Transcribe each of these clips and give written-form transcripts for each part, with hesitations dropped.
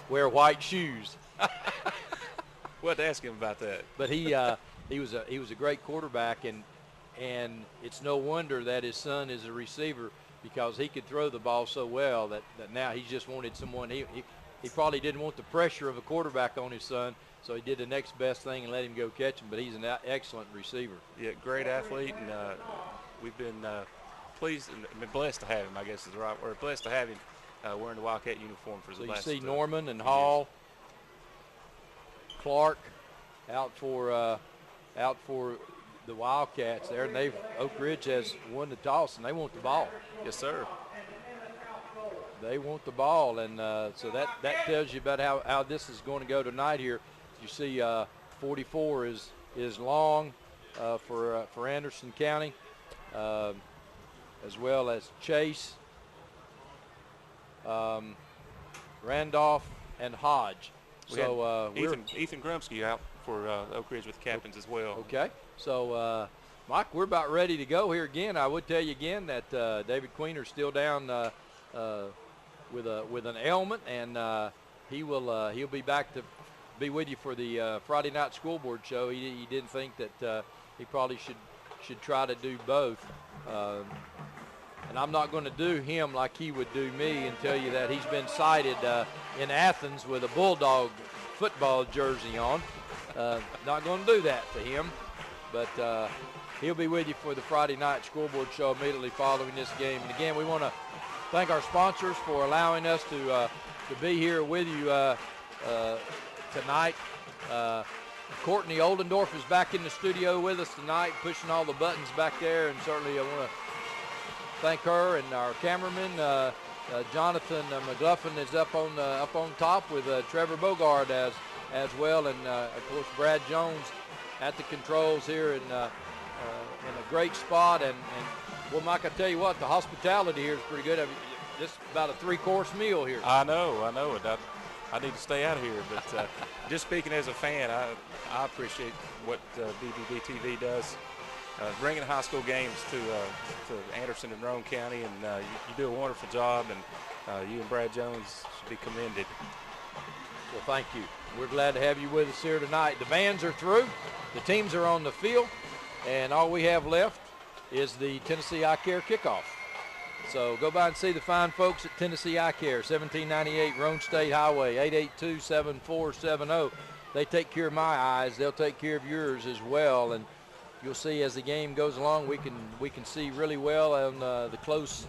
wear white shoes. We'll have to ask him about that. But he was a great quarterback, and it's no wonder that his son is a receiver, because he could throw the ball so well that now he just wanted someone. He probably didn't want the pressure of a quarterback on his son, so he did the next best thing and let him go catch him. But he's an excellent receiver. Yeah, great athlete, and we've been pleased and been blessed to have him, I guess is the right word. Blessed to have him wearing the Wildcat uniform for the last So you see Norman and Hall, years. Clark out for the Wildcats there, and Oak Ridge has won the toss, and they want the ball. Yes, sir. They want the ball, and so that tells you about how this is going to go tonight here. You see 44 is long for Anderson County, as well as Chase, Randolph, and Hodge. So Ethan Grumsky out for Oak Ridge with the captains as well. Okay. So, Mike, we're about ready to go here again. I would tell you again that David Queener's still down with an ailment, and he'll be back to be with you for the Friday night scoreboard show. He didn't think that he probably should try to do both. And I'm not going to do him like he would do me and tell you that he's been sighted in Athens with a Bulldog football jersey on. Not going to do that to him. But he'll be with you for the Friday night scoreboard show immediately following this game. And again, we want to thank our sponsors for allowing us to be here with you tonight. Courtney Oldendorf is back in the studio with us tonight, pushing all the buttons back there, and certainly I want to thank her, and our cameraman Jonathan McGuffin is up on top with Trevor Bogard as well, and of course Brad Jones at the controls here in a great spot. And well, Mike, I tell you what, the hospitality here is pretty good. I mean, this is about a 3-course meal here. I know it. I need to stay out of here, but just speaking as a fan, I appreciate what BBB TV does, bringing high school games to Anderson and Roane County, and you do a wonderful job, and you and Brad Jones should be commended. Well, thank you. We're glad to have you with us here tonight. The bands are through. The teams are on the field, and all we have left is the Tennessee Eye Care kickoff. So go by and see the fine folks at Tennessee Eye Care, 1798 Roane State Highway, 882-7470. They take care of my eyes. They'll take care of yours as well. And you'll see as the game goes along, we can see really well on the close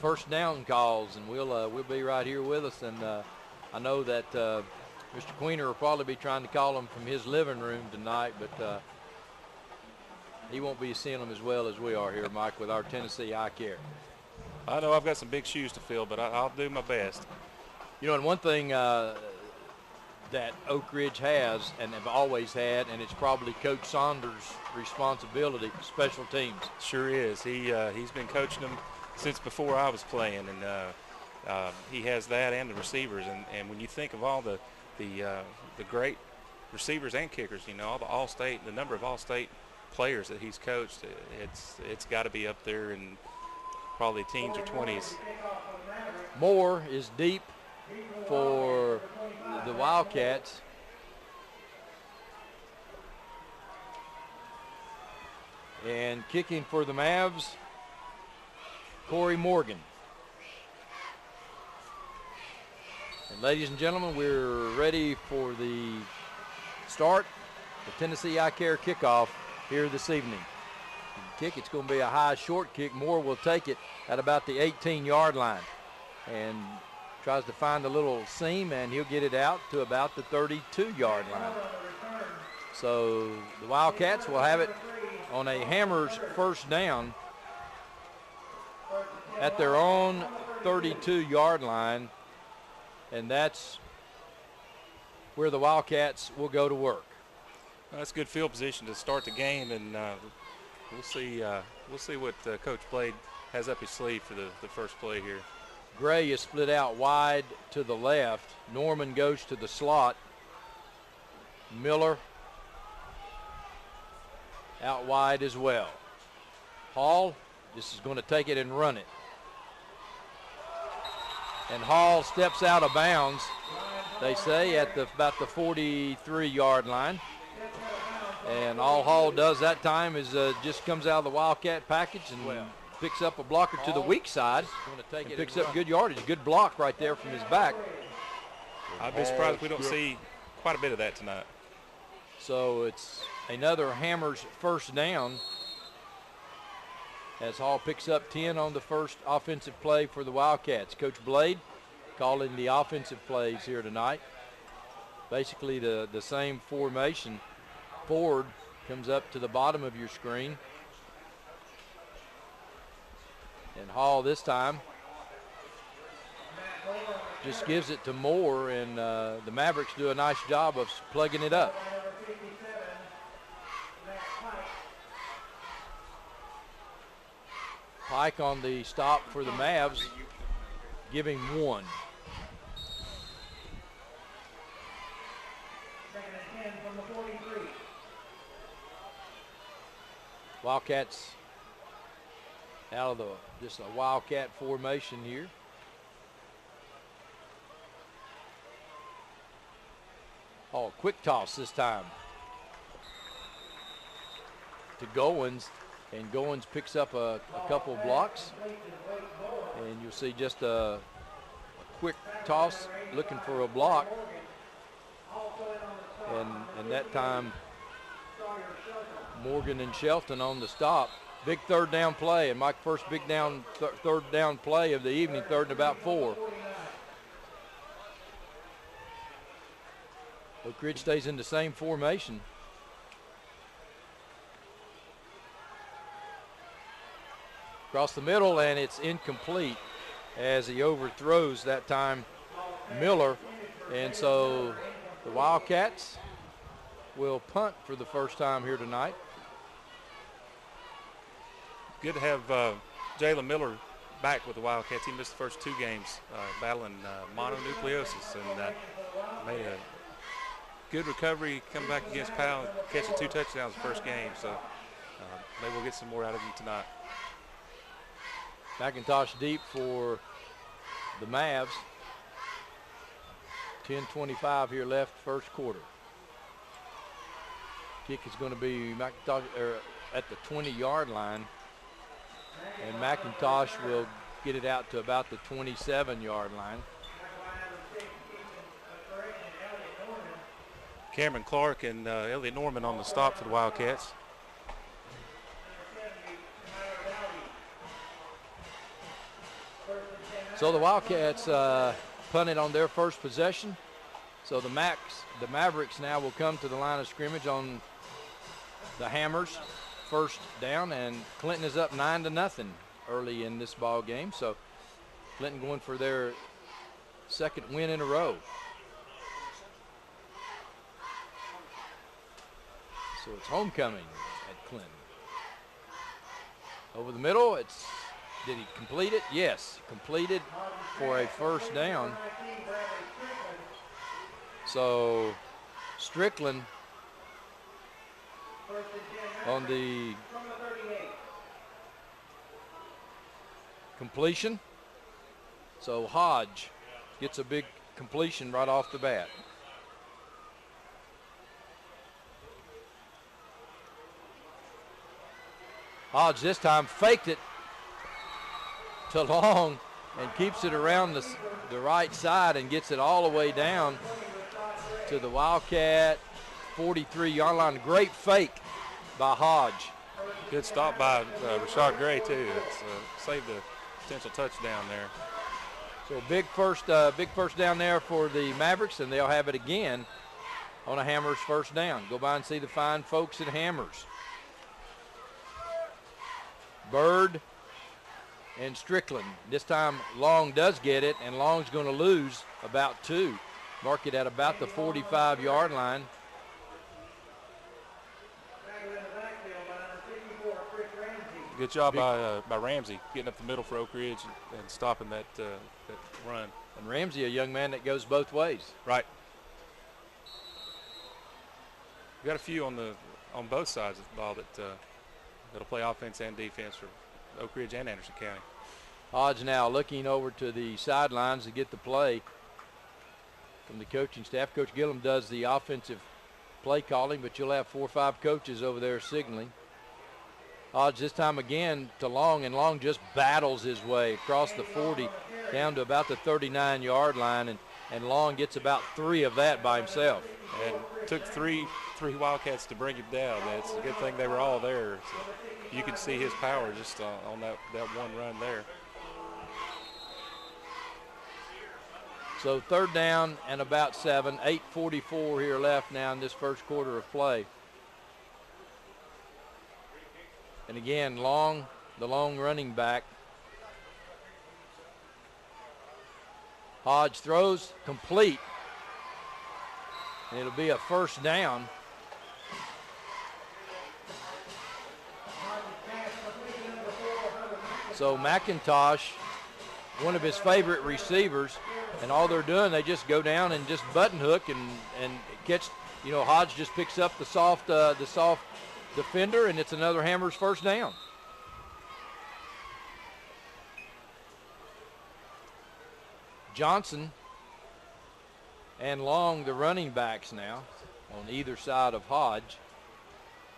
first down calls, and we'll be right here with us. And I know that Mr. Queener will probably be trying to call them from his living room tonight, but he won't be seeing them as well as we are here, Mike, with our Tennessee Eye Care. I know I've got some big shoes to fill, but I'll do my best. You know, and one thing that Oak Ridge has and have always had, and it's probably Coach Saunders' responsibility, special teams. Sure is. He's been coaching them since before I was playing, and he has that and the receivers. And when you think of all the great receivers and kickers, you know, all the All-State, the number of All-State players that he's coached, it's got to be up there in probably teens or 20s. Moore is deep for the Wildcats. And kicking for the Mavs, Corey Morgan. And ladies and gentlemen, we're ready for the start, the Tennessee Eye Care kickoff here this evening. Kick, it's going to be a high short kick. Moore will take it at about the 18-yard line and tries to find a little seam, and he'll get it out to about the 32-yard line. So the Wildcats will have it on a Hammers first down at their own 32-yard line, and that's where the Wildcats will go to work. Well, that's good field position to start the game, and we'll see what Coach Blade has up his sleeve for the first play here. Gray is split out wide to the left. Norman goes to the slot. Miller out wide as well. Hall, this is going to take it and run it. And Hall steps out of bounds, they say, at about the 43-yard line. And all Hall does that time is just comes out of the Wildcat package and picks up a blocker to the weak side and picks up good yardage. Good block right there from his back. I'd be surprised if we don't see quite a bit of that tonight. So it's another Hammers first down as Hall picks up 10 on the first offensive play for the Wildcats. Coach Blade calling the offensive plays here tonight. Basically the same formation. Ford comes up to the bottom of your screen. And Hall this time just gives it to Moore, and the Mavericks do a nice job of plugging it up. Pike on the stop for the Mavs, giving 1. Wildcats out of just a Wildcat formation here. Oh, quick toss this time to Goins, and Goins picks up a couple of blocks, and you'll see just a quick toss looking for a block, and that time Morgan and Shelton on the stop. Big third down play, and my first big third down play of the evening, 3rd and about 4. Oak Ridge stays in the same formation. Across the middle, and it's incomplete as he overthrows that time Miller. And so the Wildcats will punt for the first time here tonight. Good to have Jalen Miller back with the Wildcats. He missed the first 2 games battling mononucleosis, and made a good recovery, come back against Powell, catching 2 touchdowns the first game. So maybe we'll get some more out of him tonight. McIntosh deep for the Mavs. 10:25 here left, first quarter. Kick is going to be McIntosh at the 20-yard line, and McIntosh will get it out to about the 27-yard line. Cameron Clark and Elliot Norman on the stop for the Wildcats. So the Wildcats punted on their first possession. So the Mavericks now will come to the line of scrimmage on the Hammers first down, and Clinton is up 9-0 early in this ball game. So Clinton going for their second win in a row. So it's homecoming at Clinton. Over the middle, did he complete it? Yes, completed for a first down. So Strickland on the completion. So Hodge gets a big completion right off the bat. Hodge this time faked it to Long and keeps it around the right side and gets it all the way down to the Wildcat 43-yard line. Great fake by Hodge. Good stop by Rashad Gray too. It's saved a potential touchdown there. So big first down there for the Mavericks, and they'll have it again on a Hammers first down. Go by and see the fine folks at Hammers. Bird and Strickland. This time Long does get it, and Long's going to lose about 2. Mark it at about the 45-yard line. Good job by Ramsey getting up the middle for Oak Ridge and stopping that run. And Ramsey, a young man that goes both ways. Right. We got a few on both sides of the ball that'll play offense and defense for Oak Ridge and Anderson County. Hodge now looking over to the sidelines to get the play from the coaching staff. Coach Gillum does the offensive play calling, but you'll have 4 or 5 coaches over there signaling. Hodge this time again to Long, and Long just battles his way across the 40 down to about the 39-yard line, and Long gets about 3 of that by himself. And it took three Wildcats to bring him down. It's a good thing they were all there. So you can see his power just on that one run there. So 3rd down and about 7, 8:44 here left now in this first quarter of play. And again, Long, the long running back. Hodge throws complete. And it'll be a 1st down. So McIntosh, one of his favorite receivers, and all they're doing, they just go down and just button hook and catch. You know, Hodge just picks up the soft defender, and it's another Hammers 1st down. Johnson and Long, the running backs now on either side of Hodge.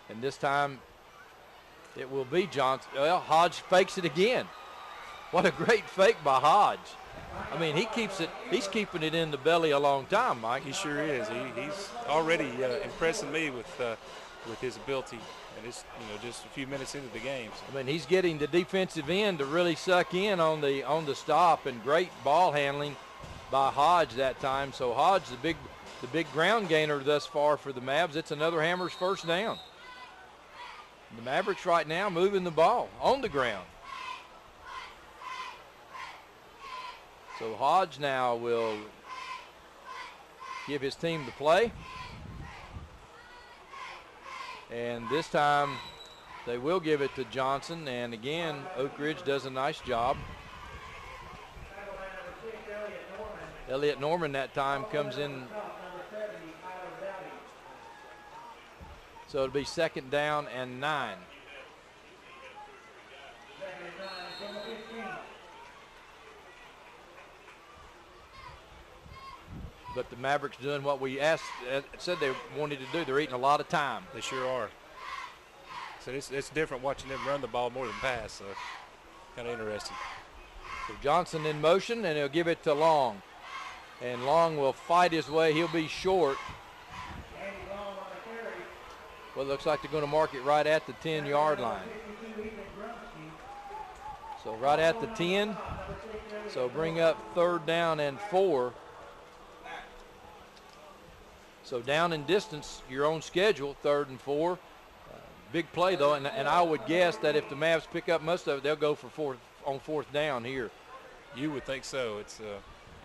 And this time it will be Johnson. Well, Hodge fakes it again. What a great fake by Hodge. I mean, he's keeping it in the belly a long time, Mike. He sure is. He's already impressing me with his ability, and it's, you know, just a few minutes into the game. So. I mean, he's getting the defensive end to really suck in on the stop, and great ball handling by Hodge that time. So Hodge, the big ground gainer thus far for the Mavs. It's another Hammers 1st down. The Mavericks right now moving the ball on the ground. So Hodge now will give his team the play. And this time they will give it to Johnson. And again, Oak Ridge does a nice job. Elliott Norman that time comes in. So it'll be 2nd down and 9. But the Mavericks doing what we said they wanted to do. They're eating a lot of time. They sure are. So it's different watching them run the ball more than pass. So kind of interesting. So Johnson in motion, and he'll give it to Long. And Long will fight his way. He'll be short. Well, it looks like they're going to mark it right at the 10-yard line. So right at the 10. So bring up 3rd down and 4. So down in distance, your own schedule, 3rd and 4. Big play, though, and I would guess that if the Mavs pick up most of it, they'll go for 4th down here. You would think so. It's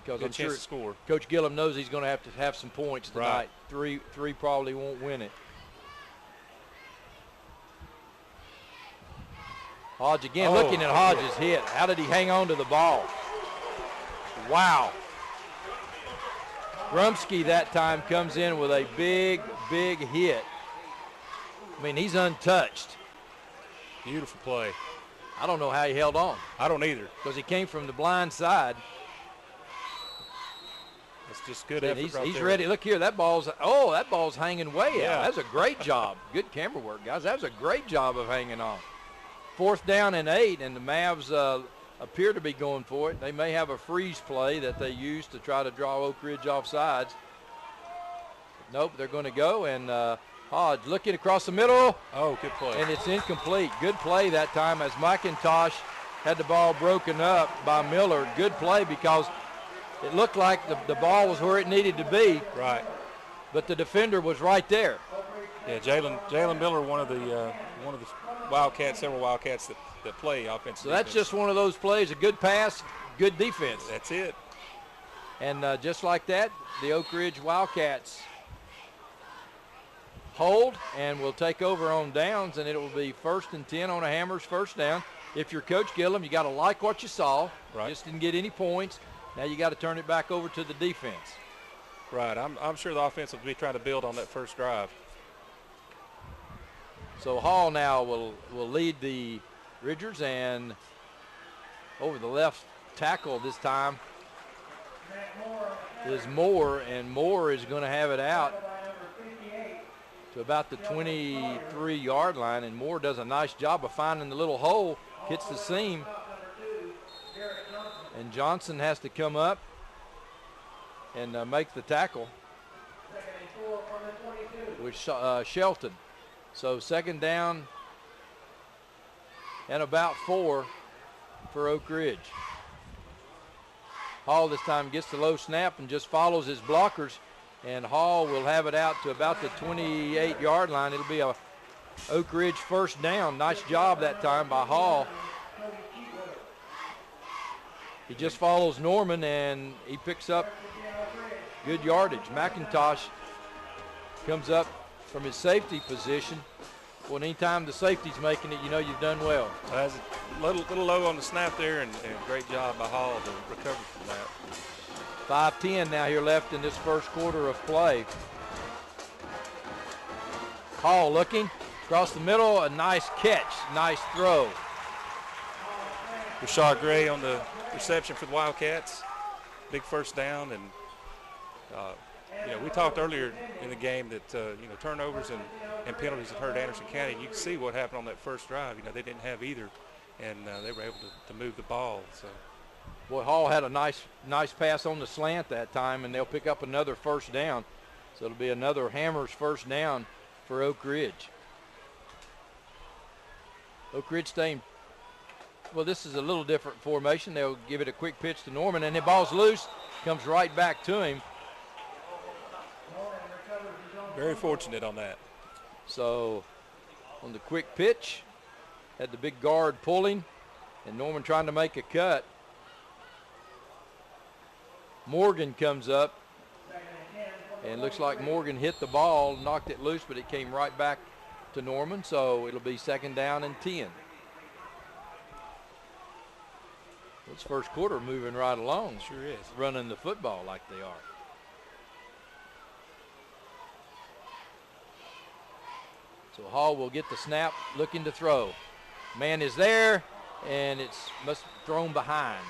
because good chance to score. Coach Gillum knows he's going to have some points tonight. Right. Three probably won't win it. Hodge again, looking at Hodge's hit. How did he hang on to the ball? Wow. Grumsky that time comes in with a big hit. I mean, he's untouched. Beautiful play. I don't know how he held on. I don't either. Because he came from the blind side. That's just good effort. He's ready. Look here, that ball's hanging way out. That's a great job. Good camera work, guys. That was a great job of hanging on. 4th down and 8, and the Mavs appear to be going for it. They may have a freeze play that they use to try to draw Oak Ridge off sides. Nope, they're going to go, and Hodge looking across the middle. Oh, good play. And it's incomplete. Good play that time as McIntosh had the ball broken up by Miller. Good play because it looked like the ball was where it needed to be. Right. But the defender was right there. Yeah, Jalen Miller, one of the Wildcats, several Wildcats that play offensive. So that's just one of those plays, a good pass, good defense. That's it. And just like that, the Oak Ridge Wildcats hold and will take over on downs, and it will be 1st and 10 on a Hammers 1st down. If you're Coach Gillum, you got to like what you saw. Right. Just didn't get any points. Now you got to turn it back over to the defense. Right. I'm sure the offense will be trying to build on that first drive. So Hall now will lead the Ridgers, and over the left tackle this time is Moore, and Moore is going to have it out to about the 23-yard line, and Moore does a nice job of finding the little hole, hits the seam, and Johnson has to come up and make the tackle with Shelton. So second down and about 4 for Oak Ridge. Hall this time gets the low snap and just follows his blockers, and Hall will have it out to about the 28-yard line. It'll be a Oak Ridge first down. Nice job that time by Hall. He just follows Norman, and he picks up good yardage. McIntosh comes up from his safety position. Well, anytime the safety's making it, you know you've done well. That's a little low on the snap there, and great job by Hall to recover from that. 5:10 now here left in this first quarter of play. Hall looking across the middle, a nice catch, nice throw. Rashad Gray on the reception for the Wildcats. Big first down, and we talked earlier in the game that turnovers and penalties have hurt Anderson County. And you can see what happened on that first drive. They didn't have either, and they were able to move the ball. So, boy, Hall had a nice pass on the slant that time, and they'll pick up another first down. So it'll be another Hammers first down for Oak Ridge. Oak Ridge staying. Well, this is a little different formation. They'll give it a quick pitch to Norman, and the ball's loose, comes right back to him. Very fortunate on that. So on the quick pitch, had the big guard pulling, and Norman trying to make a cut. Morgan comes up, and looks like Morgan hit the ball, knocked it loose, but it came right back to Norman, so it'll be second down and 10. This first quarter moving right along. Sure is. Running the football like they are. So Hall will get the snap, looking to throw. Man is there, and it's must be thrown behind.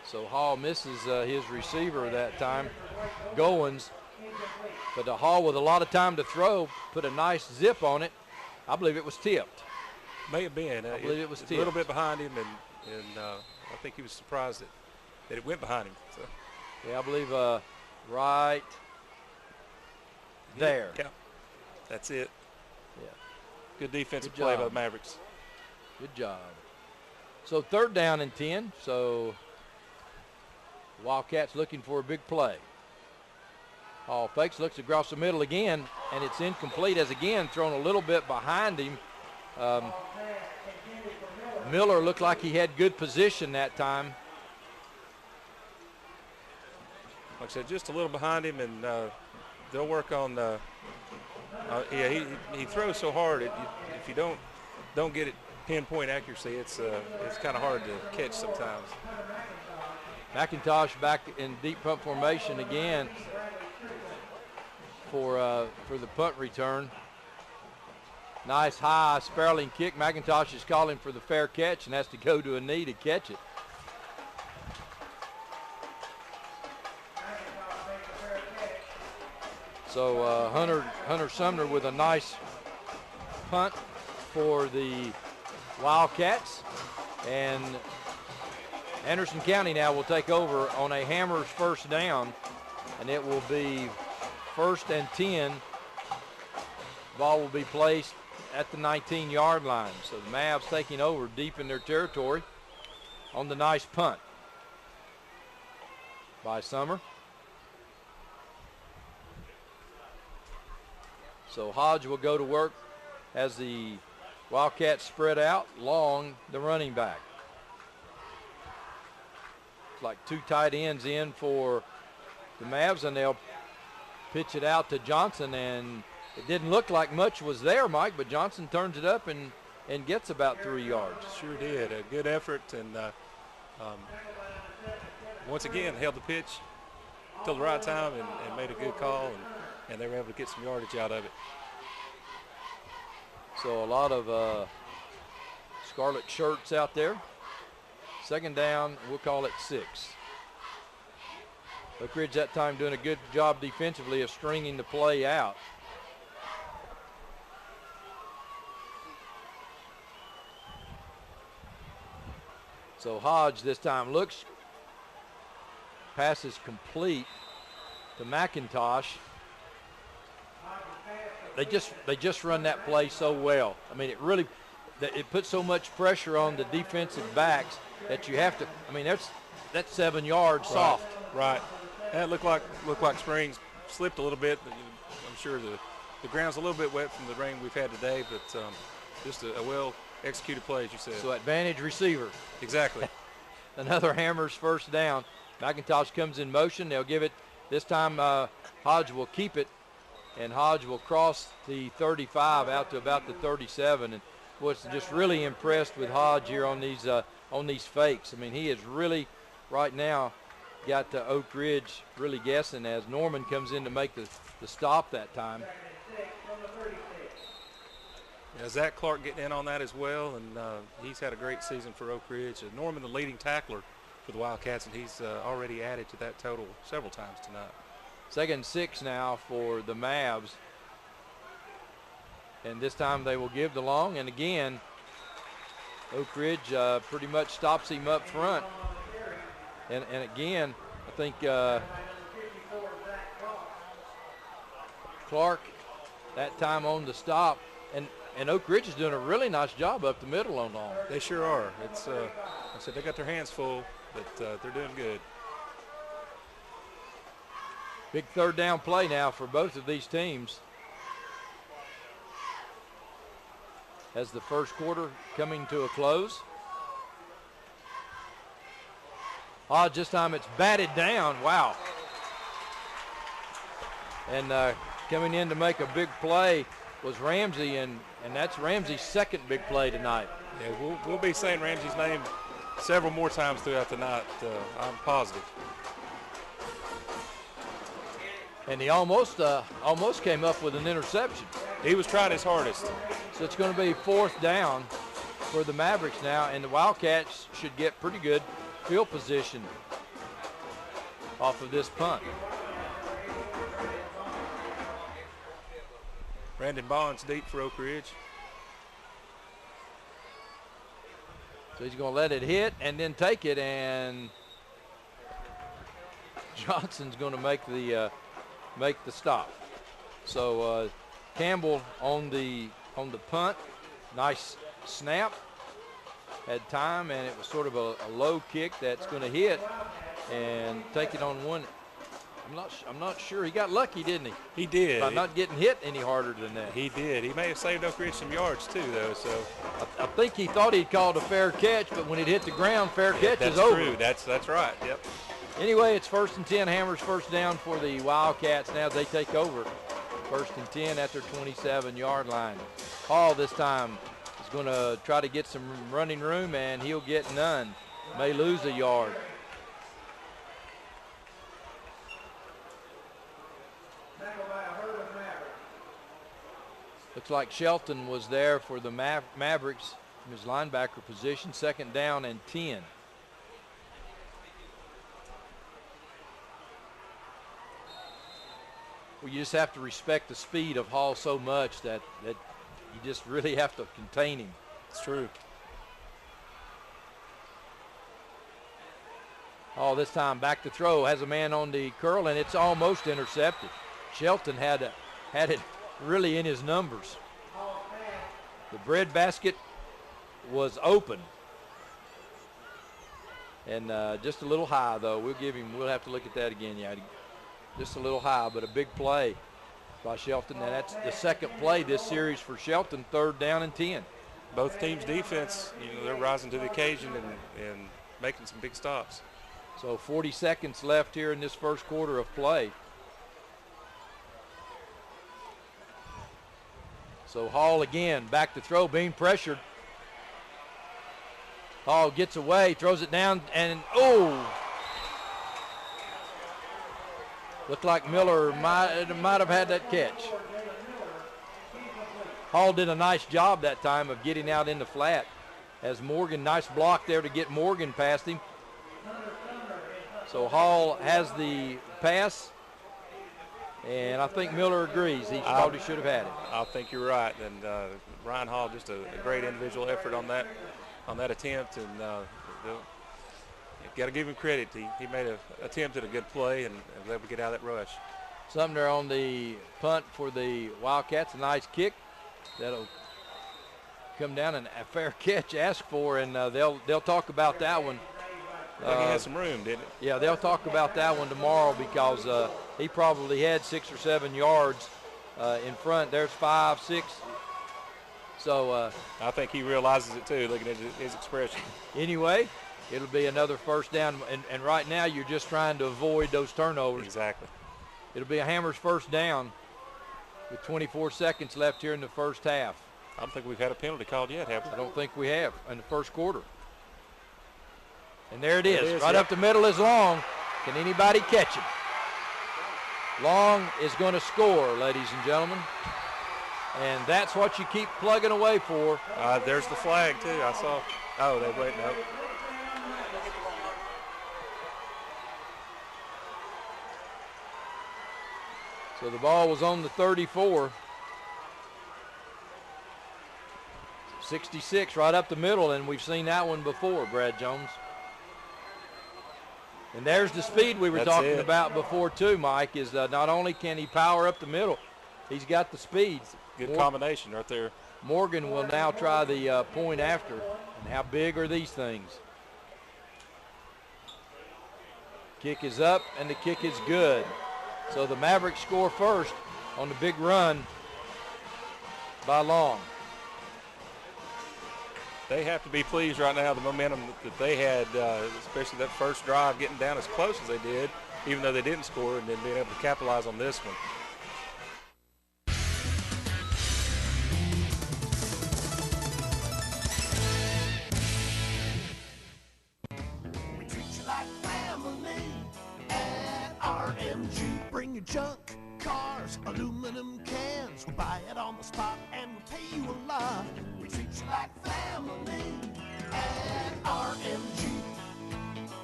So Hall misses his receiver that time, Goins. But Hall with a lot of time to throw, put a nice zip on it. I believe it was tipped. May have been. I believe it was tipped. A little bit behind him, and I think he was surprised that it went behind him. So. Yeah, I believe right there. Yeah, that's it. Yeah. Good defensive play by the Mavericks. Good job. So third down and 10. So Wildcats looking for a big play. Hall fakes, looks across the middle again, and it's incomplete as again thrown a little bit behind him. Miller looked like he had good position that time. Like I said, just a little behind him, and they'll work on. He throws so hard. If you don't get it pinpoint accuracy, it's kind of hard to catch sometimes. McIntosh back in deep punt formation again for the punt return. Nice high spiraling kick. McIntosh is calling for the fair catch and has to go to a knee to catch it. So Hunter Sumner with a nice punt for the Wildcats, and Anderson County now will take over on a Hammers first down, and it will be 1st and 10. Ball will be placed at the 19-yard line. So the Mavs taking over deep in their territory on the nice punt by Summer. So Hodge will go to work as the Wildcats spread out along the running back. It's like two tight ends in for the Mavs, and they'll pitch it out to Johnson, and it didn't look like much was there, Mike, but Johnson turns it up and gets about 3 yards. Sure did. A good effort, and once again held the pitch till the right time and made a good call, and they were able to get some yardage out of it. So a lot of scarlet shirts out there Second down, we'll call it 6. Oak Ridge that time doing a good job defensively of stringing the play out. So Hodge this time looks, pass is complete to McIntosh. They just run that play so well. I mean, it puts so much pressure on the defensive backs that you have to. I mean, that's 7 yards soft. Right. That looked like Springs slipped a little bit. I'm sure the ground's a little bit wet from the rain we've had today, but just a well executed play, as you said. So advantage receiver. Exactly. Another Hammers first down. McIntosh comes in motion. They'll give it this time. Hodge will keep it, and Hodge will cross the 35 out to about the 37. And was just really impressed with Hodge here on these fakes. I mean, he is really right now got Oak Ridge really guessing as Norman comes in to make the stop that time. Yeah, Zach Clark getting in on that as well, and he's had a great season for Oak Ridge. Norman, the leading tackler for the Wildcats, and he's already added to that total several times tonight. 2nd and 6 now for the Mavs. And this time they will give the long, and again, Oak Ridge pretty much stops him up front. And again, I think Clark that time on the stop, and Oak Ridge is doing a really nice job up the middle on long. They sure are. It's like I said, they got their hands full, but they're doing good. Big third down play now for both of these teams. As the first quarter coming to a close. Hodge, this time it's batted down. Wow. And coming in to make a big play was Ramsey, and that's Ramsey's second big play tonight. Yeah, we'll be saying Ramsey's name several more times throughout the night, I'm positive. And he almost came up with an interception. He was trying his hardest. So it's going to be 4th down for the Mavericks now, and the Wildcats should get pretty good field position off of this punt. Brandon Bonds deep for Oak Ridge. So he's going to let it hit and then take it, and Johnson's going to make the stop. So Campbell on the punt, nice snap, had time, and it was sort of a low kick that's going to hit and take it on one. I'm not sure. He got lucky, didn't he? He did. By not getting hit any harder than that. He did. He may have saved Oak Ridge some yards too, though. So I think he thought he'd called a fair catch, but when it hit the ground, fair catch is over. That's true. That's right. Yep. Anyway, it's 1st and 10. Hammers first down for the Wildcats. Now they take over. 1st and 10 at their 27-yard line. Hall this time is going to try to get some running room, and he'll get none. May lose a yard. Looks like Shelton was there for the Mavericks in his linebacker position. 2nd down and 10. Well, you just have to respect the speed of Hall so much that you just really have to contain him. It's true. Hall this time back to throw, has a man on the curl, and it's almost intercepted. Shelton had it really in his numbers. The breadbasket was open. And just a little high, though. We'll have to look at that again. Yeah, just a little high, but a big play by Shelton. And that's the second play this series for Shelton, 3rd down and 10. Both teams' defense, they're rising to the occasion and making some big stops. So 40 seconds left here in this first quarter of play. So Hall again, back to throw, being pressured. Hall gets away, throws it down, and looked like Miller might have had that catch. Hall did a nice job that time of getting out in the flat as Morgan, nice block there to get Morgan past him. So Hall has the pass, and I think Miller agrees. He probably should have had it. I think you're right, and Ryan Hall just a great individual effort on that attempt, and got to give him credit. He made an attempt at a good play and was able to get out of that rush. Sumner on the punt for the Wildcats, a nice kick that'll come down, and a fair catch asked for, and they'll talk about that one. I think he had some room, didn't it? Yeah, they'll talk about that one tomorrow because he probably had 6 or 7 yards in front. There's 5, 6. So I think he realizes it too, looking at his expression. Anyway, it'll be another first down, and right now you're just trying to avoid those turnovers. Exactly. It'll be a Hammers first down with 24 seconds left here in the first half. I don't think we've had a penalty called yet, have we? I don't think we have in the first quarter. And there it is. Right up the middle is Long. Can anybody catch him? Long is going to score, ladies and gentlemen. And that's what you keep plugging away for. There's the flag, too. I saw. Oh, they wait. No. So the ball was on the 34. 66 right up the middle, and we've seen that one before, Brad Jones. And there's the speed we were talking about before too, Mike, is not only can he power up the middle, he's got the speed. Good combination right there. Morgan will now try the point after. And how big are these things? Kick is up, and the kick is good. So the Mavericks score first on the big run by Long. They have to be pleased right now, the momentum that they had, especially that first drive, getting down as close as they did, even though they didn't score, and then being able to capitalize on this one. We treat you like family at RMG. Bring your junk, cars, aluminum cans. We'll buy it on the spot and we'll pay you a lot. We treat you like family at RMG.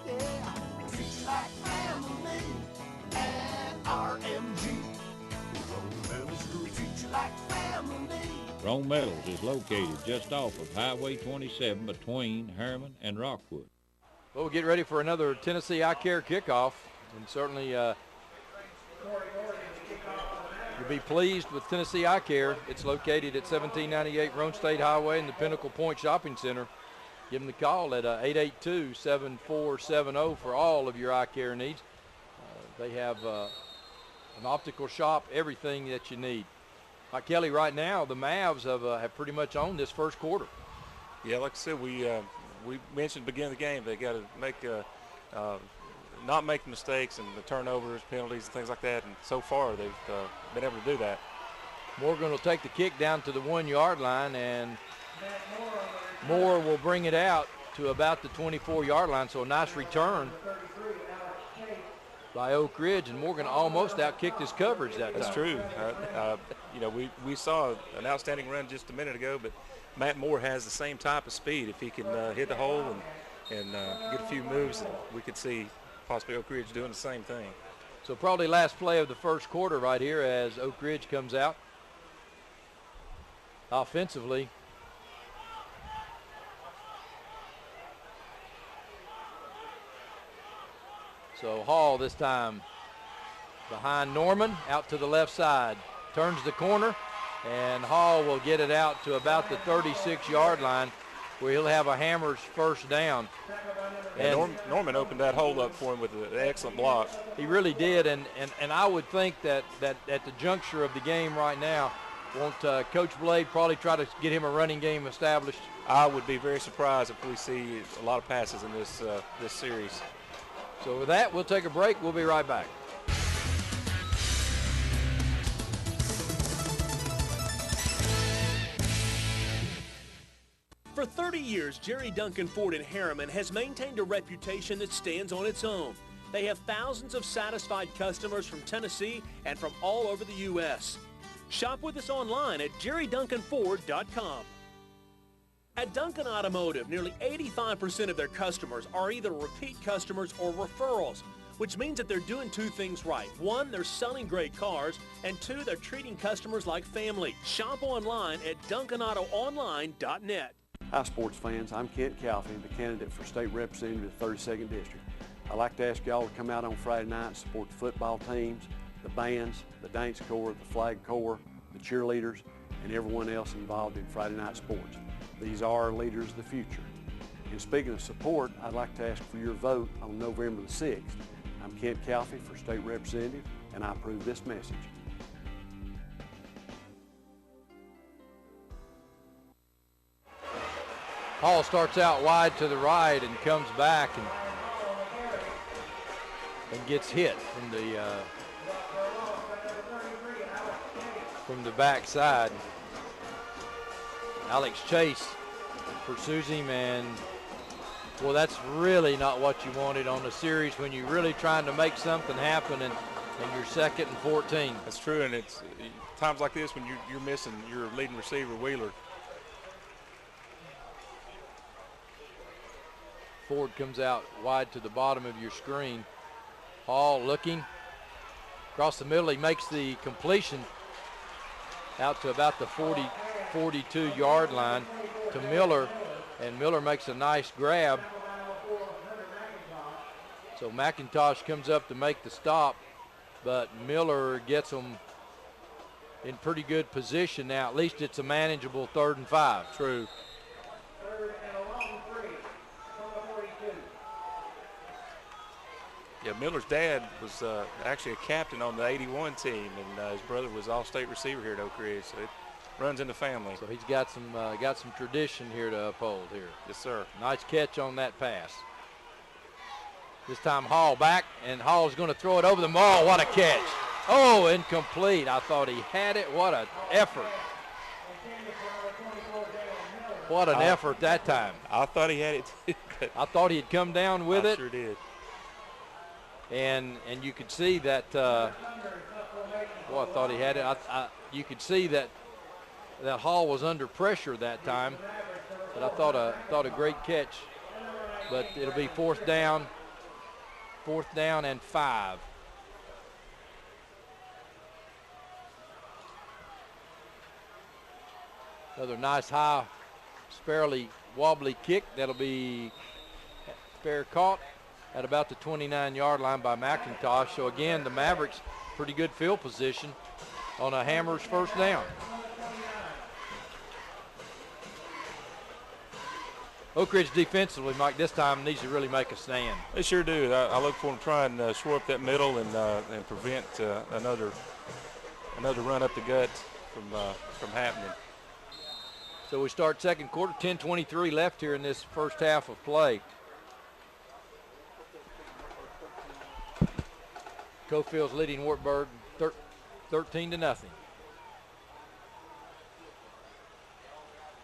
Yeah, we treat you like family at RMG. We treat you like family. Rome Metals is located just off of Highway 27 between Herman and Rockwood. Well, we'll get ready for another Tennessee Eye Care kickoff, and certainly you'll be pleased with Tennessee Eye Care. It's located at 1798 Roan State Highway in the Pinnacle Point Shopping Center. Give them the call at 882-7470 for all of your eye care needs. They have an optical shop, everything that you need. Like Kelly, right now, the Mavs have pretty much owned this first quarter. Yeah, like I said, we mentioned at the beginning of the game, they got to make not make mistakes and the turnovers, penalties, and things like that. And so far, they've been able to do that. Morgan will take the kick down to the 1-yard line, and Moore will bring it out to about the 24-yard line. So a nice return by Oak Ridge, and Morgan almost outkicked his coverage that time. That's true. You know, we saw an outstanding run just a minute ago, but Matt Moore has the same type of speed. If he can hit the hole and get a few moves, we could see possibly Oak Ridge doing the same thing. So probably last play of the first quarter right here as Oak Ridge comes out offensively. So Hall this time behind Norman, out to the left side. Turns the corner, and Hall will get it out to about the 36-yard line where he'll have a Hammers first down. And Norman opened that hole up for him with an excellent block. He really did, and I would think that at the juncture of the game right now, won't Coach Blade probably try to get him a running game established? I would be very surprised if we see a lot of passes in this series. So with that, we'll take a break. We'll be right back. For 30 years, Jerry Duncan Ford in Harriman has maintained a reputation that stands on its own. They have thousands of satisfied customers from Tennessee and from all over the U.S. Shop with us online at jerryduncanford.com. At Duncan Automotive, nearly 85% of their customers are either repeat customers or referrals, which means that they're doing two things right. One, they're selling great cars, and two, they're treating customers like family. Shop online at DuncanAutoOnline.net. Hi, sports fans. I'm Kent Calfee, the candidate for state representative of the 32nd District. I'd like to ask y'all to come out on Friday night and support the football teams, the bands, the dance corps, the flag corps, the cheerleaders, and everyone else involved in Friday night sports. These are our leaders of the future. And speaking of support, I'd like to ask for your vote on November the 6th. I'm Kent Calfee for state representative, and I approve this message. Hall starts out wide to the right and comes back and gets hit from the backside. Alex Chase pursues him, and well, that's really not what you wanted on the series when you're really trying to make something happen and you're 2nd and 14. That's true, and it's times like this when you're missing your leading receiver, Wheeler. Ford comes out wide to the bottom of your screen. Hall looking across the middle. He makes the completion out to about the 42-yard line to Miller, and Miller makes a nice grab. So McIntosh comes up to make the stop, but Miller gets him in pretty good position now. At least it's a manageable 3rd and 5. True. Yeah, Miller's dad was actually a captain on the 81 team, and his brother was all-state receiver here at Oak Ridge, so it runs in the family. So he's got some tradition here to uphold here. Yes, sir. Nice catch on that pass. This time Hall back, and Hall's going to throw it over the maul. What a catch. Oh, incomplete. I thought he had it. What an effort. What an effort that time. I thought he had it too. I thought he had come down with it. I sure did. And you could see that, I thought he had it. You could see that Hall was under pressure that time, but I thought a great catch. But it'll be 4th down and 5. Another nice high, fairly wobbly kick. That'll be fair caught at about the 29-yard line by McIntosh. So again, the Mavericks pretty good field position on a Hammers 1st down. Oak Ridge defensively, Mike, this time needs to really make a stand. They sure do. I look for them to try and shore up that middle and prevent another run up the gut from happening. So we start 2nd quarter, 10:23 left here in this first half of play. Cofield's leading Wartburg 13-0.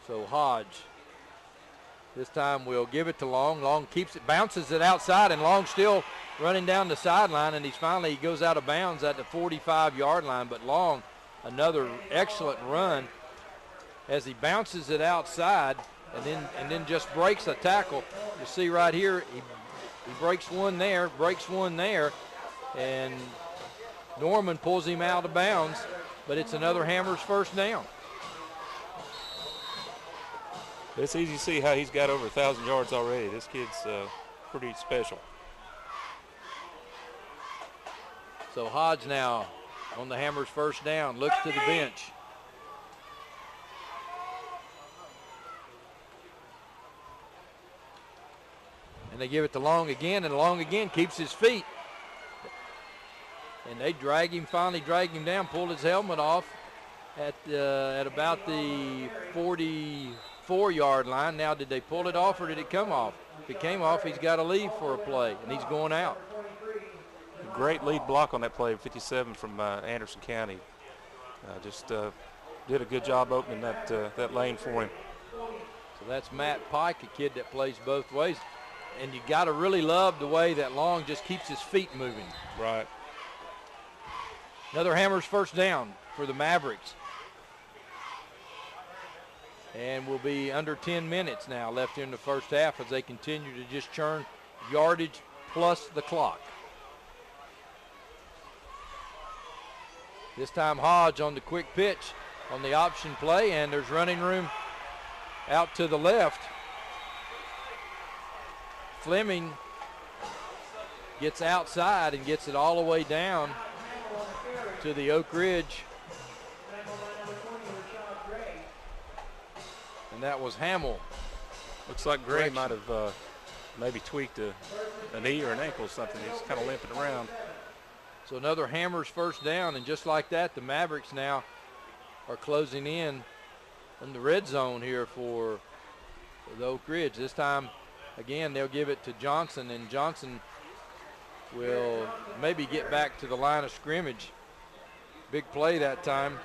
So Hodge this time will give it to Long. Long keeps it, bounces it outside, and Long still running down the sideline, and he goes out of bounds at the 45-yard line. But Long, another excellent run as he bounces it outside and then just breaks a tackle. You see right here, he breaks one there, and Norman pulls him out of bounds, but it's another Hammers 1st down. It's easy to see how he's got over 1,000 yards already. This kid's pretty special. So Hodge now on the Hammers 1st down, looks to the bench. And they give it to Long again, and Long again keeps his feet. And they finally drag him down, pulled his helmet off at about the 44-yard line. Now, did they pull it off or did it come off? If it came off, he's got to leave for a play, and he's going out. Great lead block on that play, 57 from Anderson County. Just did a good job opening that lane for him. So that's Matt Pike, a kid that plays both ways. And you got to really love the way that Long just keeps his feet moving. Right. Another Hammers 1st down for the Mavericks. And we'll be under 10 minutes now left here in the first half as they continue to just churn yardage plus the clock. This time Hodge on the quick pitch on the option play, and there's running room out to the left. Fleming gets outside and gets it all the way down to the Oak Ridge. And that was Hamill. Looks like Gray might have maybe tweaked a knee or an ankle or something. He's kind of limping around. So another Hammers first down, and just like that, the Mavericks now are closing in on the red zone here for the Oak Ridge. This time, again, they'll give it to Johnson, and Johnson will maybe get back to the line of scrimmage. Big play that time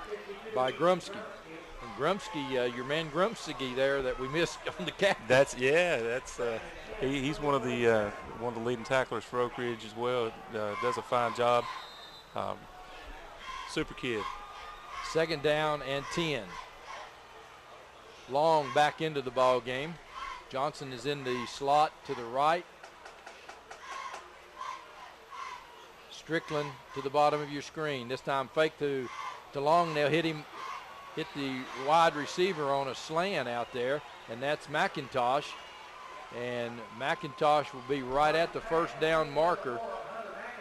by Grumsky. And Grumsky, your man Grumsky there that we missed on the captain. He's one of the leading tacklers for Oak Ridge as well. Does a fine job. Super kid. Second down and 10. Long back into the ball game. Johnson is in the slot to the right. Strickland to the bottom of your screen. This time fake to Long. They'll hit the wide receiver on a slant out there, and that's McIntosh. And McIntosh will be right at the first down marker.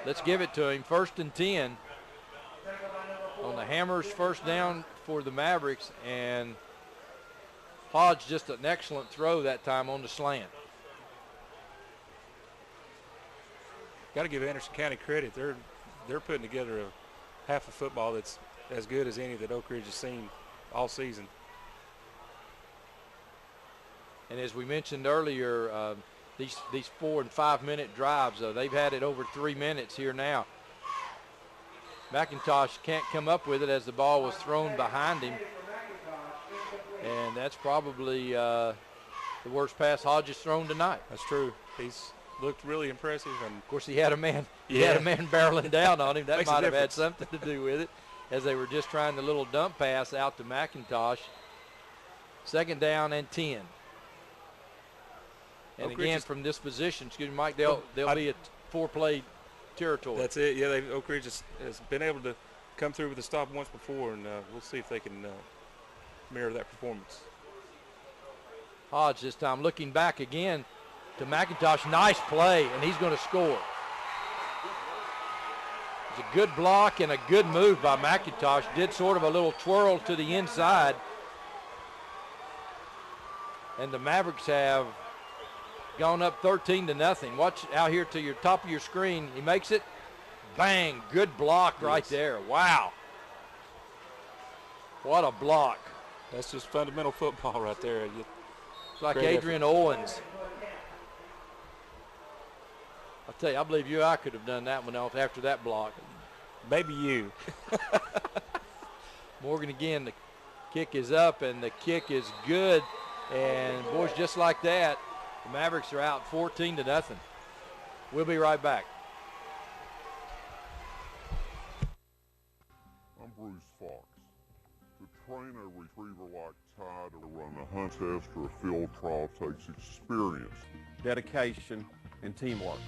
Let's give it to him. 1st and 10 on the Hammers, first down for the Mavericks, and Hodge just an excellent throw that time on the slant. Got to give Anderson County credit. They're putting together a half of football that's as good as any that Oak Ridge has seen all season. And as we mentioned earlier, these 4 and 5 minute drives, they've had it over 3 minutes here now. McIntosh can't come up with it as the ball was thrown behind him. And that's probably the worst pass Hodge has thrown tonight. That's true. He's looked really impressive, and of course he had a man barreling down on him. That might have had something to do with it, as they were just trying the little dump pass out to McIntosh. Second down and 10. And Oak again, Ridge from this position, excuse me, Mike, they'll be at 4-play territory. That's it. Yeah, Oak Ridge has been able to come through with a stop once before, and we'll see if they can mirror that performance. Hodge this time looking back again to McIntosh. Nice play, and he's going to score. It's a good block and a good move by McIntosh. Did sort of a little twirl to the inside. And the Mavericks have gone up 13-0. Watch out here to your top of your screen. He makes it. Bang. Good block right there. Wow. What a block. That's just fundamental football right there. It's like Adrian Owens. I'll tell you, I believe you and I could have done that one off after that block. Maybe you. Morgan again, the kick is up and the kick is good. And boys, just like that, the Mavericks are out 14-0. We'll be right back. I'm Bruce Fox. To train a retriever like Ty to run a hunt test or a field trial takes experience, dedication, and teamwork.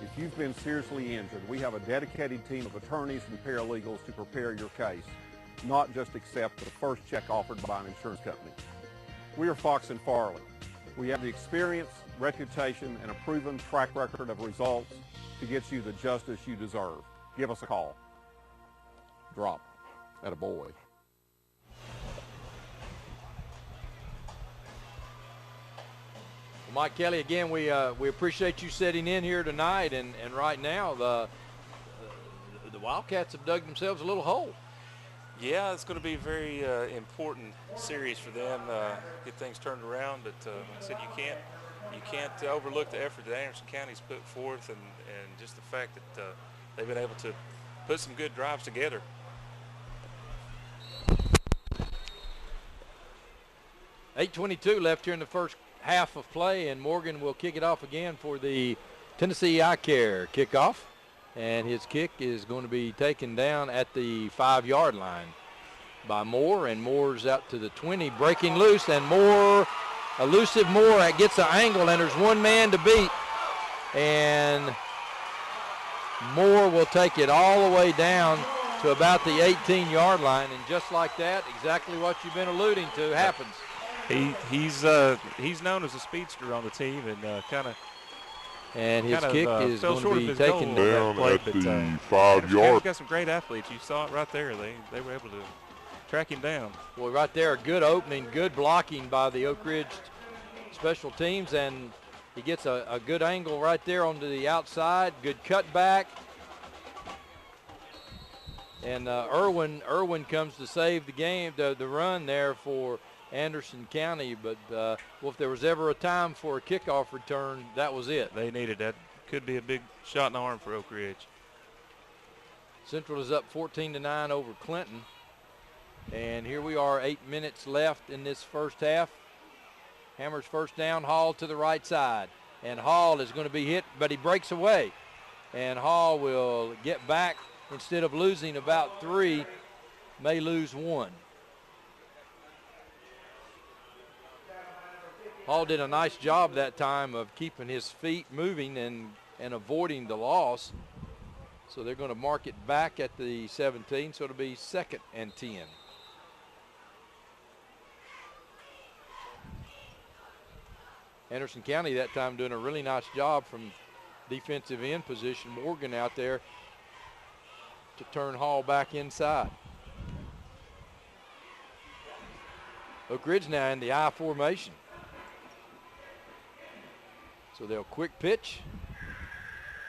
If you've been seriously injured, we have a dedicated team of attorneys and paralegals to prepare your case, not just accept the first check offered by an insurance company. We are Fox and Farley. We have the experience, reputation, and a proven track record of results to get you the justice you deserve. Give us a call. Drop. Atta boy. Well, Mike Kelly, again, we appreciate you sitting in here tonight, and right now the Wildcats have dug themselves a little hole. Yeah, it's going to be a very important series for them. Get things turned around, but like I said, you can't overlook the effort that Anderson County's put forth, and just the fact that they've been able to put some good drives together. .8:22 left here in the first half of play, and Morgan will kick it off again for the Tennessee Eye Care kickoff. And his kick is going to be taken down at the 5-yard line. by Moore, and Moore's out to the 20, breaking loose, and Moore, elusive Moore, gets an angle, and there's one man to beat, and Moore will take it all the way down to about the 18-yard line, and just like that, exactly what you've been alluding to happens. He's known as a speedster on the team, and and his kick is going to be taken down at the 5-yard. He's got some great athletes. You saw it right there. They were able to track him down. Well, right there, a good opening, good blocking by the Oak Ridge special teams, and he gets a good angle right there onto the outside, good cutback. And Irwin comes to save the game, the run there for Anderson County. But well, if there was ever a time for a kickoff return, that was it. They needed that. Could be a big shot in the arm for Oak Ridge. Central is up 14-9 over Clinton. And here we are, 8 minutes left in this first half. Hammers first down, Hall to the right side. And Hall is going to be hit, but he breaks away. And Hall will get back. Instead of losing about 3, may lose 1. Hall did a nice job that time of keeping his feet moving and avoiding the loss. So they're going to mark it back at the 17, so it'll be 2nd and 10. Anderson County that time doing a really nice job from defensive end position. Morgan out there to turn Hall back inside. Oak Ridge now in the I formation. So they'll quick pitch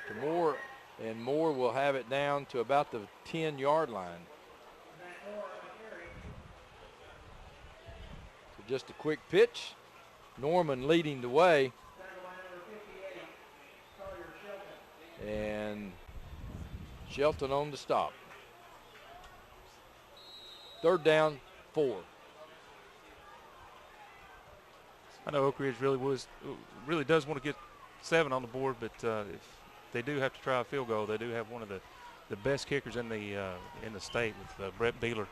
to Moore, and Moore will have it down to about the 10-yard line. So just a quick pitch. Norman leading the way. And Shelton on the stop. 3rd down, 4. I know Oak Ridge really does want to get 7 on the board, but if they do have to try a field goal, they do have one of the best kickers in the state with Brett Beeler.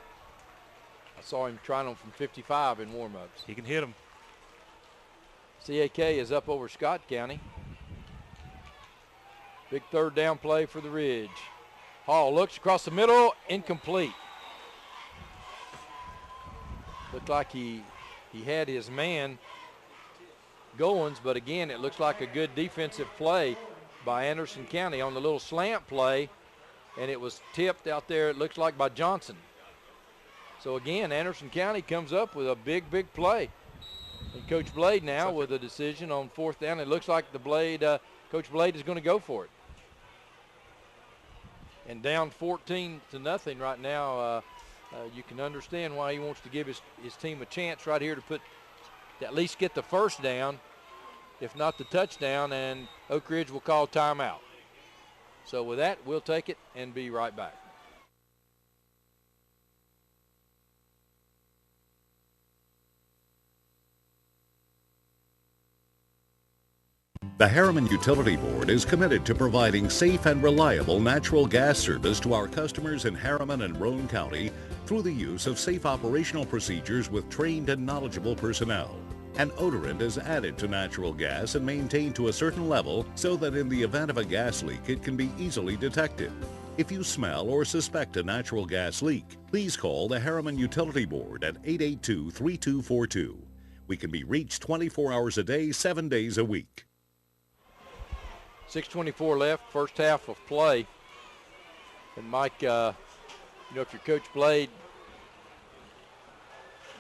I saw him trying them from 55 in warm-ups. He can hit them. CAK is up over Scott County. Big 3rd down play for the Ridge. Hall looks across the middle, incomplete. Looked like he had his man Goins, but again, it looks like a good defensive play by Anderson County on the little slant play, and it was tipped out there, it looks like, by Johnson. So again, Anderson County comes up with a big play. And Coach Blade now with a decision on 4th down. It looks like the Blade, Coach Blade is going to go for it. And down 14-0 right now, you can understand why he wants to give his team a chance right here to at least get the 1st down, if not the touchdown, and Oak Ridge will call timeout. So with that, we'll take it and be right back. The Harriman Utility Board is committed to providing safe and reliable natural gas service to our customers in Harriman and Roane County through the use of safe operational procedures with trained and knowledgeable personnel. An odorant is added to natural gas and maintained to a certain level so that in the event of a gas leak it can be easily detected. If you smell or suspect a natural gas leak, please call the Harriman Utility Board at 882-3242. We can be reached 24 hours a day, 7 days a week. 6:24 left, first half of play. And Mike, if you're Coach Blade,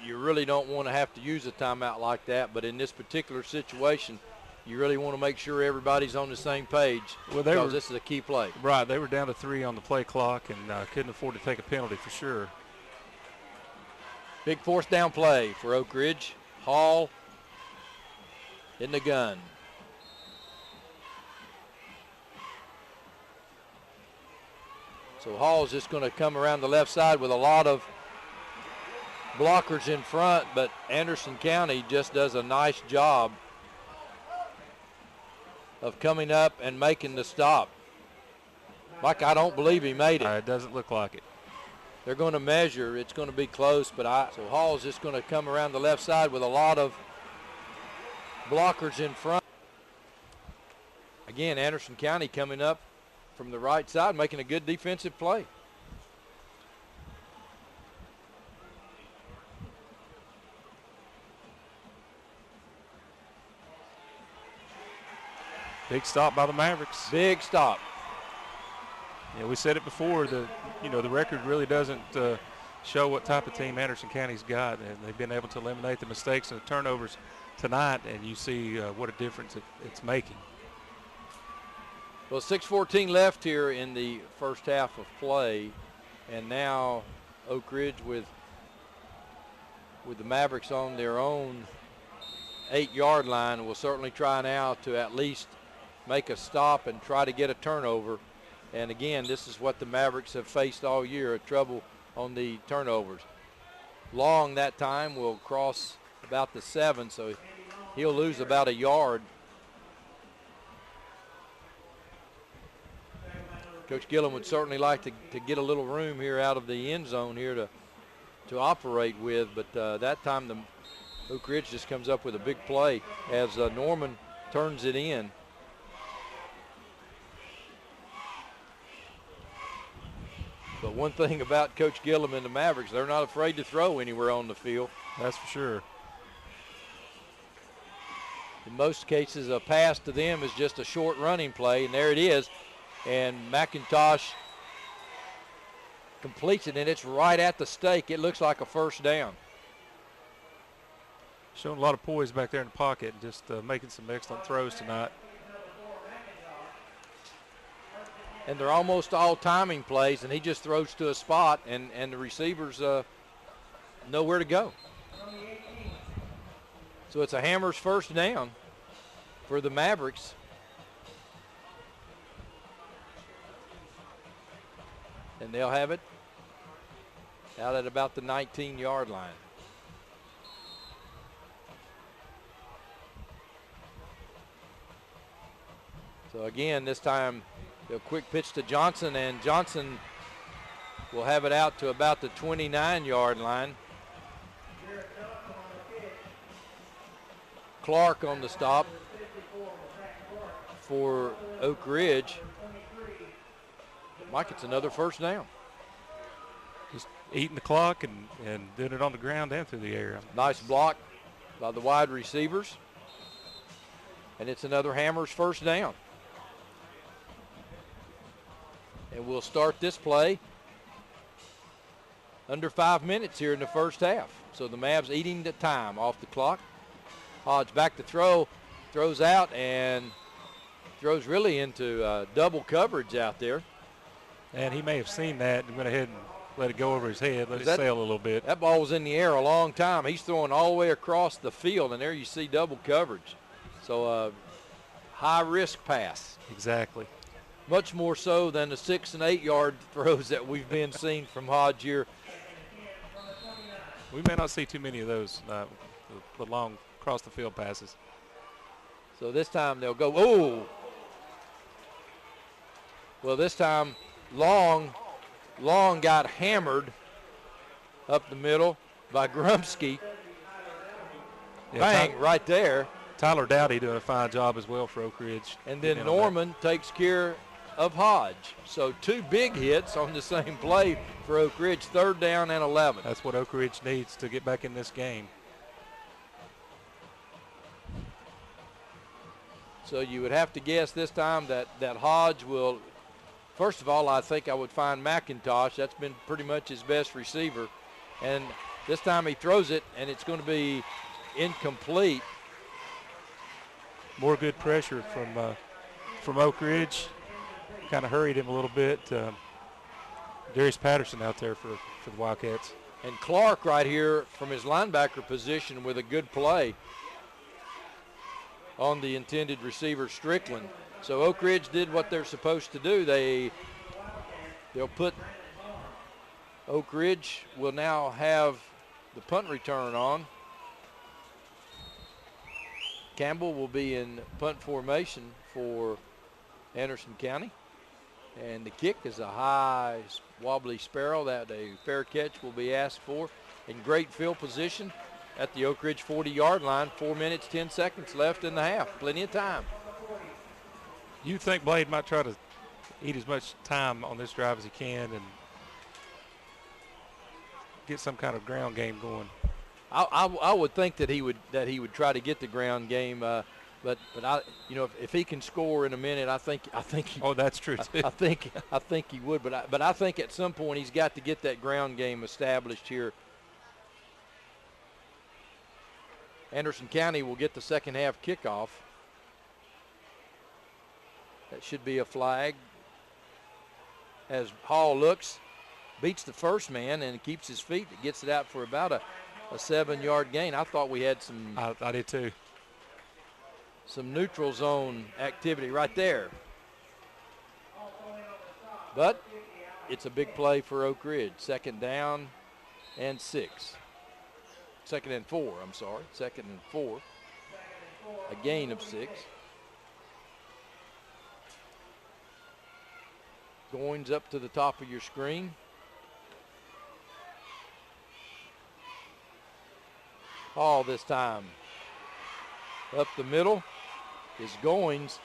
you really don't want to have to use a timeout like that, but in this particular situation, you really want to make sure everybody's on the same page, because this is a key play. Right, they were down to 3 on the play clock and couldn't afford to take a penalty for sure. Big 4th down play for Oak Ridge. Hall in the gun. So Hall's just going to come around the left side with a lot of blockers in front, but Anderson County just does a nice job of coming up and making the stop. Mike, I don't believe he made it. It doesn't look like it. they're going to measure. It's going to be close, but so Hall's just going to come around the left side with a lot of blockers in front. Again, Anderson County coming up from the right side, making a good defensive play. Big stop by the Mavericks. Big stop. Yeah, we said it before. The record really doesn't show what type of team Anderson County's got, and they've been able to eliminate the mistakes and the turnovers tonight, and you see what a difference it's making. Well, 6:14 left here in the first half of play, and now Oak Ridge with the Mavericks on their own 8-yard line will certainly try now to at least make a stop and try to get a turnover. And again, this is what the Mavericks have faced all year, trouble on the turnovers. Long that time will cross about the 7, so he'll lose about a yard. Coach Gillum would certainly like to get a little room here out of the end zone here to operate with, but that time the Oak Ridge just comes up with a big play as Norman turns it in. But one thing about Coach Gillum and the Mavericks, they're not afraid to throw anywhere on the field. That's for sure. In most cases, a pass to them is just a short running play, and there it is. And McIntosh completes it, and it's right at the stake. It looks like a first down. Showing a lot of poise back there in the pocket, just making some excellent throws tonight. And they're almost all timing plays, and he just throws to a spot, and the receivers know where to go. So it's a Hammers first down for the Mavericks. And they'll have it out at about the 19-yard line. So again, this time they'll quick pitch to Johnson, and Johnson will have it out to about the 29-yard line. Clark on the stop for Oak Ridge. Mike, it's another first down. Just eating the clock and doing it on the ground and through the air. Nice block by the wide receivers. And it's another Hammers first down. And we'll start this play under 5 minutes here in the first half. So the Mavs eating the time off the clock. Hodge back to throw, throws out, and throws really into double coverage out there. And he may have seen that and went ahead and let it go over his head, let it sail a little bit. That ball was in the air a long time. He's throwing all the way across the field, and there you see double coverage. So high-risk pass. Exactly. Much more so than the 6- and 8-yard throws that we've been seeing from Hodge here. We may not see too many of those, the long across-the-field passes. So this time they'll go, oh! Well, this time Long got hammered up the middle by Grumsky. Yeah, Bang, right there. Tyler Dowdy doing a fine job as well for Oak Ridge. And then Norman takes care of Hodge. So 2 big hits on the same play for Oak Ridge, 3rd down and 11. That's what Oak Ridge needs to get back in this game. So you would have to guess this time that Hodge will, first of all, I think I would find McIntosh. That's been pretty much his best receiver. And this time he throws it, and it's going to be incomplete. More good pressure from Oak Ridge. Kind of hurried him a little bit. Darius Patterson out there for the Wildcats. And Clark right here from his linebacker position with a good play on the intended receiver, Strickland. So Oak Ridge did what they're supposed to do. They'll put, Oak Ridge will now have the punt return on. Campbell will be in punt formation for Anderson County. And the kick is a high, wobbly sparrow that a fair catch will be asked for. In great field position at the Oak Ridge 40-yard line. 4 minutes, 10 seconds left in the half. Plenty of time. You think Blade might try to eat as much time on this drive as he can and get some kind of ground game going. I would think that he would try to get the ground game, but I, if he can score in a minute, I think he, oh, that's true too. I think he would, but I think at some point he's got to get that ground game established here. Anderson County will get the second half kickoff. That should be a flag. As Hall looks, beats the first man and keeps his feet. It gets it out for about a 7-yard gain. I thought we had some. I did too. Some neutral zone activity right there. But it's a big play for Oak Ridge. 2nd down and 6. 2nd and 4, I'm sorry. 2nd and 4. A gain of 6. Goins up to the top of your screen. Hall this time. Up the middle is Goins.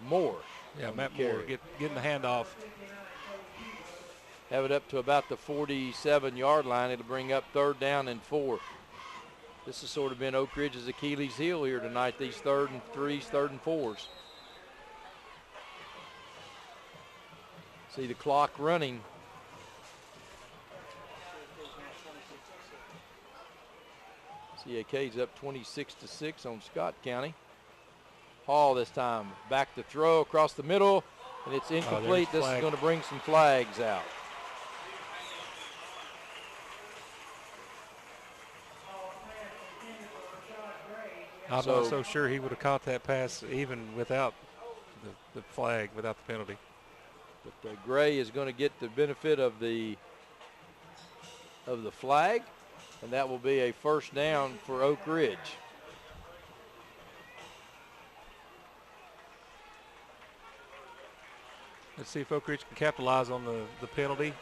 Moore. Yeah, Matt Moore getting the handoff. Have it up to about the 47-yard line. It'll bring up 3rd down and 4. This has sort of been Oak Ridge's Achilles heel here tonight, these 3rd and 3s, 3rd and 4s. See the clock running. CAK's up 26-6 on Scott County. Hall this time back to throw across the middle, and it's incomplete. This is going to bring some flags out. I'm not so sure he would have caught that pass even without the flag, without the penalty. But Gray is going to get the benefit of the flag, and that will be a 1st down for Oak Ridge. Let's see if Oak Ridge can capitalize on the penalty.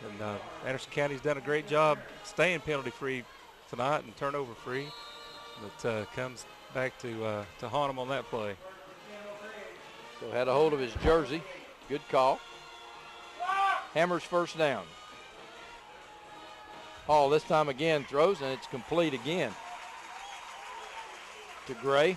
And Anderson County's done a great job staying penalty-free tonight and turnover-free. But comes back to haunt him on that play. So had a hold of his jersey. Good call. Hammers 1st down. Hall this time again throws, and it's complete again to Gray.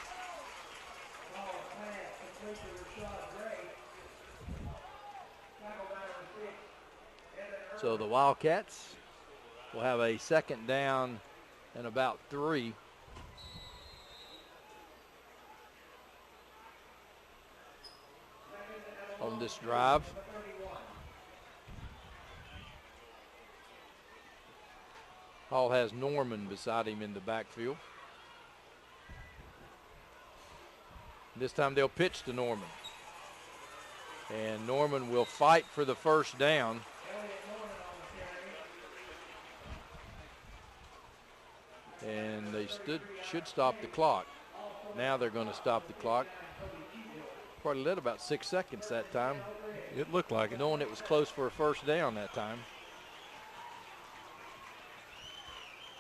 So the Wildcats will have a 2nd down and about 3. On this drive. Hall has Norman beside him in the backfield. This time they'll pitch to Norman. And Norman will fight for the 1st down. And they should stop the clock. Now they're going to stop the clock. Probably led about 6 seconds that time. It looked like it. Knowing it was close for a 1st down that time.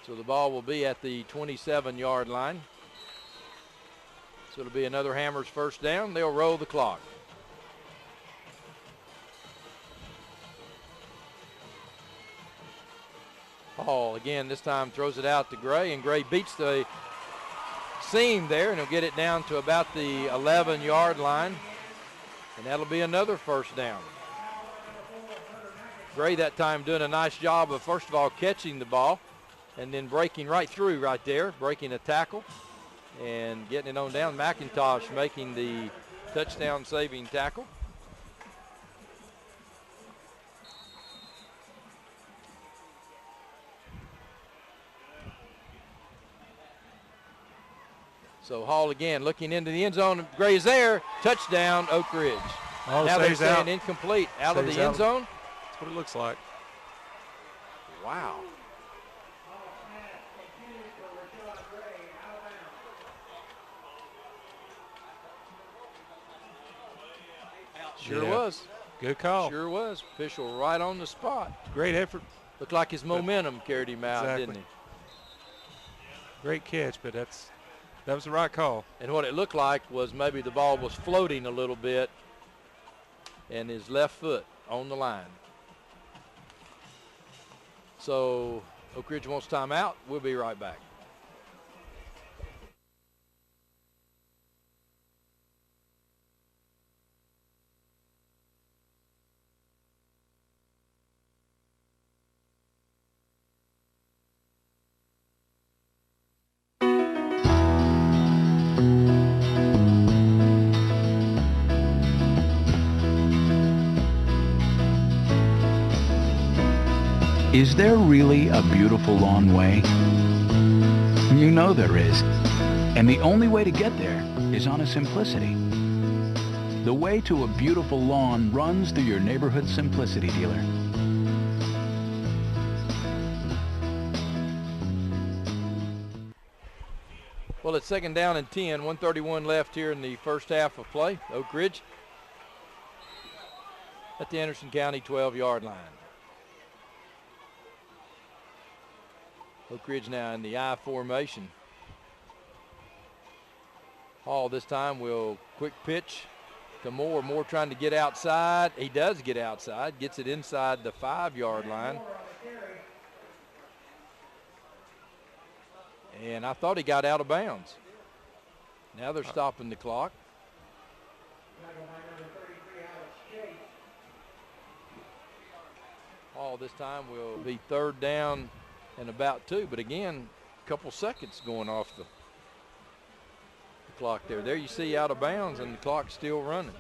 So the ball will be at the 27-yard line. So it'll be another Hammers 1st down. They'll roll the clock. Hall again this time throws it out to Gray, and Gray beats the seam there, and he'll get it down to about the 11-yard line, and that'll be another 1st down. Gray that time doing a nice job of, first of all, catching the ball and then breaking right through right there, breaking a tackle and getting it on down. McIntosh making the touchdown saving tackle. So Hall again looking into the end zone. Gray is there. Touchdown, Oak Ridge. Oh, now they're saying incomplete. Out of the end zone. That's what it looks like. Wow. Sure Yeah. was. Good call. Sure was. Official right on the spot. Great effort. Looked like his momentum carried him out, Exactly. didn't he? Great catch, but that was the right call. And what it looked like was maybe the ball was floating a little bit and his left foot on the line. So Oak Ridge wants timeout. We'll be right back. Is there really a beautiful lawn way? You know there is. And the only way to get there is on a Simplicity. The way to a beautiful lawn runs through your neighborhood Simplicity dealer. Well, it's second down and 10, 1:31 left here in the first half of play. Oak Ridge at the Anderson County 12-yard line. Oak Ridge now in the I formation. Hall this time will quick pitch to Moore. Moore trying to get outside. He does get outside, gets it inside the 5-yard line. And I thought he got out of bounds. Now they're stopping the clock. Hall this time will be third down and about 2, but again, a couple seconds going off the clock there. There you see out of bounds and the clock's still running.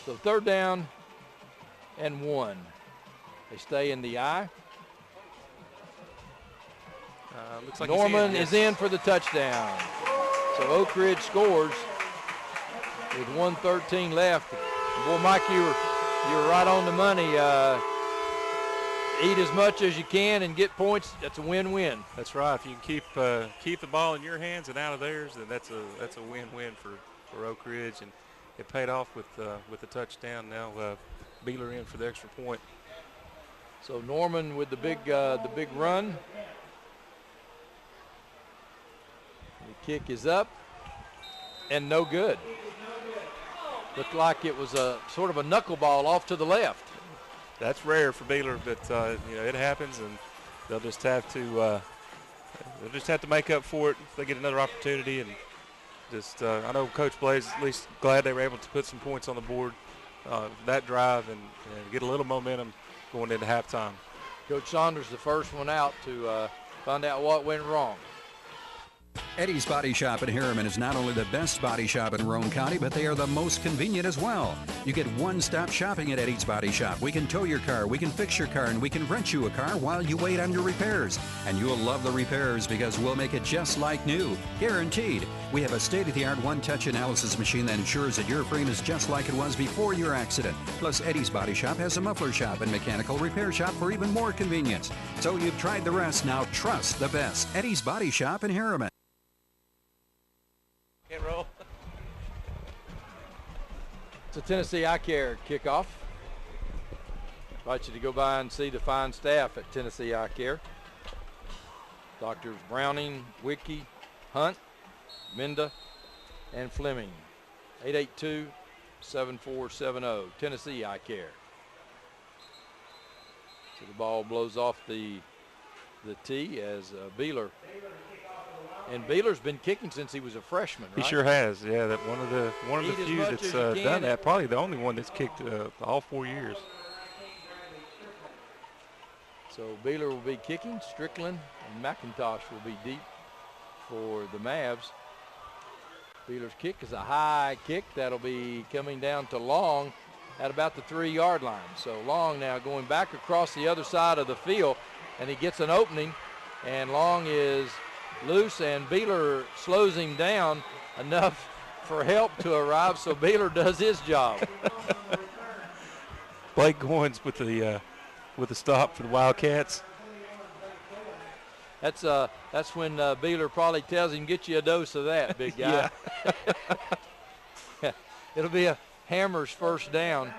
So third down and 1. They stay in the I. Looks like Norman is in for the touchdown. So Oak Ridge scores with 1:13 left. Boy, Mike, you were right on the money. Eat as much as you can and get points. That's a win-win. That's right. If you can keep the ball in your hands and out of theirs, then that's a win-win for Oak Ridge, and it paid off with the touchdown. Now Beeler in for the extra point. So Norman with the big run. The kick is up and no good. Looked like it was a sort of a knuckleball off to the left. That's rare for Beeler, but it happens, and they'll just have to make up for it if they get another opportunity. And just I know Coach Blaze at least glad they were able to put some points on the board that drive and get a little momentum going into halftime. Coach Saunders, the first one out to find out what went wrong. Eddie's Body Shop in Harriman is not only the best body shop in Roane County, but they are the most convenient as well. You get one-stop shopping at Eddie's Body Shop. We can tow your car, we can fix your car, and we can rent you a car while you wait on your repairs. And you'll love the repairs because we'll make it just like new, guaranteed. We have a state-of-the-art one-touch analysis machine that ensures that your frame is just like it was before your accident. Plus, Eddie's Body Shop has a muffler shop and mechanical repair shop for even more convenience. So you've tried the rest, now trust the best. Eddie's Body Shop in Harriman. Can't roll. It's a Tennessee Eye Care kickoff. Invite you to go by and see the fine staff at Tennessee Eye Care. Doctors Browning, Wicke, Hunt, Minda, and Fleming. 882-7470, Tennessee Eye Care. So the ball blows off the tee as Beeler. And Beeler's been kicking since he was a freshman, right? He sure has. Yeah, that one of the few that's done that. Probably the only one that's kicked all 4 years. So Beeler will be kicking. Strickland and McIntosh will be deep for the Mavs. Beeler's kick is a high kick. That'll be coming down to Long at about the 3-yard line. So Long now going back across the other side of the field, and he gets an opening, and Long is loose, and Beeler slows him down enough for help to arrive, so Beeler does his job. Blake Goins with the stop for the Wildcats. That's when Beeler probably tells him, get you a dose of that, big guy. It'll be a Hammers first down.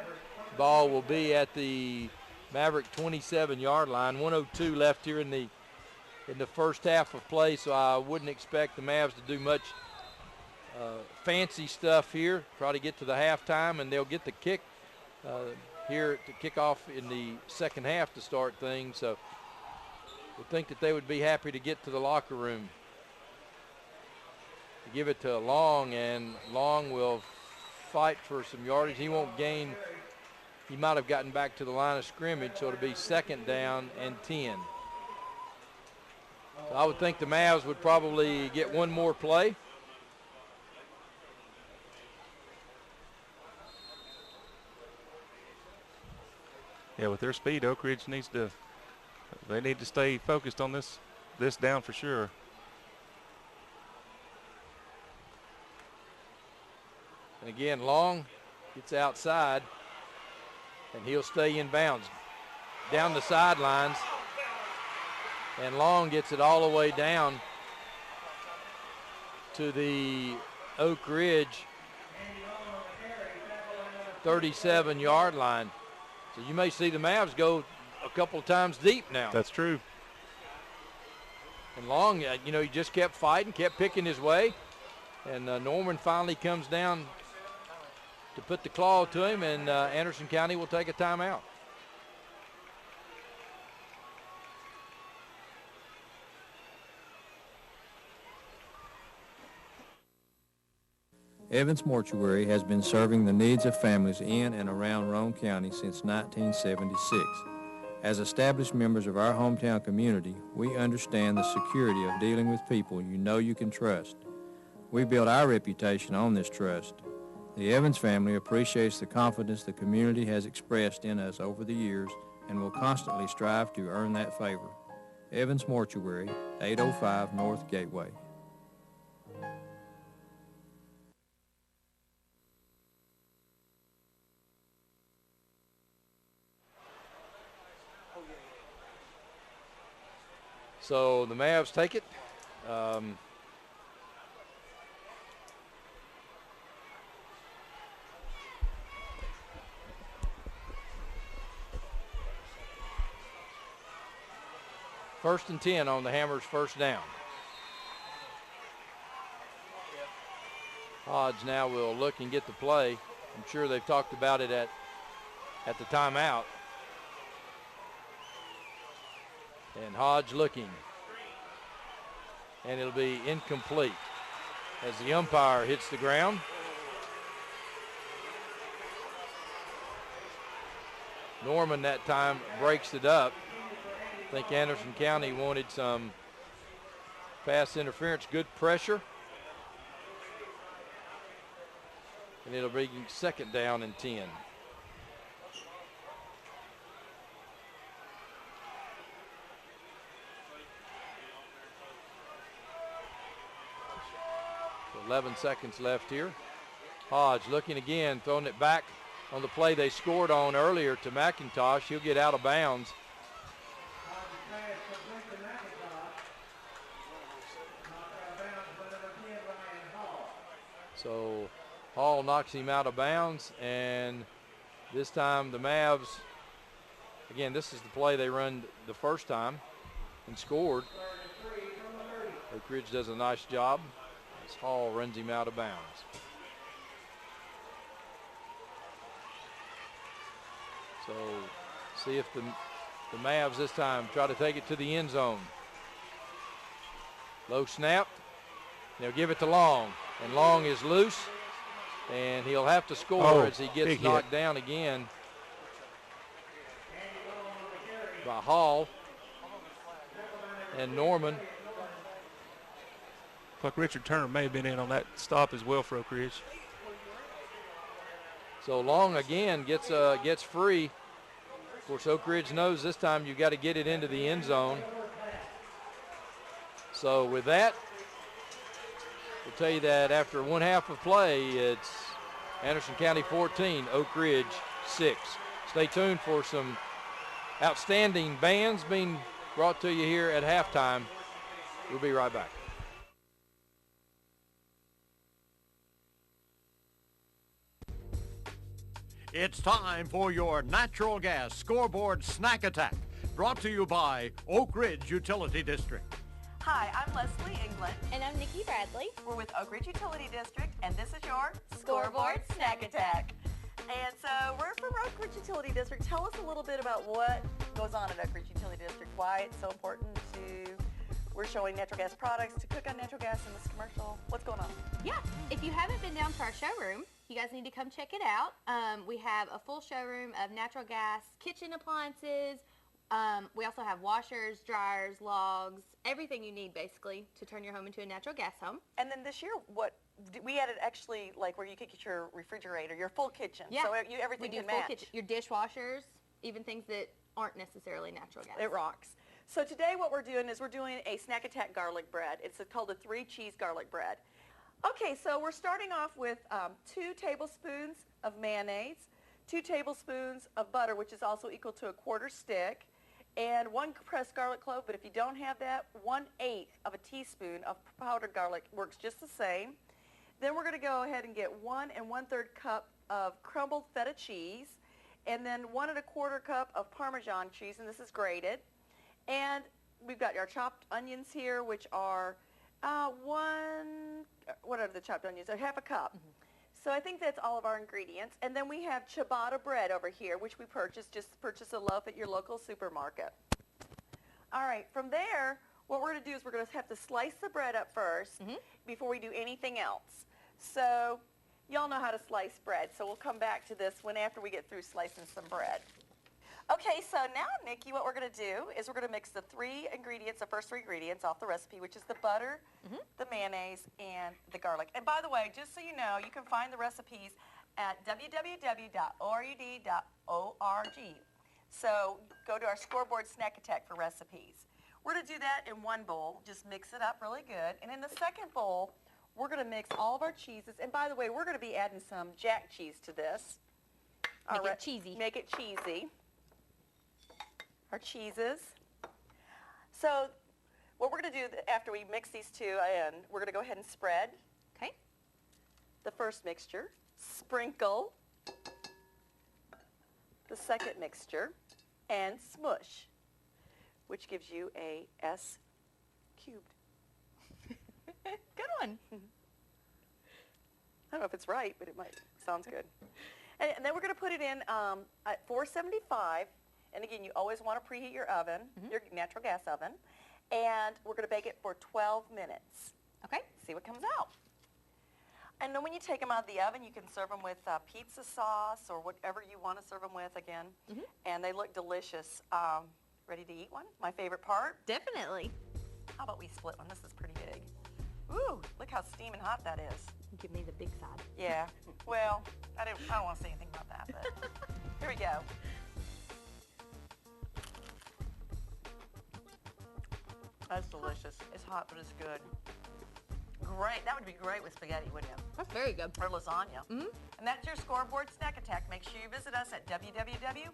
Ball will be at the Maverick 27-yard line. 1:02 left here in the first half of play, so I wouldn't expect the Mavs to do much fancy stuff here. Try to get to the halftime, and they'll get the kick here to kick off in the second half to start things. So we think that they would be happy to get to the locker room. Give it to Long, and Long will fight for some yardage. He won't gain. He might have gotten back to the line of scrimmage, so it'll be second down and 10. So I would think the Mavs would probably get one more play. Yeah, with their speed, Oak Ridge needs to stay focused on this down for sure. And again, Long gets outside, and he'll stay in bounds. Down the sidelines, and Long gets it all the way down to the Oak Ridge 37-yard line. So you may see the Mavs go a couple of times deep now. That's true. And Long, he just kept fighting, kept picking his way. And Norman finally comes down to put the claw to him, and Anderson County will take a timeout. Evans Mortuary has been serving the needs of families in and around Roane County since 1976. As established members of our hometown community, we understand the security of dealing with people you know you can trust. We built our reputation on this trust. The Evans family appreciates the confidence the community has expressed in us over the years and will constantly strive to earn that favor. Evans Mortuary, 805 North Gateway. So the Mavs take it. First and 10 on the Hammers' first down. Hodge now will look and get the play. I'm sure they've talked about it at the timeout. And Hodge looking. And it'll be incomplete as the umpire hits the ground. Norman that time breaks it up. I think Anderson County wanted some pass interference, good pressure. And it'll be second down and 10. So 11 seconds left here. Hodge looking again, throwing it back on the play they scored on earlier to McIntosh. He'll get out of bounds. So Hall knocks him out of bounds, and this time the Mavs, again, this is the play they run the first time and scored. Oak Ridge does a nice job as Hall runs him out of bounds. So see if the Mavs this time try to take it to the end zone. Low snap. They'll give it to Long, and Long is loose, and he'll have to score as he gets knocked down again by Hall and Norman. Like Richard Turner may have been in on that stop as well for Oak Ridge. So Long again gets free. Of course, Oak Ridge knows this time you've got to get it into the end zone. So with that, we'll tell you that after one half of play, it's Anderson County 14, Oak Ridge 6. Stay tuned for some outstanding bands being brought to you here at halftime. We'll be right back. It's time for your natural gas scoreboard snack attack, brought to you by Oak Ridge Utility District. Hi, I'm Leslie England. And I'm Nikki Bradley. We're with Oak Ridge Utility District, and this is your Scoreboard Snack Attack. And so we're from Oak Ridge Utility District. Tell us a little bit about what goes on at Oak Ridge Utility District, why it's so important to, we're showing natural gas products to cook on natural gas in this commercial. What's going on? Yeah, if you haven't been down to our showroom, you guys need to come check it out. We have a full showroom of natural gas kitchen appliances. We also have washers, dryers, logs, everything you need basically to turn your home into a natural gas home. And then this year, we added actually like where you could get your refrigerator, your full kitchen. Yeah, so everything we do can full match. kitchen, your dishwashers, even things that aren't necessarily natural gas. It rocks. So today what we're doing is we're doing a Snack Attack garlic bread. It's called the 3 cheese garlic bread. Okay, so we're starting off with 2 tablespoons of mayonnaise, 2 tablespoons of butter, which is also equal to a 1/4 stick, and 1 pressed garlic clove, but if you don't have that, 1/8 of a teaspoon of powdered garlic works just the same. Then we're going to go ahead and get 1 1/3 cup of crumbled feta cheese, and then 1 1/4 cup of Parmesan cheese, and this is grated. And we've got our chopped onions here, which are what are the chopped onions? 1/2 cup. So I think that's all of our ingredients. And then we have ciabatta bread over here, which we purchased. Just purchase a loaf at your local supermarket. All right, from there, what we're going to do is we're going to have to slice the bread up first before we do anything else. So y'all know how to slice bread, so we'll come back to this one after we get through slicing some bread. Okay, so now, Nikki, what we're going to do is we're going to mix the 3 ingredients, the first 3 ingredients off the recipe, which is the butter, the mayonnaise, and the garlic. And by the way, just so you know, you can find the recipes at www.ord.org. So go to our Scoreboard Snack Attack for recipes. We're going to do that in 1 bowl, just mix it up really good. And in the second bowl, we're going to mix all of our cheeses. And by the way, we're going to be adding some jack cheese to this. Make it cheesy. Make it cheesy. Our cheeses. So what we're going to do after we mix these 2 in, we're going to go ahead and spread. Okay. The first mixture. Sprinkle the second mixture. And smush, which gives you a S cubed. Good one. I don't know if it's right, but it sounds good. And then we're going to put it in at 475. And again, you always want to preheat your oven, your natural gas oven. And we're going to bake it for 12 minutes. Okay. See what comes out. And then when you take them out of the oven, you can serve them with pizza sauce or whatever you want to serve them with again. And they look delicious. Ready to eat one? My favorite part? Definitely. How about we split one? This is pretty big. Ooh, look how steaming hot that is. Give me the big side. Yeah. Well, I don't want to say anything about that, but here we go. That's delicious. It's hot, but it's good. Great. That would be great with spaghetti, wouldn't it? That's very good. Or lasagna. And that's your Scoreboard Snack Attack. Make sure you visit us at www.ord.org.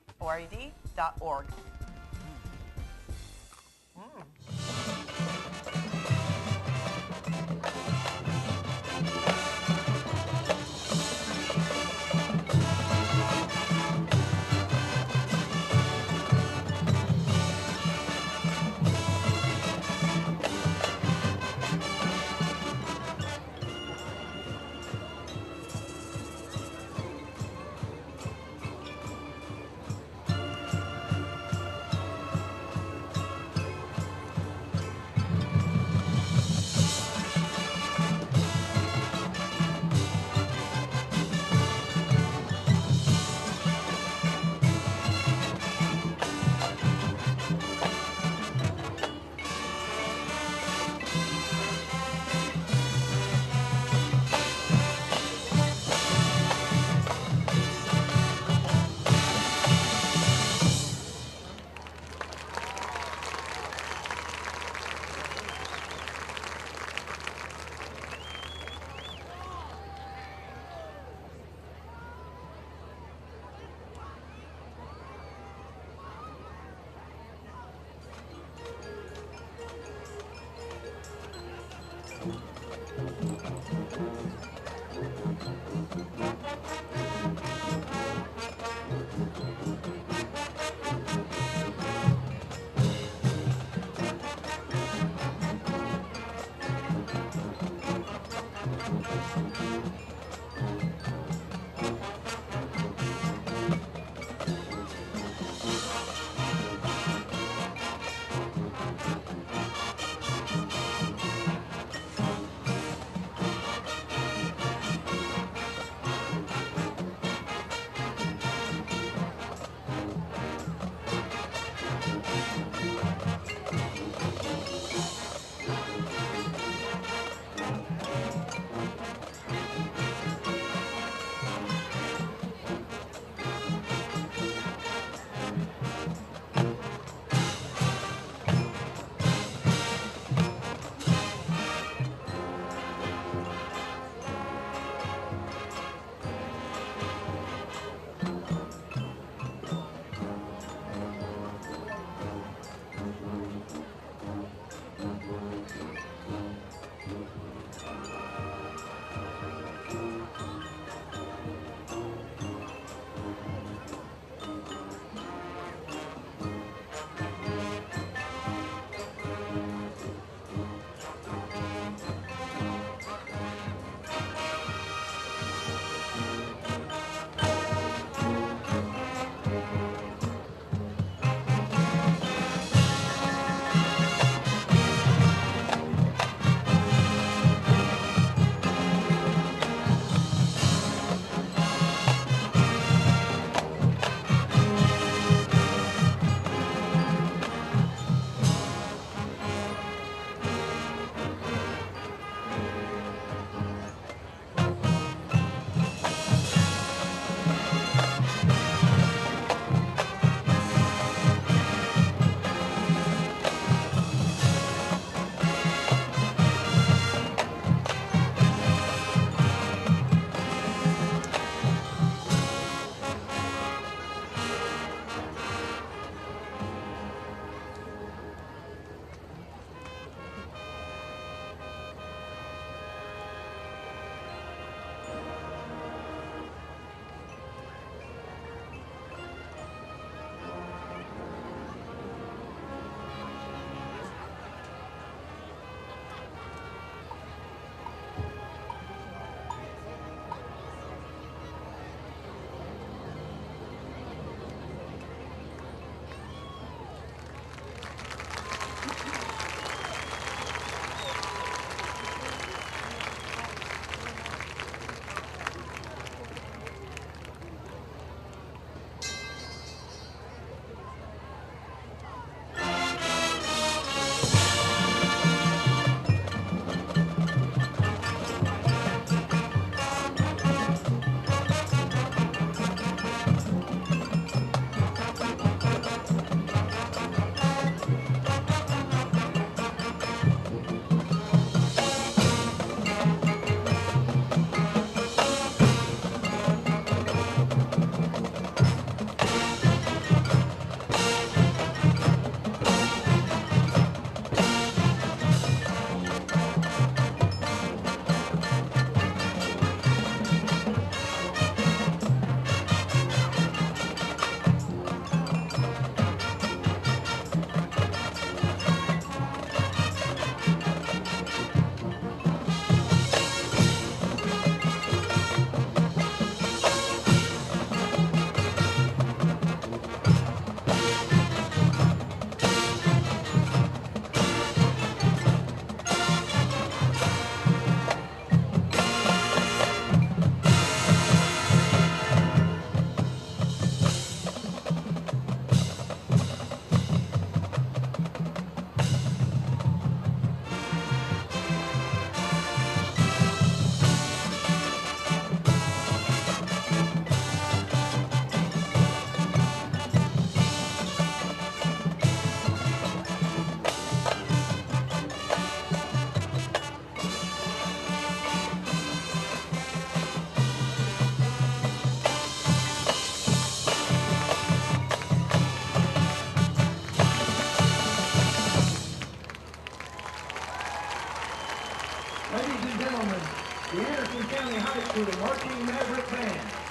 for the marching Maverick band.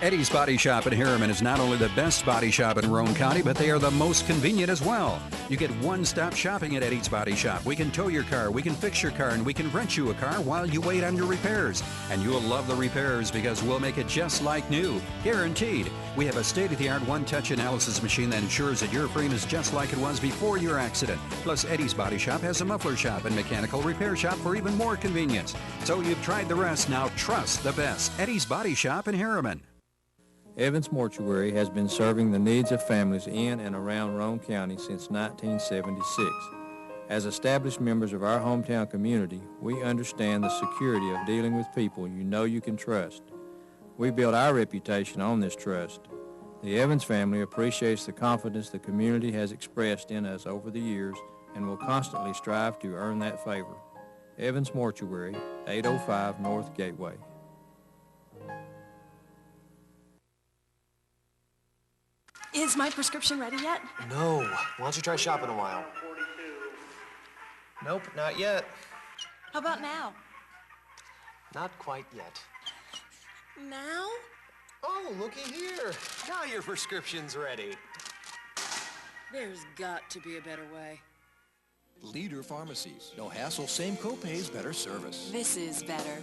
Eddie's Body Shop in Harriman is not only the best body shop in Roane County, but they are the most convenient as well. You get one-stop shopping at Eddie's Body Shop. We can tow your car, we can fix your car, and we can rent you a car while you wait on your repairs. And you'll love the repairs because we'll make it just like new, guaranteed. We have a state-of-the-art one-touch analysis machine that ensures that your frame is just like it was before your accident. Plus, Eddie's Body Shop has a muffler shop and mechanical repair shop for even more convenience. So you've tried the rest, now trust the best. Eddie's Body Shop in Harriman. Evans Mortuary has been serving the needs of families in and around Roane County since 1976. As established members of our hometown community, we understand the security of dealing with people you know you can trust. We built our reputation on this trust. The Evans family appreciates the confidence the community has expressed in us over the years and will constantly strive to earn that favor. Evans Mortuary, 805 North Gateway. Is my prescription ready yet? No. Why don't you try shopping a while? Nope, not yet. How about now? Not quite yet. Now? Oh, looky here. Now your prescription's ready. There's got to be a better way. Leader Pharmacies. No hassle, same copays, better service. This is better.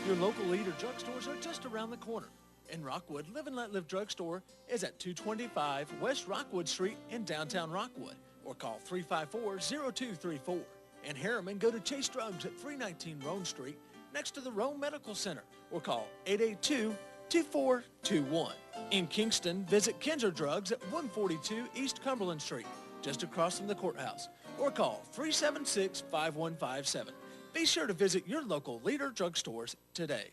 Your local Leader drugstores are just around the corner. In Rockwood, Live and Let Live Drugstore is at 225 West Rockwood Street in downtown Rockwood, or call 354-0234. In Harriman, go to Chase Drugs at 319 Roane Street, next to the Roane Medical Center, or call 882-2421. In Kingston, visit Kinzer Drugs at 142 East Cumberland Street, just across from the courthouse, or call 376-5157. Be sure to visit your local Leader drugstores today.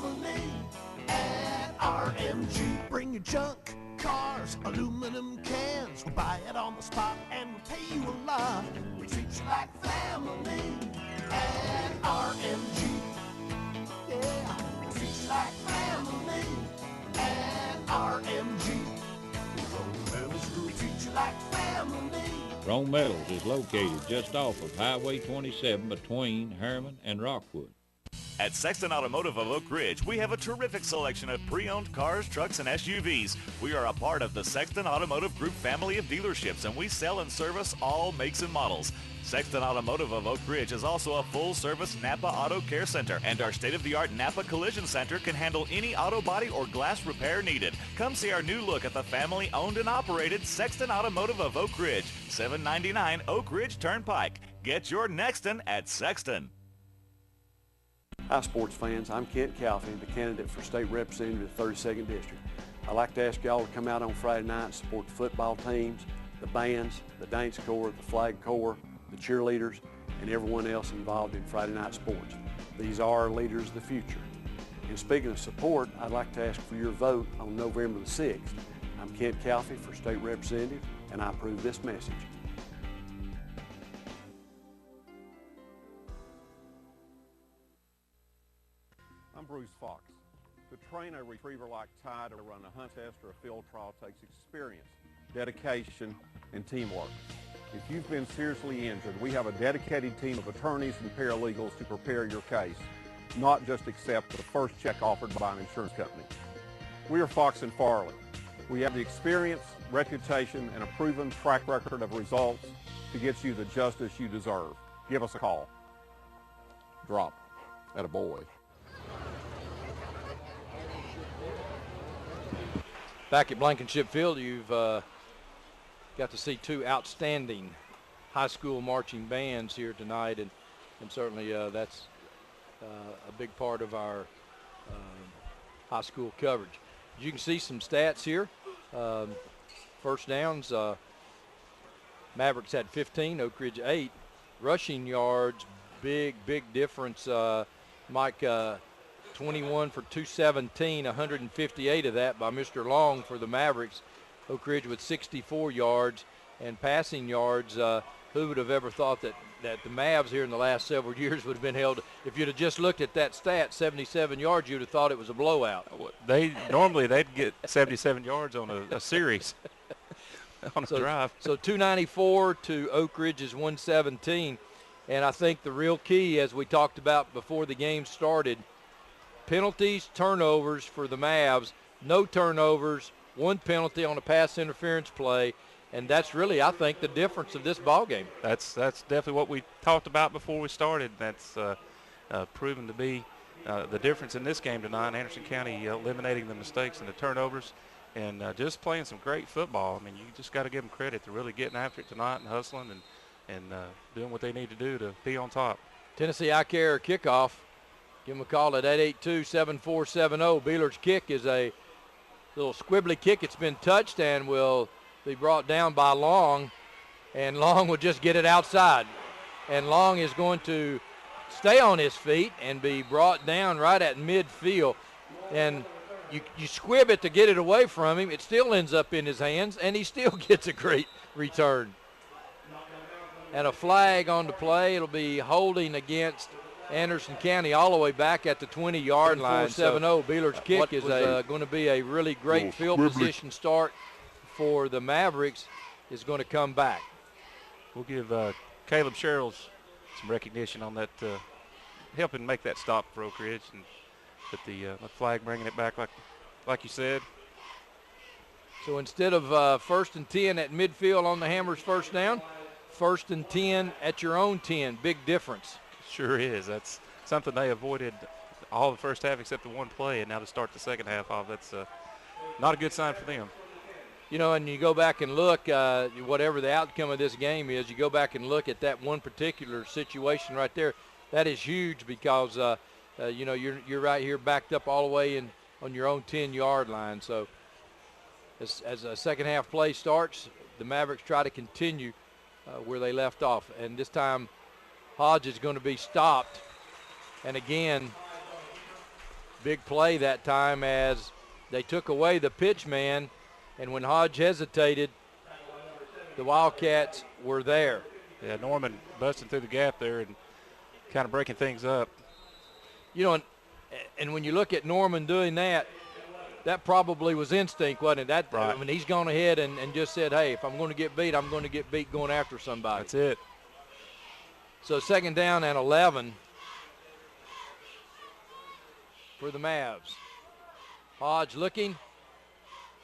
family at RMG. Bring your junk, cars, aluminum cans. We'll buy it on the spot and we'll pay you a lot. We treat you like family at RMG. Yeah, we treat you like family at RMG. We treat you like family. Rome Metals is located just off of Highway 27 between Herman and Rockwood. At Sexton Automotive of Oak Ridge, we have a terrific selection of pre-owned cars, trucks, and SUVs. We are a part of the Sexton Automotive Group family of dealerships, and we sell and service all makes and models. Sexton Automotive of Oak Ridge is also a full-service Napa Auto Care Center, and our state-of-the-art Napa Collision Center can handle any auto body or glass repair needed. Come see our new look at the family-owned and operated Sexton Automotive of Oak Ridge, 799 Oak Ridge Turnpike. Get your Nexton at Sexton. Hi sports fans, I'm Kent Calfee, the candidate for state representative of the 32nd District. I'd like to ask y'all to come out on Friday night and support the football teams, the bands, the dance corps, the flag corps, the cheerleaders, and everyone else involved in Friday night sports. These are our leaders of the future. And speaking of support, I'd like to ask for your vote on November the 6th. I'm Kent Calfee for state representative, and I approve this message. I'm Bruce Fox. To train a retriever like Ty to run a hunt test or a field trial takes experience, dedication, and teamwork. If you've been seriously injured, we have a dedicated team of attorneys and paralegals to prepare your case, not just accept the first check offered by an insurance company. We are Fox and Farley. We have the experience, reputation, and a proven track record of results to get you the justice you deserve. Give us a call. Drop. Atta boy. Back at Blankenship Field, you've got to see two outstanding high school marching bands here tonight, and certainly that's a big part of our high school coverage. You can see some stats here. First downs, Mavericks had 15, Oak Ridge 8. Rushing yards, big difference. Mike, 21 for 217, 158 of that by Mr. Long for the Mavericks. Oak Ridge with 64 yards, and passing yards. Who would have ever thought that the Mavs here in the last several years would have been held? If you'd have just looked at that stat, 77 yards, you'd have thought it was a blowout. Normally they'd get 77 yards on a series on a drive. So 294 to Oak Ridge's 117, and I think the real key, as we talked about before the game started, penalties, turnovers for the Mavs, no turnovers, one penalty on a pass interference play, and that's really, I think, the difference of this ball game. That's definitely what we talked about before we started. That's proven to be the difference in this game tonight. Anderson County eliminating the mistakes and the turnovers, and just playing some great football. I mean, you just got to give them credit. They're really getting after it tonight and hustling and doing what they need to do to be on top. Tennessee Eye Care kickoff. Give them a call at 882-7470. Beeler's kick is a little squibbly kick. It's been touched and will be brought down by Long, and Long will just get it outside. And Long is going to stay on his feet and be brought down right at midfield. And you squib it to get it away from him. It still ends up in his hands, and he still gets a great return. And a flag on the play. It'll be holding against Anderson County all the way back at the 20-yard line. 4-7-0. Beeler's kick is going to be a really great field position start for the Mavericks. Is going to come back. We'll give Caleb Sherrills some recognition on that, helping make that stop for Oak Ridge, and with the flag bringing it back like you said. So instead of 1st and 10 at midfield on the Hammers first down, 1st and 10 at your own 10. Big difference. Sure is. That's something they avoided all the first half except the one play, and now to start the second half off, that's not a good sign for them. You know, and you go back and look, whatever the outcome of this game is, you go back and look at that one particular situation right there. That is huge because, you know, you're right here backed up all the way on your own 10-yard line. So as a second half play starts, the Mavericks try to continue where they left off. And this time Hodge is going to be stopped. And again, Big play that time as they took away the pitch man, and when Hodge hesitated, the Wildcats were there. Yeah, Norman busting through the gap there and kind of breaking things up. You know, and when you look at Norman doing that, that probably was instinct, wasn't it? That, right. I mean, he's gone ahead and just said, hey, if I'm going to get beat, I'm going to get beat going after somebody. That's it. So 2nd down and 11 for the Mavs. Hodge looking.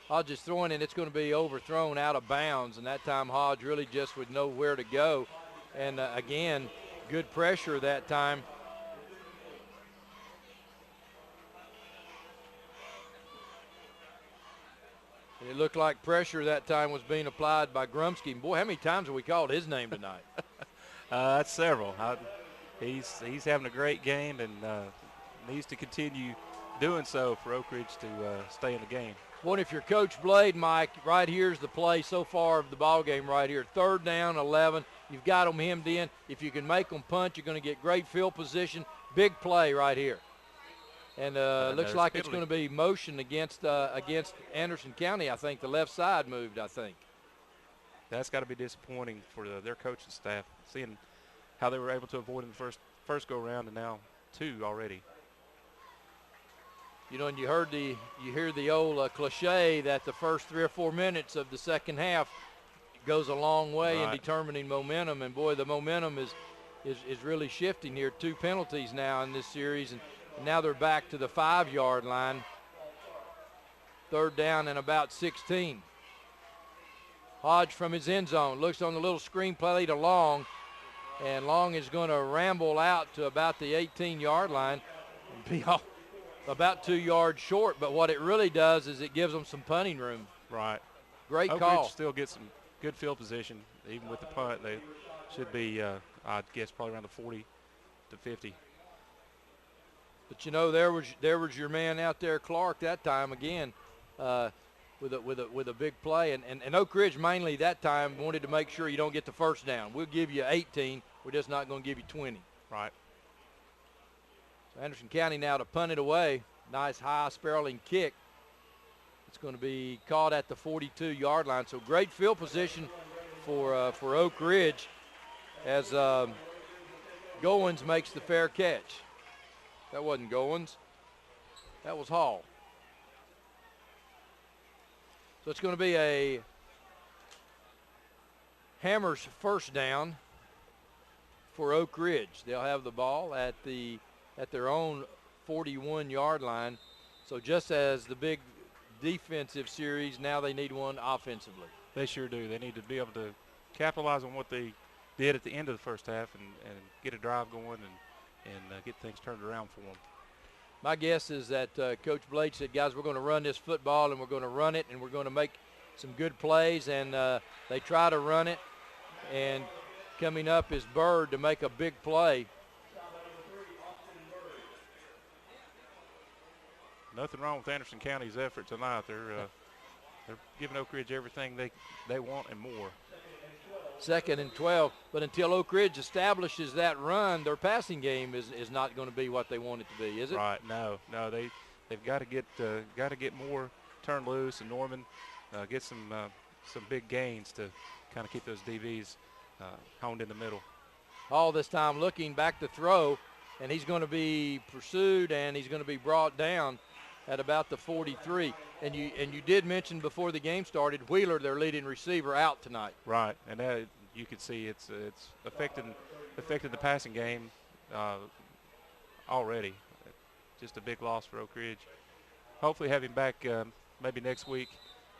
Hodge is throwing, and it's going to be overthrown out of bounds, and that time Hodge really just would know where to go. And, again, good pressure that time. It looked like pressure that time was being applied by Grumsky. Boy, how many times have we called his name tonight? That's several. He's having a great game and needs to continue doing so for Oak Ridge to stay in the game. Boy, if you're Coach Blade, Mike, right here's the play so far of the ball game right here. 3rd down, 11. You've got them hemmed in. If you can make them punch, you're going to get great field position. Big play right here. And looks like it's going to be motion against Anderson County. I think the left side moved, I think. That's got to be disappointing for their coaching staff, seeing how they were able to avoid in the first go-around and now 2 already. You know, and you hear the old cliche that the first 3 or 4 minutes of the second half goes a long way in determining momentum. And boy, the momentum is really shifting here. 2 penalties now in this series, and now they're back to the 5-yard line. 3rd down and about 16. Hodge from his end zone looks on the little screen play to Long, and Long is going to ramble out to about the 18-yard line and be off about 2 yards short, but what it really does is it gives them some punting room. Right. Great Oak call. Ridge still gets some good field position. Even with the punt, they should be, I'd guess, probably around the 40 to 50. But, you know, there was your man out there, Clark, that time again with a big play. And Oak Ridge mainly that time wanted to make sure you don't get the first down. We'll give you 18. We're just not going to give you 20. Right. So Anderson County now to punt it away. Nice high spiraling kick. It's going to be caught at the 42-yard line. So great field position for Oak Ridge as Goins makes the fair catch. That wasn't Goins. That was Hall. So it's going to be a Hammers first down for Oak Ridge. They'll have the ball at their own 41-yard line. So just as the big defensive series, now they need one offensively. They sure do. They need to be able to capitalize on what they did at the end of the first half and get a drive going and get things turned around for them. My guess is that Coach Blade said, guys, we're going to run this football and we're going to run it and we're going to make some good plays, and they try to run it, and coming up is Bird to make a big play. Nothing wrong with Anderson County's effort tonight. They're giving Oak Ridge everything they want and more. 2nd and 12, but until Oak Ridge establishes that run, their passing game is not going to be what they want it to be, is it? Right. No, they've got to get more turned loose, and Norman get some big gains to kind of keep those DBs honed in the middle. All this time looking back to throw, and he's going to be pursued and he's going to be brought down at about the 43. And you did mention before the game started, Wheeler, their leading receiver, out tonight. Right, and you can see it's affected the passing game already. Just a big loss for Oak Ridge. Hopefully have him back maybe next week,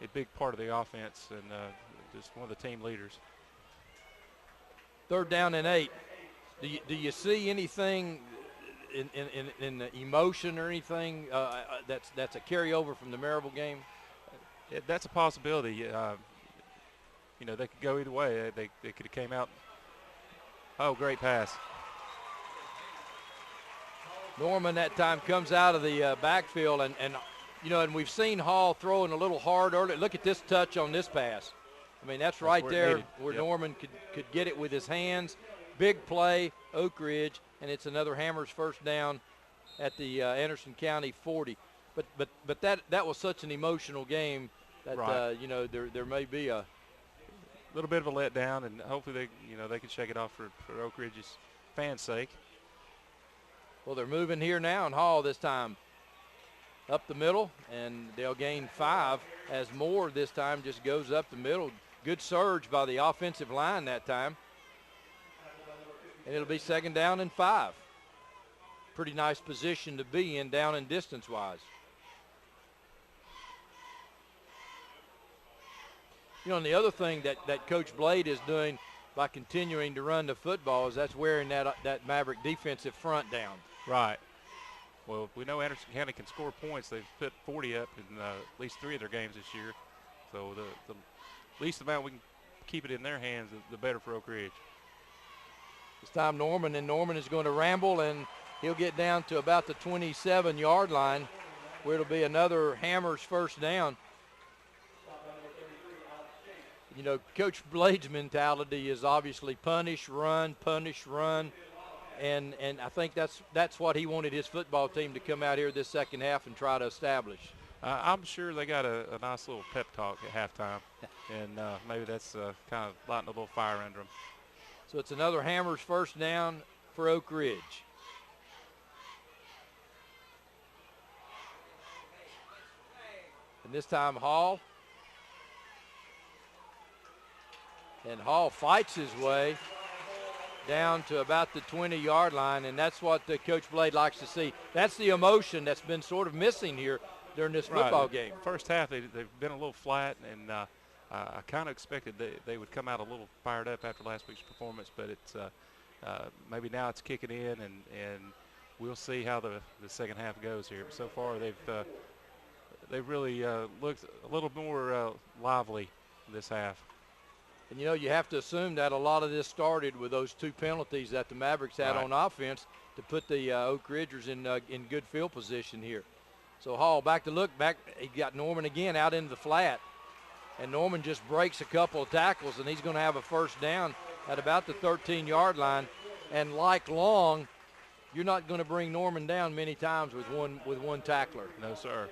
a big part of the offense and just one of the team leaders. 3rd down and 8. Do you see anything in the emotion or anything that's a carryover from the Maryville game? That's a possibility. You know, they could go either way. They could have came out. Oh, great pass. Norman that time comes out of the backfield, and you know, and we've seen Hall throwing a little hard early. Look at this touch on this pass. I mean, that's right there where Norman could get it with his hands. Big play, Oak Ridge, and it's another Hammers first down at the Anderson County 40. But that was such an emotional game that Right. you know, there may be a little bit of a letdown, and hopefully they can shake it off for Oak Ridge's fans' sake. Well, they're moving here now, and Hall this time up the middle, and they'll gain 5 as Moore this time just goes up the middle. Good surge by the offensive line that time. And it'll be 2nd down and 5. Pretty nice position to be in down and distance-wise. You know, and the other thing that Coach Blade is doing by continuing to run the football is that's wearing that Maverick defensive front down. Right. Well, we know Anderson County can score points. They've put 40 up in at least 3 of their games this year. So the least amount we can keep it in their hands, the better for Oak Ridge. This time Norman is going to ramble, and he'll get down to about the 27-yard line, where it'll be another Hammers first down. You know, Coach Blade's mentality is obviously punish, run, and I think that's what he wanted his football team to come out here this second half and try to establish. I'm sure they got a nice little pep talk at halftime, and maybe that's kind of lighting a little fire under them. So it's another Hammers first down for Oak Ridge. And this time Hall. And Hall fights his way down to about the 20-yard line, and that's what Coach Blade likes to see. That's the emotion that's been sort of missing here during this football game. First half, they've been a little flat, and I kind of expected they would come out a little fired up after last week's performance, but it's maybe now it's kicking in, and we'll see how the second half goes here. But so far, they've really looked a little more lively this half. And, you know, you have to assume that a lot of this started with those 2 penalties that the Mavericks had on offense to put the Oak Ridgers in good field position here. So Hall back. He got Norman again out into the flat. And Norman just breaks a couple of tackles, and he's going to have a first down at about the 13-yard line. And like Long, you're not going to bring Norman down many times with one tackler. No, sir.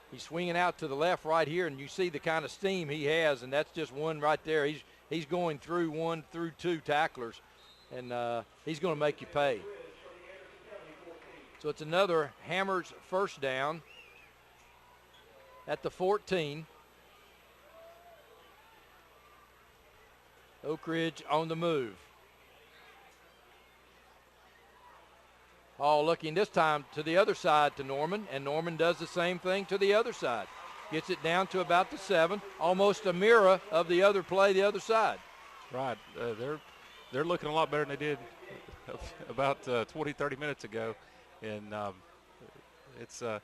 He's swinging out to the left right here, and you see the kind of steam he has, and that's just one right there. He's going through 1 through 2 tacklers, and he's going to make you pay. So it's another Hammers first down at the 14. Oak Ridge on the move. Hall looking this time to the other side to Norman, and Norman does the same thing to the other side. Gets it down to about the 7, almost a mirror of the other play the other side. Right. They're looking a lot better than they did about 20, 30 minutes ago. And it's, I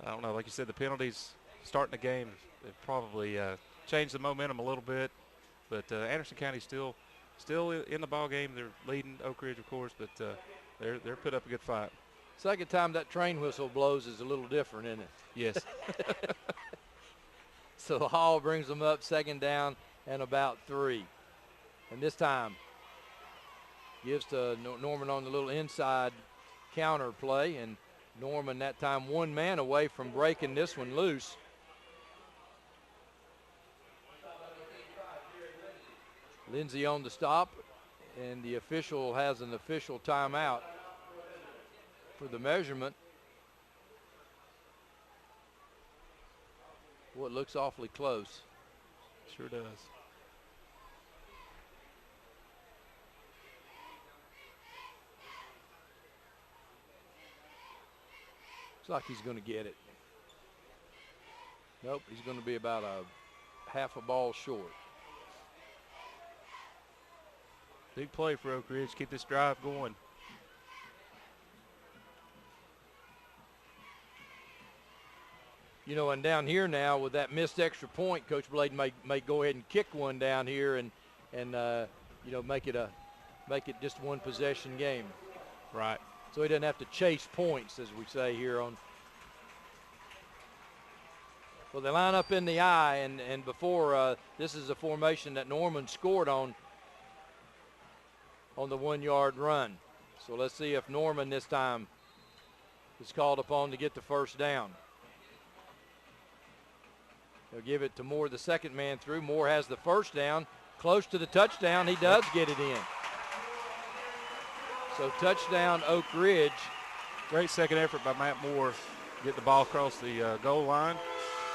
don't know, like you said, the penalties starting the game have probably changed the momentum a little bit. But Anderson County still in the ball game. They're leading Oak Ridge, of course, but they're put up a good fight. Second time that train whistle blows is a little different, isn't it? Yes. So Hall brings them up 2nd down and about 3. And this time gives to Norman on the little inside counter play, and Norman that time 1 man away from breaking this one loose. Lindsay on the stop, and the official has an official timeout for the measurement. Well, it looks awfully close. Sure does. Looks like he's going to get it. Nope, he's going to be about a half a ball short. Big play for Oak Ridge. Keep this drive going. You know, and down here now with that missed extra point, Coach Blade may go ahead and kick one down here and you know, make it just one possession game. Right. So he doesn't have to chase points, as we say here on. Well, they line up in the I, and before this is a formation that Norman scored on the 1 yard run. So let's see if Norman this time is called upon to get the first down. They'll give it to Moore, the second man through. Moore has the first down. Close to the touchdown. He does get it in. So touchdown, Oak Ridge. Great second effort by Matt Moore. Get the ball across the goal line.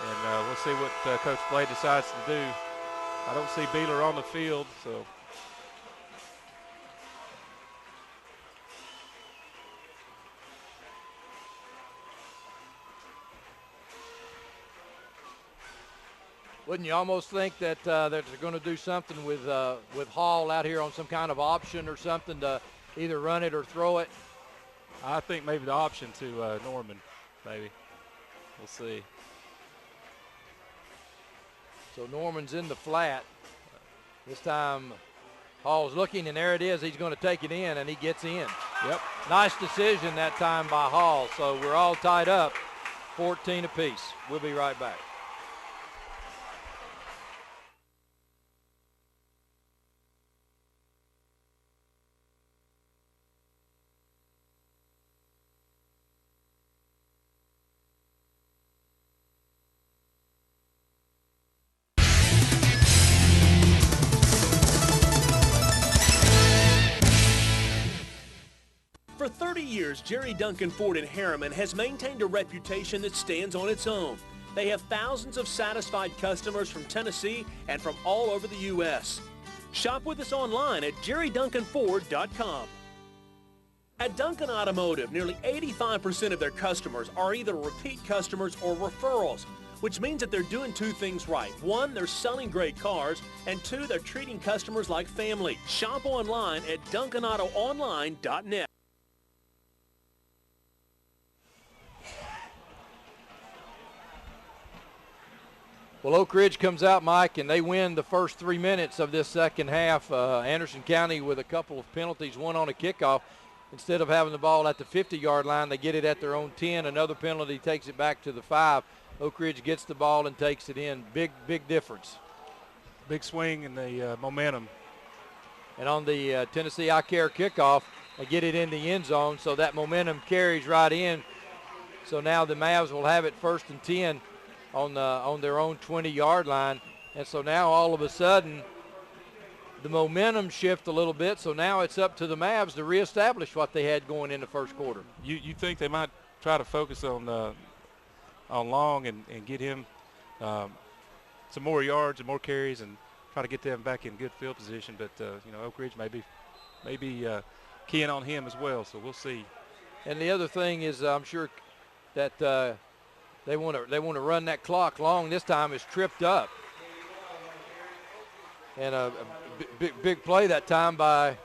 And we'll see what Coach Blade decides to do. I don't see Beeler on the field, so. Wouldn't you almost think that that they're going to do something with Hall out here on some kind of option or something to either run it or throw it? I think maybe the option to Norman, maybe. We'll see. So Norman's in the flat. This time Hall's looking, and there it is. He's going to take it in, and he gets in. Yep. Nice decision that time by Hall. So we're all tied up, 14 apiece. We'll be right back. For 30 years, Jerry Duncan Ford in Harriman has maintained a reputation that stands on its own. They have thousands of satisfied customers from Tennessee and from all over the U.S. Shop with us online at jerryduncanford.com. At Duncan Automotive, nearly 85% of their customers are either repeat customers or referrals, which means that they're doing two things right. One, they're selling great cars, and two, they're treating customers like family. Shop online at duncanautoonline.net. Well, Oak Ridge comes out, Mike, and they win the first 3 minutes of this second half. Anderson County with a couple of penalties, one on a kickoff. Instead of having the ball at the 50-yard line, they get it at their own 10. Another penalty takes it back to the 5. Oak Ridge gets the ball and takes it in. Big difference. Big swing in the momentum. And on the Tennessee I Care kickoff, they get it in the end zone, so that momentum carries right in. So now the Mavs will have it 1st and 10 on their own 20-yard line. And so now all of a sudden the momentum shift a little bit, so now it's up to the Mavs to reestablish what they had going in the first quarter. You think they might try to focus on Long and get him some more yards and more carries and try to get them back in good field position, but Oak Ridge may be keying on him as well, so we'll see. And the other thing is, I'm sure that they want to run that clock. Long this time is tripped up, and a big play that time by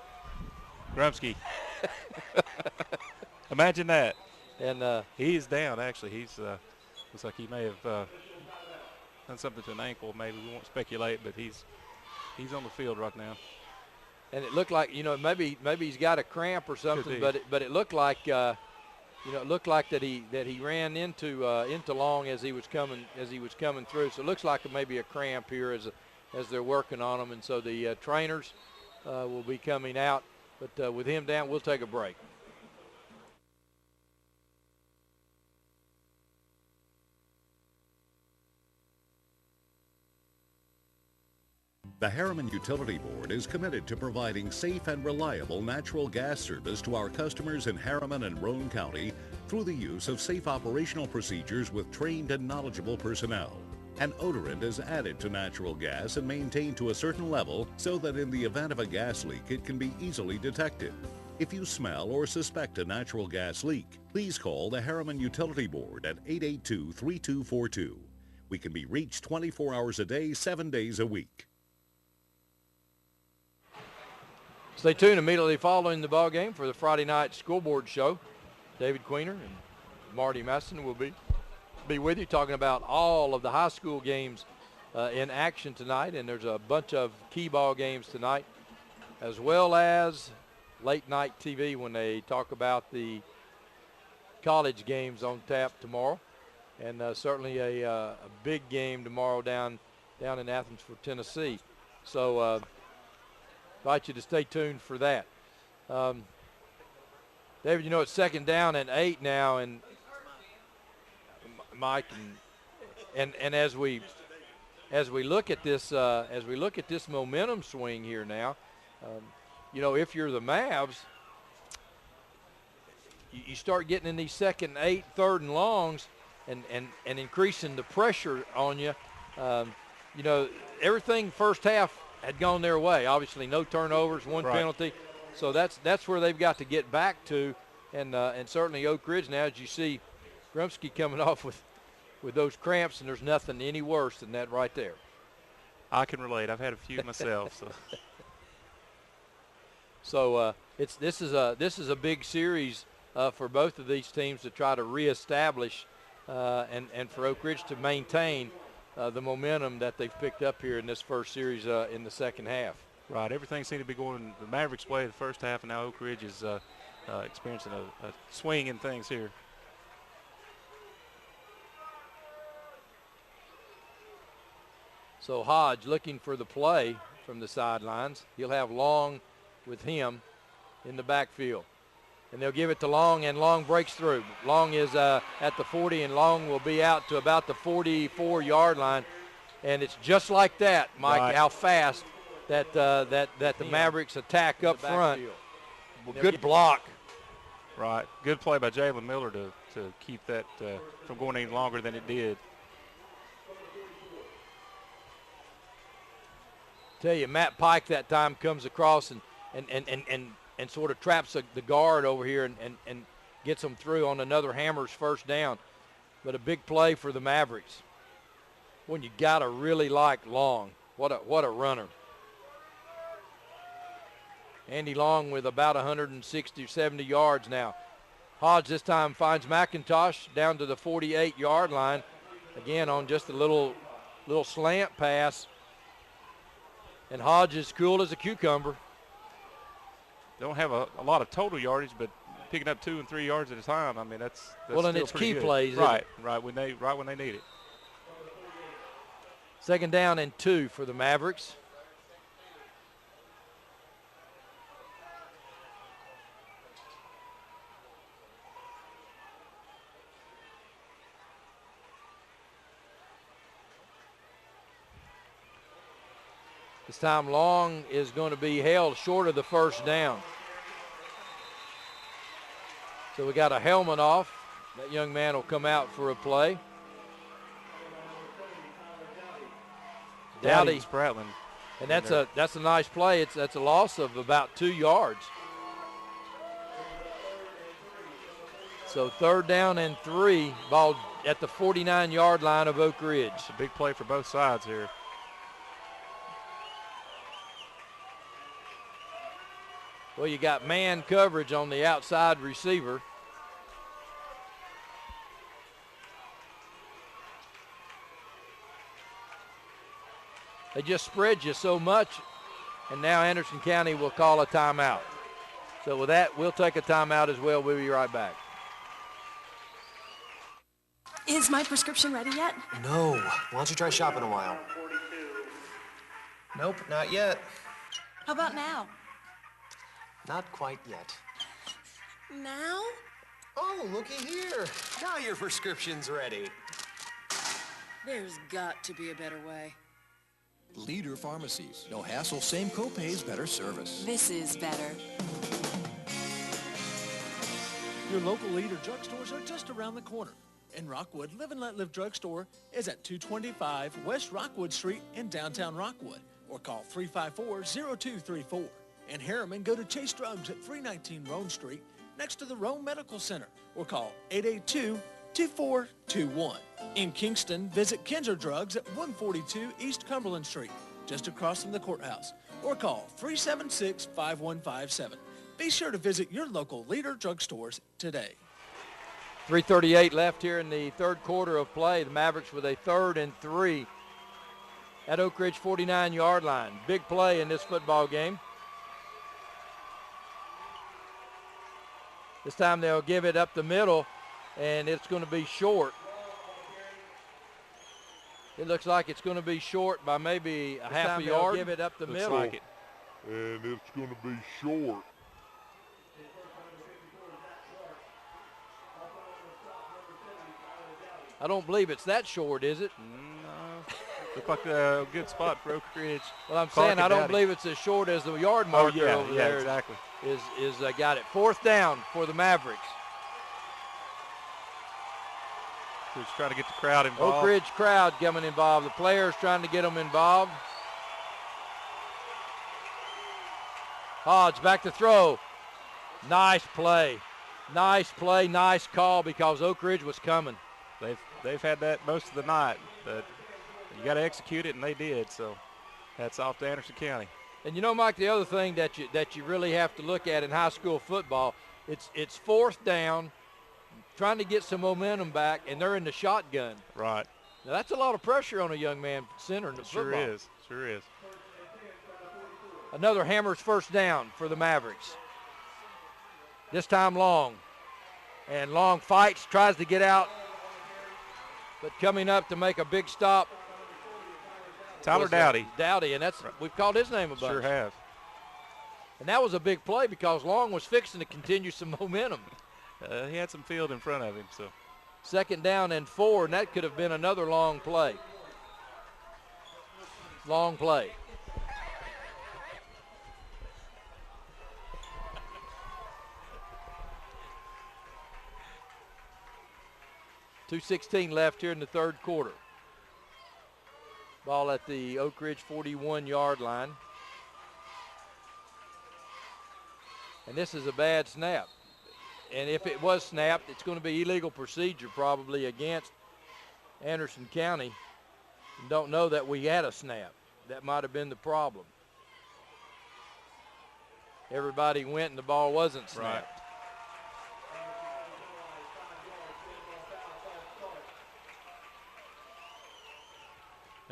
Grumsky. Imagine that. And he is down. Actually, he's looks like he may have done something to an ankle. Maybe we won't speculate, but he's on the field right now. And it looked like maybe he's got a cramp or something, but it looked like it looked like that he ran into Long as he was coming through. So it looks like maybe a cramp here as they're working on him, and so the trainers will be coming out. But with him down, we'll take a break. The Harriman Utility Board is committed to providing safe and reliable natural gas service to our customers in Harriman and Roane County through the use of safe operational procedures with trained and knowledgeable personnel. An odorant is added to natural gas and maintained to a certain level so that in the event of a gas leak, it can be easily detected. If you smell or suspect a natural gas leak, please call the Harriman Utility Board at 882-3242. We can be reached 24 hours a day, 7 days a week. Stay tuned immediately following the ball game for the Friday night scoreboard show. David Queener and Marty Masson will be with you talking about all of the high school games in action tonight, and there's a bunch of key ball games tonight, as well as late night TV when they talk about the college games on tap tomorrow, and certainly a big game tomorrow down in Athens for Tennessee. So invite you to stay tuned for that. David, you know, it's 2nd down and 8 now, and Mike, and as we look at this momentum swing here now, you know, if you're the Mavs, you start getting in these 2nd and 8, 3rd and longs, and increasing the pressure on you. You know, everything first half had gone their way. Obviously, no turnovers, one penalty. So that's where they've got to get back to, and certainly Oak Ridge now, as you see Grumsky coming off with those cramps, and there's nothing any worse than that right there. I can relate. I've had a few myself. So this is a big series for both of these teams to try to reestablish and for Oak Ridge to maintain the momentum that they've picked up here in this first series in the second half. Right. Everything seemed to be going the Mavericks' way the first half, and now Oak Ridge is experiencing a swing in things here. So Hodge looking for the play from the sidelines. He'll have Long with him in the backfield. And they'll give it to Long, and Long breaks through. Long is at the 40, and Long will be out to about the 44-yard line. And it's just like that, Mike, how fast that the Mavericks attack up front. Well, good block. Right. Good play by Jalen Miller to keep that from going any longer than it did. Tell you, Matt Pike that time comes across and sort of traps the guard over here and gets them through on another Hammers first down. But a big play for the Mavericks. When you gotta really like Long. What a runner. Andy Long with about 160 or 70 yards now. Hodge this time finds McIntosh down to the 48-yard line. Again on just a little slant pass. And Hodge is cool as a cucumber. Don't have a lot of total yardage, but picking up 2 and 3 yards at a time, I mean, that's well, and still it's pretty key good. plays. Right when they need it. 2nd down and 2 for the Mavericks. This time Long is going to be held short of the first down. So we got a helmet off. That young man will come out for a play. Dowdy Spratling. And that's a nice play. That's a loss of about 2 yards. So 3rd down and 3, ball at the 49-yard line of Oak Ridge. It's a big play for both sides here. Well, you got man coverage on the outside receiver. They just spread you so much, and now Anderson County will call a timeout. So with that, we'll take a timeout as well. We'll be right back. Is my prescription ready yet? No. Why don't you try shopping a while? Nope, not yet. How about now? Not quite yet. Now? Oh, looky here. Now your prescription's ready. There's got to be a better way. Leader Pharmacies. No hassle, same copays, better service. This is better. Your local Leader drugstores are just around the corner. In Rockwood, Live and Let Live Drugstore is at 225 West Rockwood Street in downtown Rockwood, or call 354-0234. In Harriman, go to Chase Drugs at 319 Roan Street, next to the Roan Medical Center, or call 882-2421. In Kingston, visit Kinzer Drugs at 142 East Cumberland Street, just across from the courthouse, or call 376-5157. Be sure to visit your local Leader drugstores today. 3:38 left here in the 3rd quarter of play. The Mavericks with a 3rd and 3 at Oak Ridge 49-yard line. Big play in this football game. This time they'll give it up the middle, and it's going to be short. It looks like it's going to be short by maybe a half a yard. Give it up the middle. Like it. And it's going to be short. I don't believe it's that short, is it? No. Looked like a good spot for Oak Ridge. Well, I'm saying I don't believe it's as short as the yard marker over there. Exactly. Is got it. 4th down for the Mavericks. Who's trying to get the crowd involved. Oak Ridge crowd coming involved. The players trying to get them involved. Hodge back to throw. Nice play. Nice play, nice call because Oak Ridge was coming. They've had that most of the night, but you got to execute it, and they did. So hats off to Anderson County. And you know, Mike, the other thing that you really have to look at in high school football, it's 4th down, trying to get some momentum back, and they're in the shotgun. Right. Now that's a lot of pressure on a young man center in the football. Sure is. Another Hammers 1st down for the Mavericks. This time Long. And Long fights, tries to get out, but coming up to make a big stop. Tyler Dowdy. Dowdy, and we've called his name a bunch. Sure have. And that was a big play because Long was fixing to continue some momentum. He had some field in front of him. So 2nd down and 4, and that could have been another long play. Long play. .216 left here in the 3rd quarter. Ball at the Oak Ridge 41-yard line. And this is a bad snap. And if it was snapped, it's going to be illegal procedure probably against Anderson County. Don't know that we had a snap. That might have been the problem. Everybody went and the ball wasn't snapped. Right.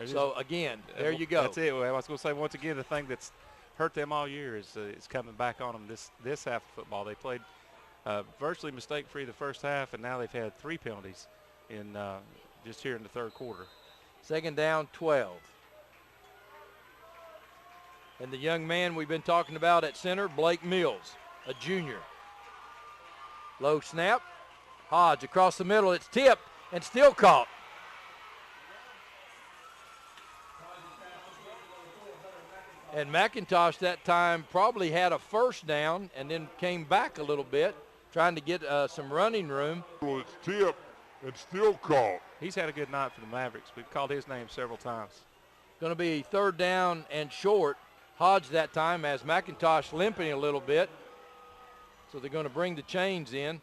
So, again, there you go. That's it. Well, I was going to say, once again, the thing that's hurt them all year is coming back on them this half of football. They played virtually mistake-free the first half, and now they've had 3 penalties in just here in the 3rd quarter. 2nd down, 12. And the young man we've been talking about at center, Blake Mills, a junior. Low snap. Hodge across the middle. It's tipped and still caught. And McIntosh that time probably had a 1st down and then came back a little bit, trying to get some running room. Well, it's tipped and still caught. He's had a good night for the Mavericks. We've called his name several times. Going to be 3rd down and short. Hodge that time has McIntosh limping a little bit. So they're going to bring the chains in.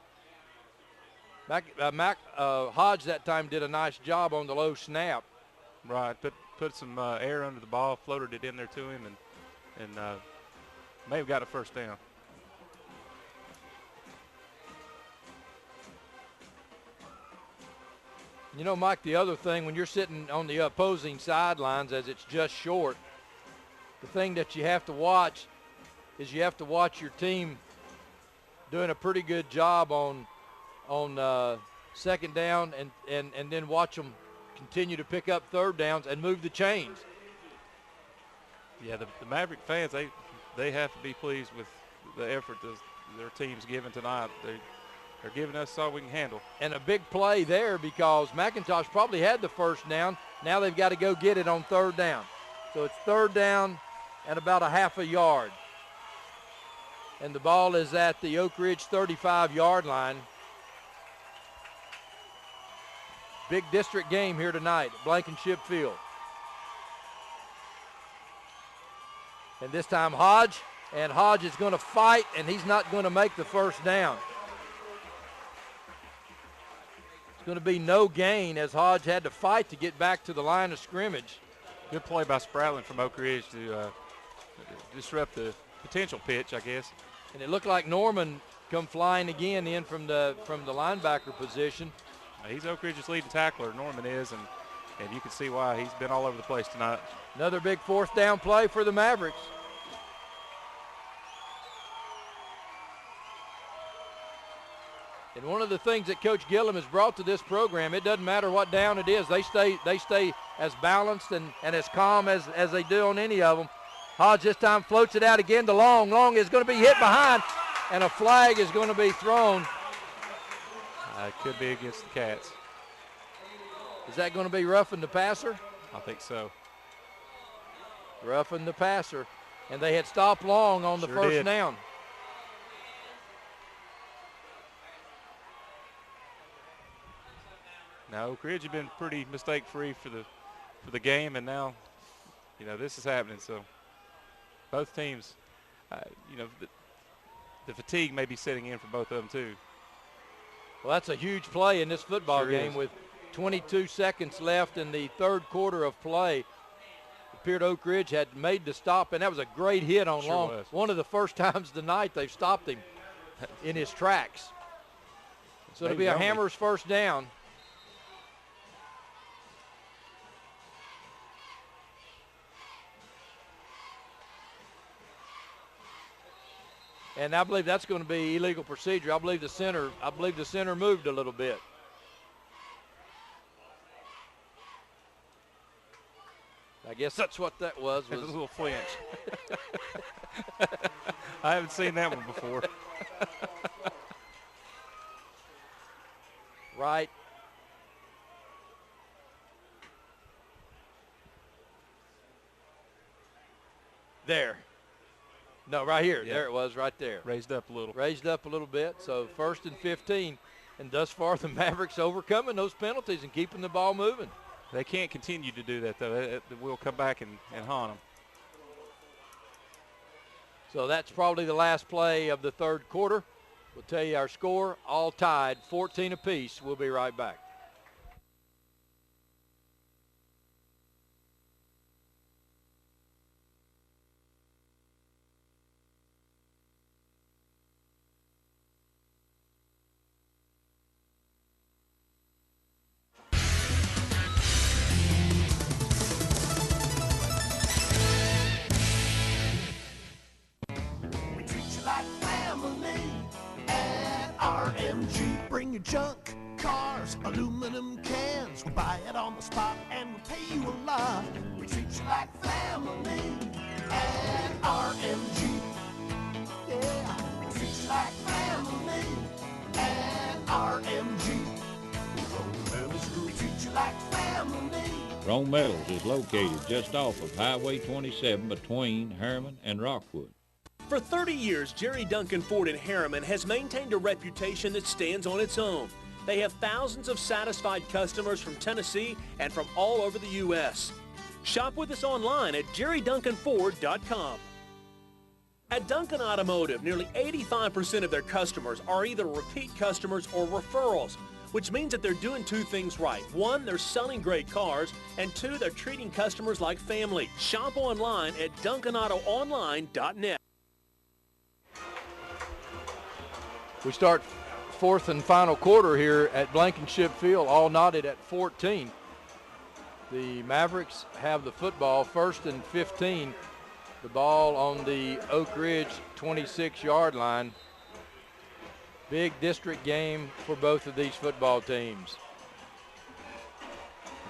Hodge that time did a nice job on the low snap. Right, put some air under the ball, floated it in there to him, and may have got a 1st down. You know, Mike, the other thing, when you're sitting on the opposing sidelines as it's just short, the thing that you have to watch is you have to watch your team doing a pretty good job on 2nd down and then watch them continue to pick up 3rd downs and move the chains. Yeah, the Maverick fans, they have to be pleased with the effort their team's given tonight. They're giving us all we can handle. And a big play there because McIntosh probably had the 1st down. Now they've got to go get it on 3rd down. So it's 3rd down and about a half a yard. And the ball is at the Oak Ridge 35-yard line. Big district game here tonight at Blankenship Field. And this time Hodge, and Hodge is going to fight, and he's not going to make the 1st down. It's going to be no gain as Hodge had to fight to get back to the line of scrimmage. Good play by Spratling from Oak Ridge to disrupt the potential pitch, I guess. And it looked like Norman come flying again in from the linebacker position. He's Oak Ridge's leading tackler, Norman is, and you can see why he's been all over the place tonight. Another big 4th down play for the Mavericks. And one of the things that Coach Gillum has brought to this program, it doesn't matter what down it is, they stay as balanced and as calm as they do on any of them. Hodge this time floats it out again to Long. Long is going to be hit behind, and a flag is going to be thrown. It could be against the Cats. Is that going to be roughing the passer? I think so. Roughing the passer. And they had stopped long on the Sure first did. down. Now, Oak Ridge had been pretty mistake-free for the game, and now, you know, this is happening. So both teams, you know, the fatigue may be setting in for both of them too. Well, that's a huge play in this football Sure game is. with 22 seconds left in the third quarter of play. It appeared Oak Ridge had made the stop, and that was a great hit on Sure Long. was. One of the first times tonight they've stopped him in his tracks. So it'll be a Maybe only. Hammers first down. And I believe that's going to be illegal procedure. I believe the center moved a little bit. I guess that's what that was. It was a little flinch. I haven't seen that one before. Right. There. No, right here. Yeah. There it was, right there. Raised up a little. Raised up a little bit. So 1st and 15. And thus far, the Mavericks overcoming those penalties and keeping the ball moving. They can't continue to do that, though. We'll come back and haunt them. So that's probably the last play of the third quarter. We'll tell you our score, all tied, 14 apiece. We'll be right back. We treat you like family at RMG. Bring your junk, cars, aluminum cans. We buy it on the spot and we pay you a lot. We treat you like family at RMG. Yeah, we treat you like family at RMG. We treat you like family. Rome Metals is located just off of Highway 27 between Harriman and Rockwood. For 30 years, Jerry Duncan Ford in Harriman has maintained a reputation that stands on its own. They have thousands of satisfied customers from Tennessee and from all over the U.S. Shop with us online at jerryduncanford.com. At Duncan Automotive, nearly 85% of their customers are either repeat customers or referrals, which means that they're doing two things right. One, they're selling great cars, and two, they're treating customers like family. Shop online at duncanautoonline.net. We start fourth and final quarter here at Blankenship Field, all knotted at 14. The Mavericks have the football, 1st and 15. The ball on the Oak Ridge 26-yard line. Big district game for both of these football teams.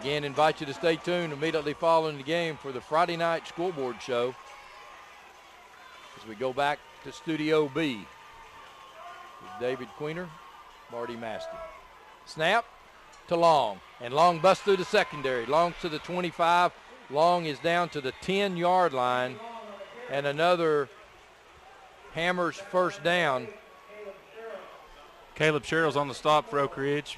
Again, invite you to stay tuned immediately following the game for the Friday night scoreboard show as we go back to Studio B with David Queener, Marty Maston. Snap to Long, and Long busts through the secondary. Long to the 25. Long is down to the 10-yard line, and another Hammers first down. Caleb Sherrill's on the stop for Oak Ridge.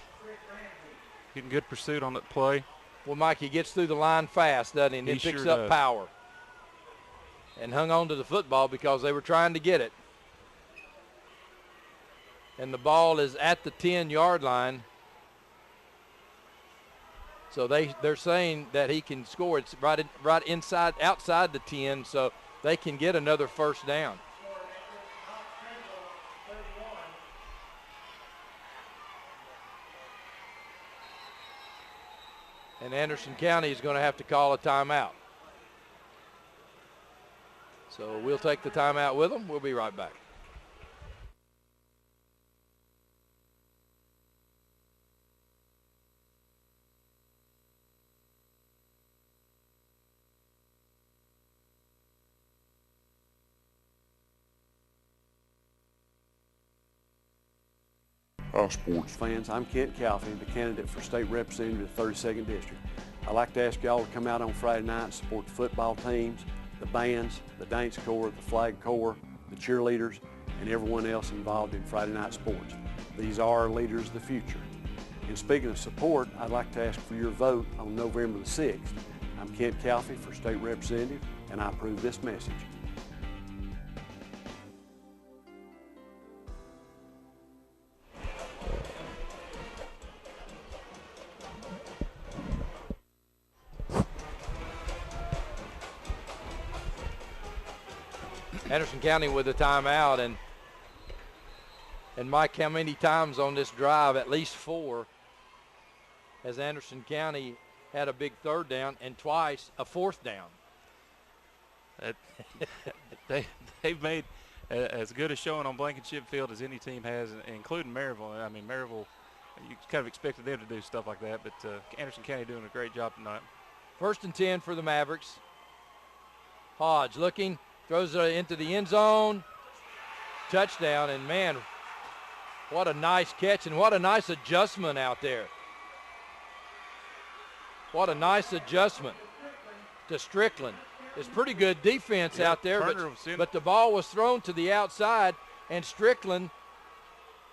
Getting good pursuit on that play. Well, Mike, he gets through the line fast, doesn't he? And then He picks sure up does. power. And hung on to the football because they were trying to get it. And the ball is at the 10-yard line. So they're saying that he can score. It's right outside the 10, so they can get another first down. And Anderson County is going to have to call a timeout. So we'll take the timeout with them. We'll be right back. Hi, sports fans. I'm Kent Calfee, the candidate for state representative of the 32nd District. I'd like to ask y'all to come out on Friday night and support the football teams, the bands, the dance corps, the flag corps, the cheerleaders, and everyone else involved in Friday night sports. These are our leaders of the future. And speaking of support, I'd like to ask for your vote on November the 6th. I'm Kent Calfee for state representative, and I approve this message. Anderson County with a timeout, and Mike, how many times on this drive? At least 4. Has Anderson County had a big third down and twice a fourth down. They've made as good a showing on Blankenship Field as any team has, including Maryville. I mean, Maryville, you kind of expected them to do stuff like that, but Anderson County doing a great job tonight. 1st and 10 for the Mavericks. Hodge looking, throws it into the end zone. Touchdown, and man, what a nice catch and what a nice adjustment out there. What a nice adjustment to Strickland. It's pretty good defense out there, but the ball was thrown to the outside, and Strickland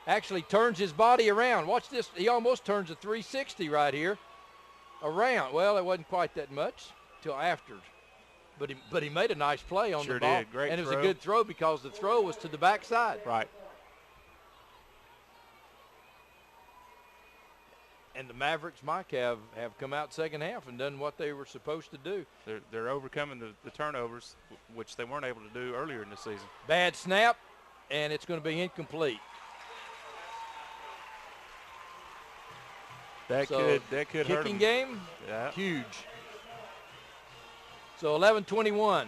actually turns his body around. Watch this. He almost turns a 360 right here around. Well, it wasn't quite that much till after. But he made a nice play on the ball. Did. Great and it was throw. a good throw because the throw was to the backside. Right. And the Mavericks, Mike, have come out second half and done what they were supposed to do. They're overcoming the turnovers, which they weren't able to do earlier in the season. Bad snap, and it's going to be incomplete. That could hurt them. Kicking game, yeah. Huge. So 11-21.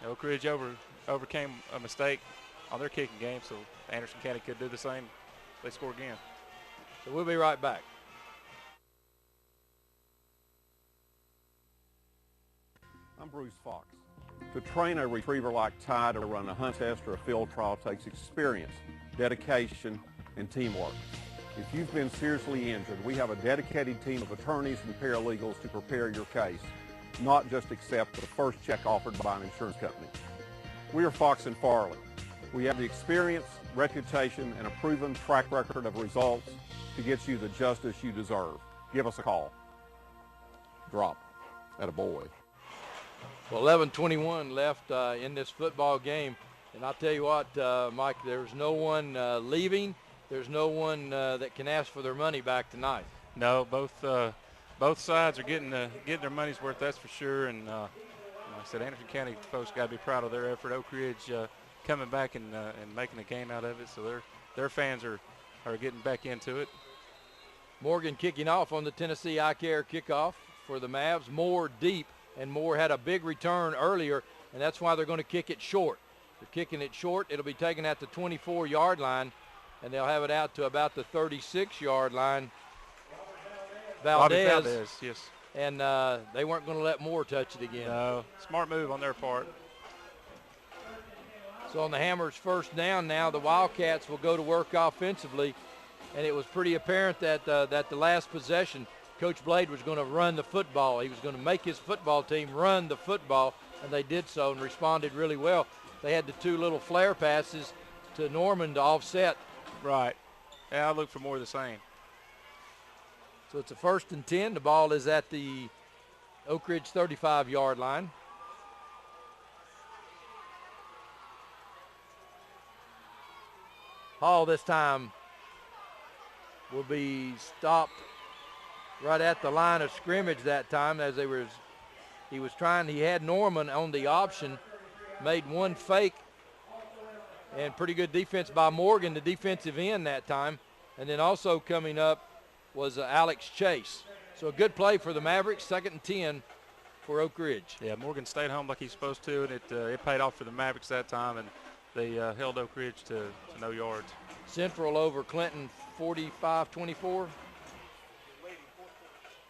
Oak Ridge overcame a mistake on their kicking game, so Anderson County could do the same if they score again. So we'll be right back. I'm Bruce Fox. To train a retriever like Ty to run a hunt test or a field trial takes experience, dedication, and teamwork. If you've been seriously injured, we have a dedicated team of attorneys and paralegals to prepare your case, not just accept the first check offered by an insurance company. We are Fox and Farley. We have the experience, reputation, and a proven track record of results to get you the justice you deserve. Give us a call. Drop. Atta boy. Well, 11-21 left in this football game. And I'll tell you what, Mike, there's no one leaving. There's no one that can ask for their money back tonight. No, both sides are getting their money's worth, that's for sure. And like I said, Anderson County folks got to be proud of their effort. Oak Ridge coming back and making a game out of it, so their fans are getting back into it. Morgan kicking off on the Tennessee Eye Care kickoff for the Mavs. Moore deep, and Moore had a big return earlier, and that's why they're going to kick it short. They're kicking it short. It'll be taken at the 24-yard line, and they'll have it out to about the 36-yard line. Valdez, yes. And they weren't going to let Moore touch it again. No, smart move on their part. So on the Hammers' first down now, the Wildcats will go to work offensively. And it was pretty apparent that the last possession, Coach Blade was going to run the football. He was going to make his football team run the football, and they did so and responded really well. They had the 2 little flare passes to Norman to offset. Right. Yeah, I look for more of the same. So it's a 1st and 10. The ball is at the Oak Ridge 35-yard line. Hall this time will be stopped right at the line of scrimmage that time as he had Norman on the option, made one fake, and pretty good defense by Morgan, the defensive end that time. And then also coming up was Alex Chase. So a good play for the Mavericks, 2nd and 10 for Oak Ridge. Yeah, Morgan stayed home like he's supposed to, and it paid off for the Mavericks that time, and they held Oak Ridge to no yards. Central over Clinton 45-24.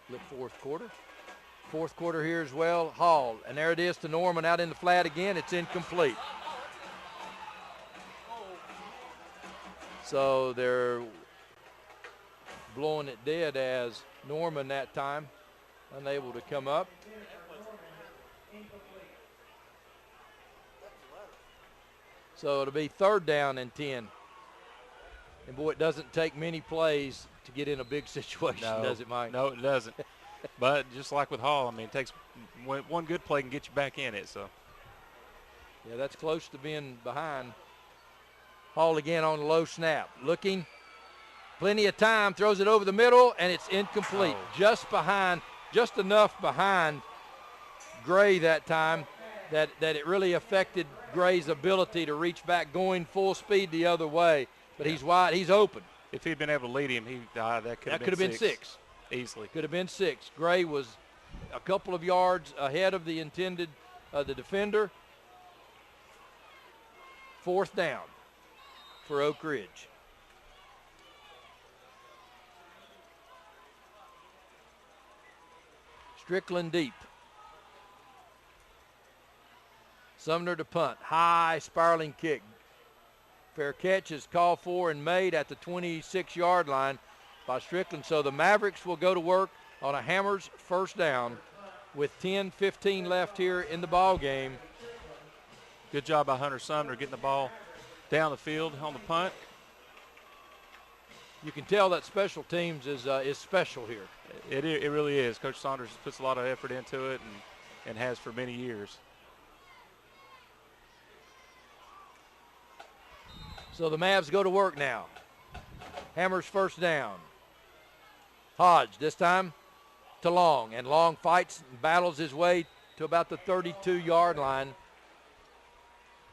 Look, fourth quarter here as well. Hall, and there it is to Norman out in the flat again. It's incomplete. So they're blowing it dead as Norman that time, unable to come up. So it'll be 3rd down and 10. And, boy, it doesn't take many plays to get in a big situation, does it, Mike? No, it doesn't. But just like with Hall, I mean, it takes one good play can get you back in it. So, yeah, that's close to being behind. Hall again on the low snap. Looking, plenty of time, throws it over the middle, and it's incomplete. Just enough behind Gray that time that it really affected Gray's ability to reach back, going full speed the other way. But he's wide, he's open. If he'd been able to lead him, that could have been 6. Easily. Could have been 6. Gray was a couple of yards ahead of the the defender. 4th down for Oak Ridge. Strickland deep. Sumner to punt. High spiraling kick. Fair catch is called for and made at the 26-yard line by Strickland. So the Mavericks will go to work on a Hammers 1st down with 10:15 left here in the ball game. Good job by Hunter Sumner getting the ball down the field on the punt. You can tell that special teams is special here. It really is. Coach Saunders puts a lot of effort into it and has for many years. So the Mavs go to work now. Hammers 1st down. Hodge this time to Long, and Long fights and battles his way to about the 32-yard line.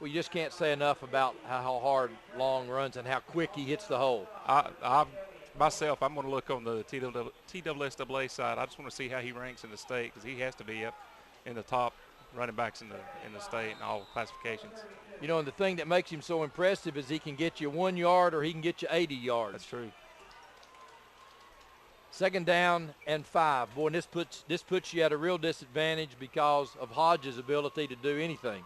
Well, you just can't say enough about how hard Long runs and how quick he hits the hole. Myself, I'm going to look on the TSSAA side. I just want to see how he ranks in the state, because he has to be up in the top running backs in the state in all classifications. You know, and the thing that makes him so impressive is he can get you 1 yard or he can get you 80 yards. That's true. 2nd down and 5. Boy, and this puts you at a real disadvantage because of Hodge's ability to do anything.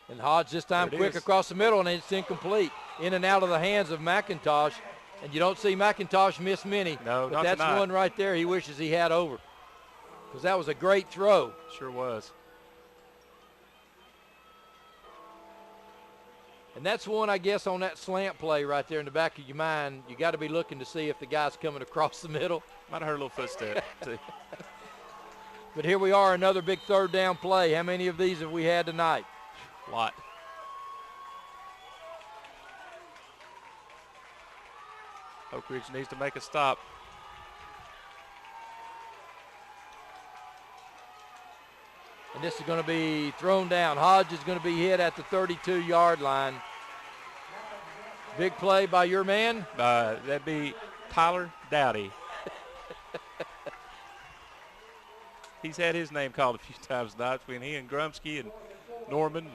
And Hodge this time quick across the middle, and it's incomplete. In and out of the hands of McIntosh. And you don't see McIntosh miss many. No, but not that's tonight. One right there he wishes he had over, because that was a great throw. Sure was. And that's one, I guess, on that slant play right there in the back of your mind. You got to be looking to see if the guy's coming across the middle. Might have heard a little footstep, too. But here we are, another big 3rd down play. How many of these have we had tonight? A lot. Oak Ridge needs to make a stop. And this is going to be thrown down. Hodge is going to be hit at the 32-yard line. Big play by your man. That'd be Tyler Dowdy. He's had his name called a few times tonight between he and Grumsky and Norman.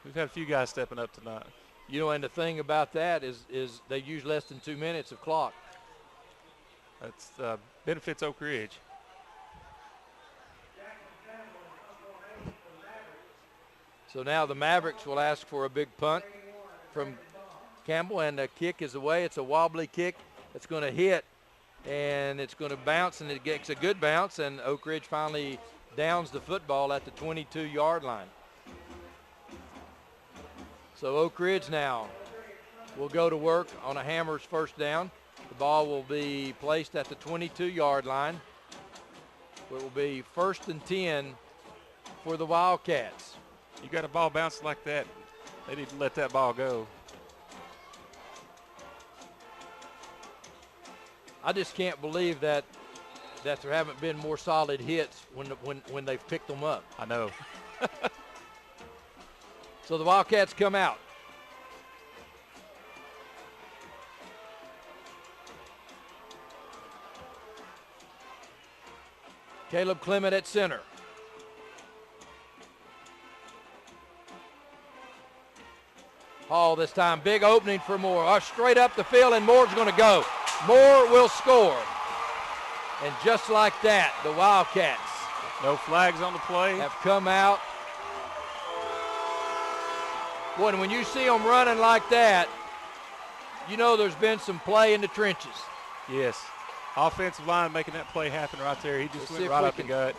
We've had a few guys stepping up tonight. You know, and the thing about that is they use less than 2 minutes of clock. That's benefits Oak Ridge. So now the Mavericks will ask for a big punt from Campbell, and the kick is away. It's a wobbly kick. It's going to hit, and it's going to bounce, and it gets a good bounce, and Oak Ridge finally downs the football at the 22-yard line. So Oak Ridge now will go to work on a Hammers 1st down. The ball will be placed at the 22-yard line. It will be 1st and 10 for the Wildcats. You got a ball bounced like that, they need to let that ball go. I just can't believe that there haven't been more solid hits when they've picked them up. I know. So the Wildcats come out. Caleb Clement at center. Hall this time, big opening for Moore. Straight up the field, and Moore's going to go. Moore will score. And just like that, the Wildcats. No flags on the play. Have come out Boy, and when you see them running like that, you know there's been some play in the trenches. Yes. Offensive line making that play happen right there. He just went right up the gut.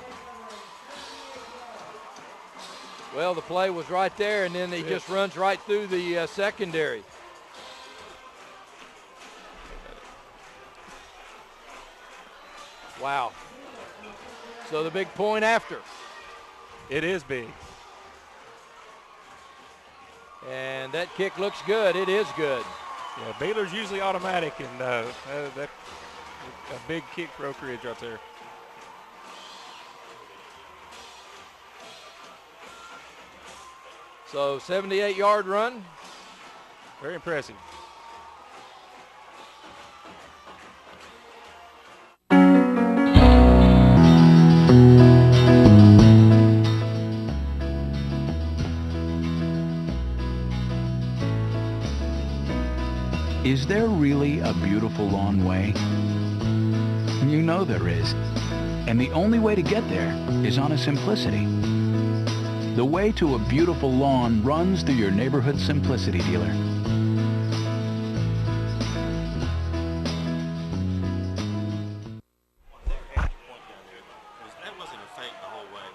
Well, the play was right there, and then he just runs right through the secondary. Wow. So the big point after. It is big. And that kick looks good. It is good. Yeah, Baylor's usually automatic, and that a big kick for Oak Ridge right there. So 78-yard run. Very impressive. Is there really a beautiful lawn way? You know there is. And the only way to get there is on a Simplicity. The way to a beautiful lawn runs through your neighborhood Simplicity dealer.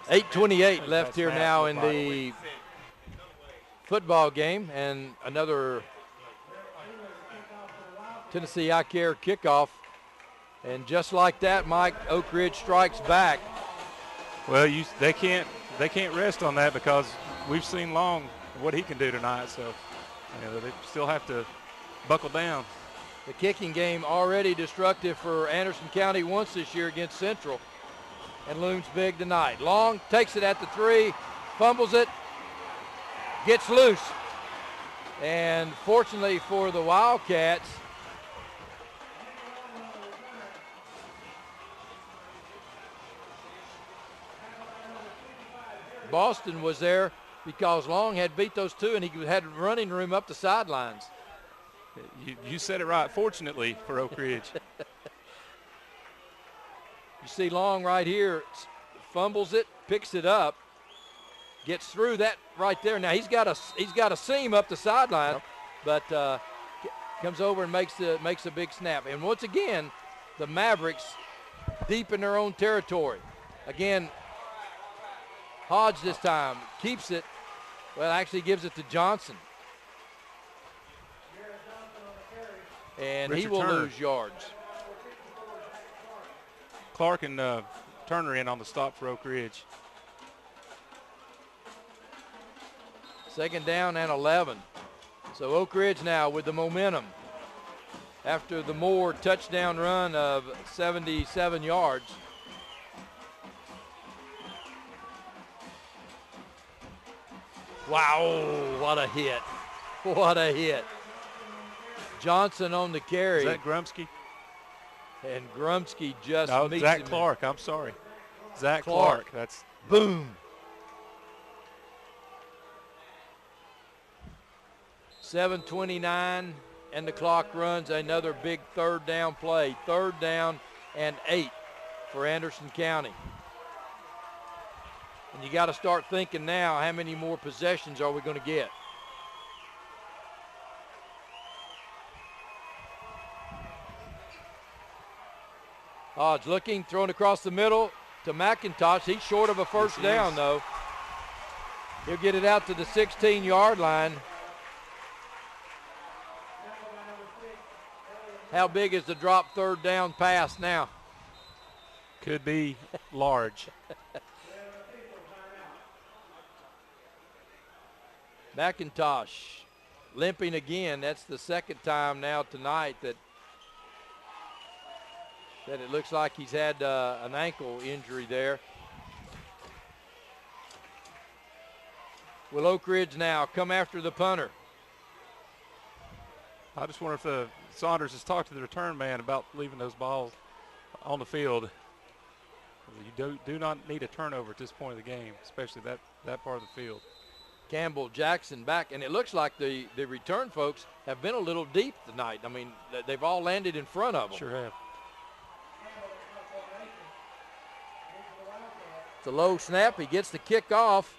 .828 left here now in the football game, and another Tennessee Eye Care kickoff. And just like that, Mike, Oak Ridge strikes back. Well, they can't rest on that because we've seen Long what he can do tonight. So they still have to buckle down. The kicking game already destructive for Anderson County once this year against Central, and looms big tonight. Long takes it at the 3, fumbles it, gets loose. And fortunately for the Wildcats, Boston was there because Long had beat those two, and he had running room up the sidelines. You said it right. Fortunately for Oak Ridge. You see Long right here, fumbles it, picks it up, gets through that right there. Now he's got a seam up the sideline, but comes over and makes a big snap. And once again, the Mavericks deep in their own territory. Again, Hodge this time keeps it. Well, actually gives it to Johnson. And Richard he will Turner. lose yards. Clark and Turner in on the stop for Oak Ridge. Second down and 11. So Oak Ridge now with the momentum after the Moore touchdown run of 77 yards. Wow, what a hit. What a hit. Johnson on the carry. Is that Grumsky? And Grumsky just meets Zach him. Clark. I'm sorry. Zach Clark. That's boom. 7:29 and the clock runs. Another big third down play. 3rd down and 8 for Anderson County. And you got to start thinking now, how many more possessions are we going to get? Hodge looking, thrown across the middle to McIntosh. He's short of a first down, though. He'll get it out to the 16-yard line. How big is the drop 3rd down pass now? could be large. McIntosh limping again. That's the 2nd time now tonight that it looks like he's had an ankle injury there. Will Oak Ridge now come after the punter? I just wonder if Saunders has talked to the return man about leaving those balls on the field. You do not need a turnover at this point of the game, especially that part of the field. Campbell Jackson back, and it looks like the return folks have been a little deep tonight. I mean, they've all landed in front of them. Sure have. It's a low snap. He gets the kick off,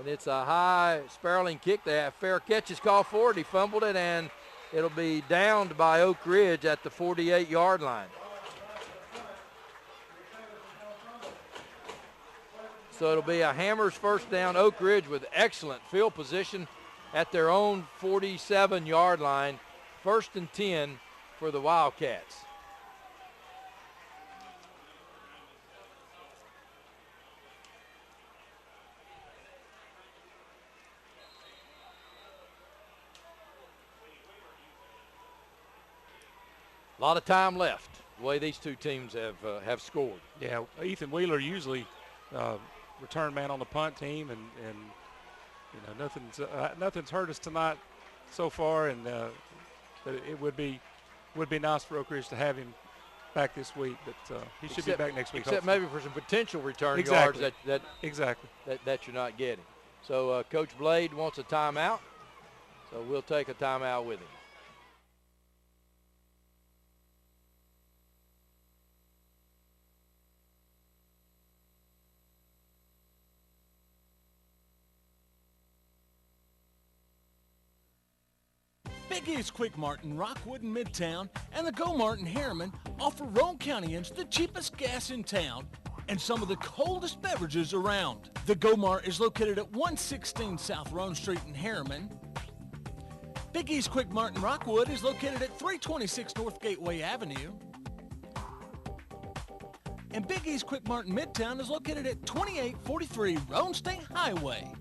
And it's a high spiraling kick. They have fair catches called for it. He fumbled it, and it'll be downed by Oak Ridge at the 48-yard line. So it'll be a Hammers first down. Oak Ridge with excellent field position at their own 47-yard line. 1st and 10 for the Wildcats. A lot of time left, the way these two teams have scored. Yeah, Ethan Wheeler usually return man on the punt team, and you know nothing's hurt us tonight so far, and but it would be nice for Oak Ridge to have him back this week, but he should be back next week. Except hopefully. maybe for some potential return Exactly. yards that you're not getting. So Coach Blade wants a timeout, so we'll take a timeout with him. Big East Quick Mart in Rockwood and Midtown and the Go Mart in Harriman offer Roane Countyans the cheapest gas in town and some of the coldest beverages around. The Go Mart is located at 116 South Roane Street in Harriman. Big East Quick Mart in Rockwood is located at 326 North Gateway Avenue. And Big East Quick Mart in Midtown is located at 2843 Roane State Highway.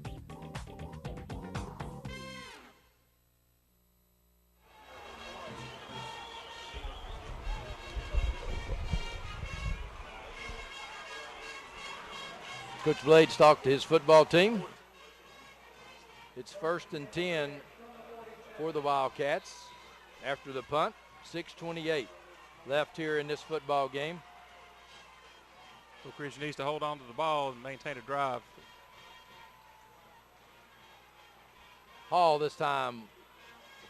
Coach Blades talked to his football team. It's 1st and 10 for the Wildcats after the punt. 6:28 left here in this football game. Oak Ridge needs to hold on to the ball and maintain a drive. Hall this time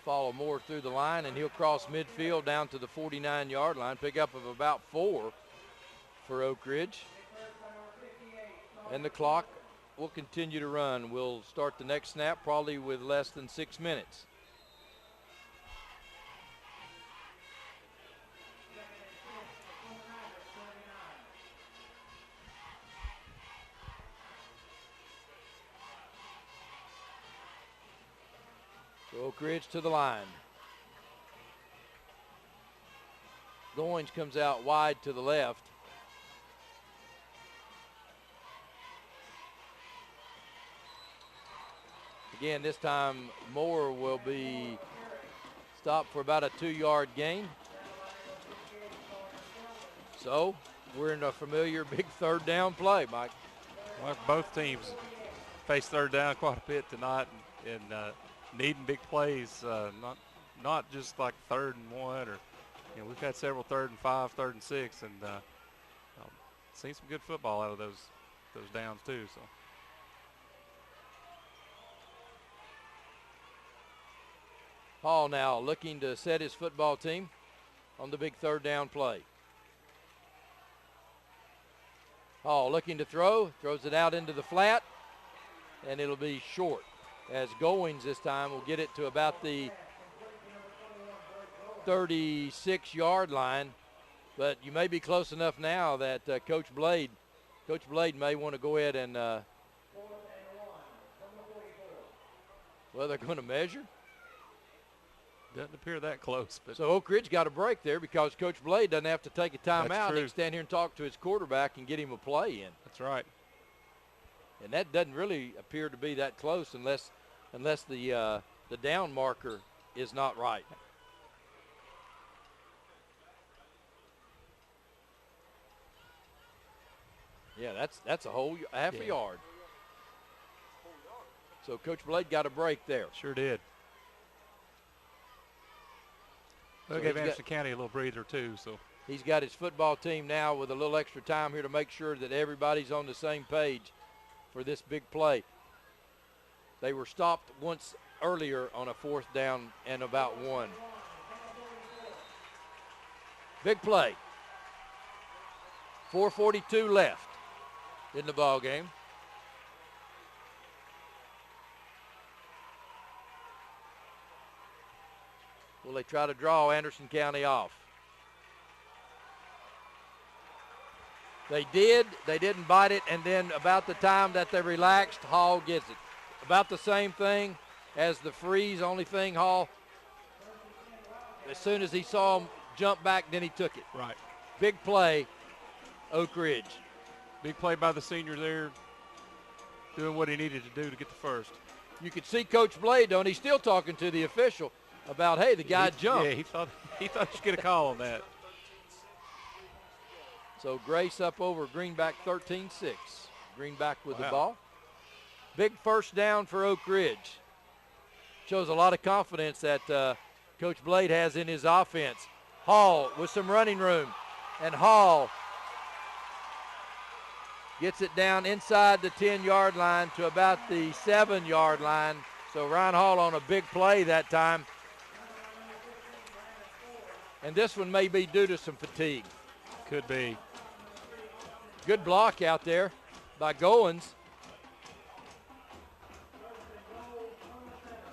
follow more through the line, and he'll cross midfield down to the 49-yard line. Pickup of about 4 for Oak Ridge. And the clock will continue to run. We'll start the next snap probably with less than 6 minutes. So Oak Ridge to the line. Goins comes out wide to the left. Again, this time Moore will be stopped for about a 2-yard gain. So we're in a familiar big 3rd down play, Mike. Well, both teams faced 3rd down quite a bit tonight, and needing big plays, not just like 3rd and 1, or we've had several 3rd and 5, 3rd and 6, and seen some good football out of those downs too. So. Hall now looking to set his football team on the big 3rd down play. Hall looking to throw, throws it out into the flat, and it'll be short, as Goins this time will get it to about the 36-yard line. But you may be close enough now that Coach Blade may want to go ahead and, well, they're going to measure. Doesn't appear that close. But so Oak Ridge got a break there because Coach Blade doesn't have to take a timeout. That's true. He can stand here and talk to his quarterback and get him a play in. That's right. And that doesn't really appear to be that close unless the down marker is not right. Yeah, that's a whole half a yard. So Coach Blade got a break there. Sure did. Well, gave Anderson County a little breather too. So he's got his football team now with a little extra time here to make sure that everybody's on the same page for this big play. They were stopped once earlier on a 4th down and about 1. Big play. 4:42 left in the ball game. Will they try to draw Anderson County off? They did. They didn't bite it, and then about the time that they relaxed, Hall gets it. About the same thing as the freeze, only thing Hall, as soon as he saw him jump back, then he took it. Right. Big play, Oak Ridge. Big play by the senior there, doing what he needed to do to get the first. You could see Coach Blade, though, and he's still talking to the official about, hey, the guy jumped. Yeah, he thought he should get a call on that. So Grace up over Greenback 13-6. Greenback with the ball. Big first down for Oak Ridge. Shows a lot of confidence that Coach Blade has in his offense. Hall with some running room. And Hall gets it down inside the 10-yard line to about the 7-yard line. So Ryan Hall on a big play that time. And this one may be due to some fatigue. Could be. Good block out there by Goins.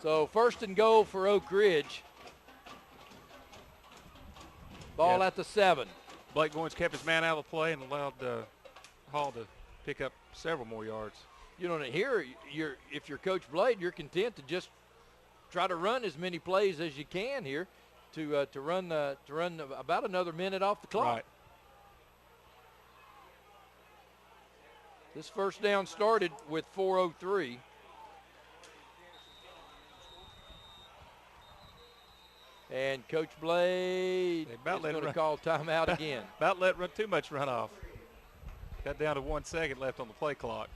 So first and goal for Oak Ridge. Ball at the 7. Blake Goins kept his man out of the play and allowed Hall to pick up several more yards. You know, here, if you're Coach Blade, you're content to just try to run as many plays as you can here to run about another minute off the clock. Right. This first down started with 4:03. And Coach Blade is going to call timeout again. About let too much run off. Got down to 1 second left on the play clock.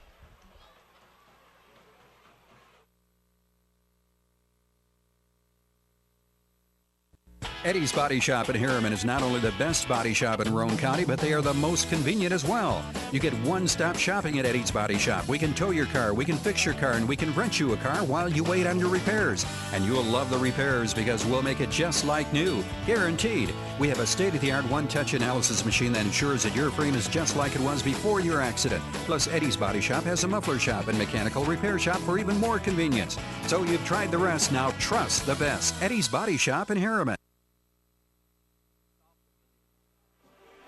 Eddie's Body Shop in Harriman is not only the best body shop in Roane County, but they are the most convenient as well. You get one-stop shopping at Eddie's Body Shop. We can tow your car, we can fix your car, and we can rent you a car while you wait on your repairs. And you'll love the repairs because we'll make it just like new, guaranteed. We have a state-of-the-art one-touch analysis machine that ensures that your frame is just like it was before your accident. Plus, Eddie's Body Shop has a muffler shop and mechanical repair shop for even more convenience. So you've tried the rest, now trust the best. Eddie's Body Shop in Harriman.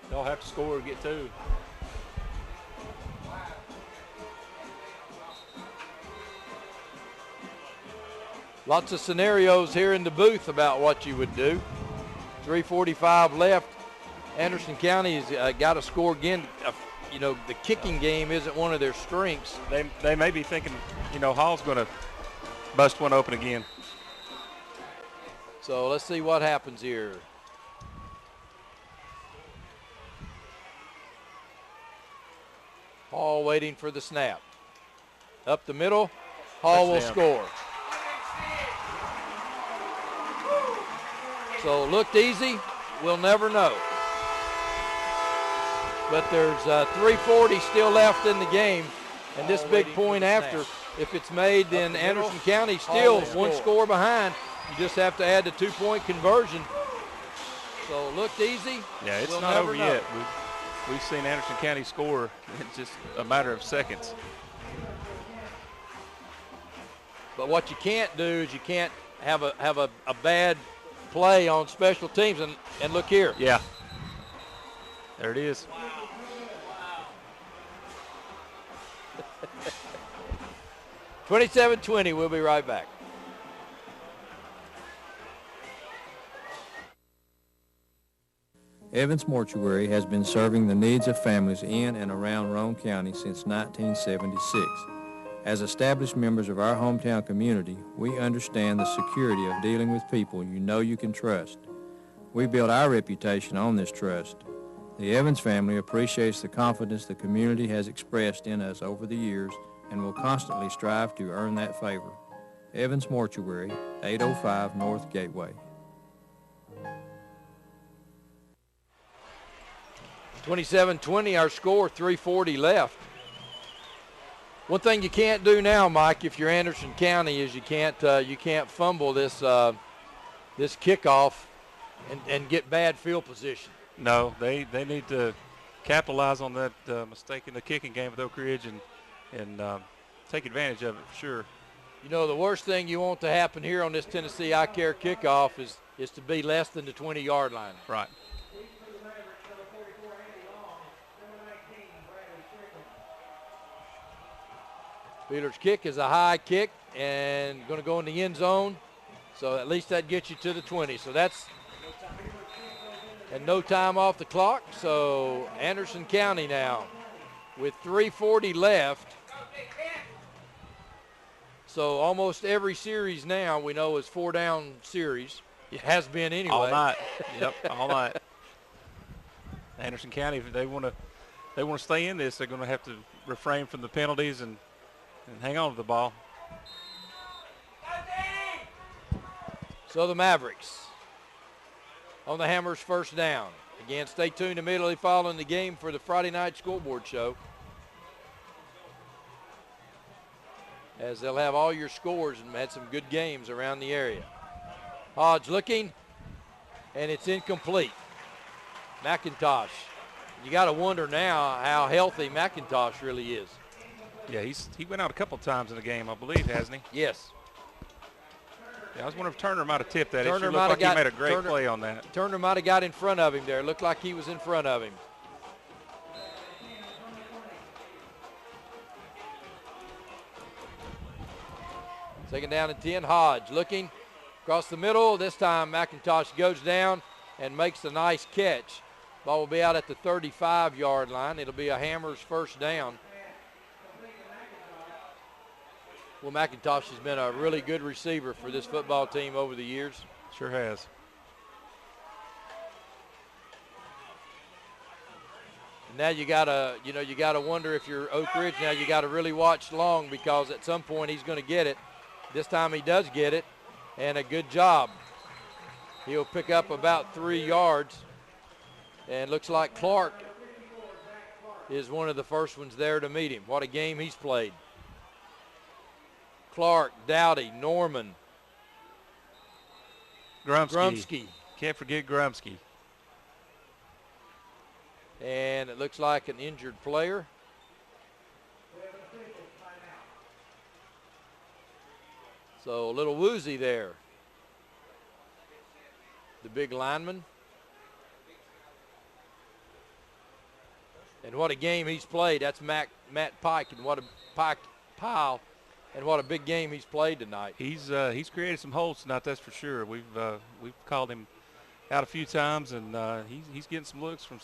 They'll have to score or get two. Lots of scenarios here in the booth about what you would do. 3:45 left. Anderson County has got to score again. You know, the kicking game isn't one of their strengths. They may be thinking, you know, Hall's going to bust one open again. So let's see what happens here. Hall waiting for the snap. Up the middle, Hall will score. So looked easy, we'll never know. But there's 3:40 still left in the game, and this big point after, if it's made, then Anderson County still one score behind. You just have to add the 2-point conversion. So looked easy. Yeah, it's we'll not never over know. yet. We've seen Anderson County score in just a matter of seconds. But what you can't do is you can't have a bad play on special teams. And look here. Yeah. There it is. 27-20. We'll be right back. Evans Mortuary has been serving the needs of families in and around Roane County since 1976. As established members of our hometown community, we understand the security of dealing with people you know you can trust. We built our reputation on this trust. The Evans family appreciates the confidence the community has expressed in us over the years and will constantly strive to earn that favor. Evans Mortuary, 805 North Gateway. 27-20, our score, 3:40 left. One thing you can't do now, Mike, if you're Anderson County, is you can't fumble this this kickoff and get bad field position. No, they need to capitalize on that mistake in the kicking game with Oak Ridge and take advantage of it for sure. You know, the worst thing you want to happen here on this Tennessee I Care kickoff is to be less than the 20-yard line. Right. Wheeler's kick is a high kick and going to go in the end zone. So at least that gets you to the 20. So that's and no time off the clock. So Anderson County now with 3:40 left. So almost every series now we know is 4-down series. It has been anyway. All night. Yep, all night. Anderson County, if they want to stay in this, they're going to have to refrain from the penalties and hang on to the ball. So the Mavericks on the Hammers first down. Again, stay tuned immediately following the game for the Friday night scoreboard show, as they'll have all your scores and had some good games around the area. Hodge looking, and it's incomplete. McIntosh. You got to wonder now how healthy McIntosh really is. Yeah, he went out a couple times in the game, I believe, hasn't he? Yes. Yeah, I was wondering if Turner might have tipped that. Turner it sure might looked have like got, he made a great play on that. Turner might have got in front of him there. Looked like he was in front of him. Second down and 10. Hodge looking across the middle. This time McIntosh goes down and makes a nice catch. Ball will be out at the 35-yard line. It'll be a Hammers first down. Well, McIntosh has been a really good receiver for this football team over the years. Sure has. Now you gotta wonder if you're Oak Ridge. Now you gotta really watch Long, because at some point he's going to get it. This time he does get it, and a good job. He'll pick up about 3 yards, and looks like Clark is one of the first ones there to meet him. What a game he's played. Clark, Dowdy, Norman, Grumsky. Can't forget Grumsky. And it looks like an injured player. So a little woozy there. The big lineman. And what a game he's played. That's Matt Pike, and what a Pyle. And what a big game he's played tonight. He's created some holes tonight, that's for sure. We've called him out a few times, and he's getting some looks from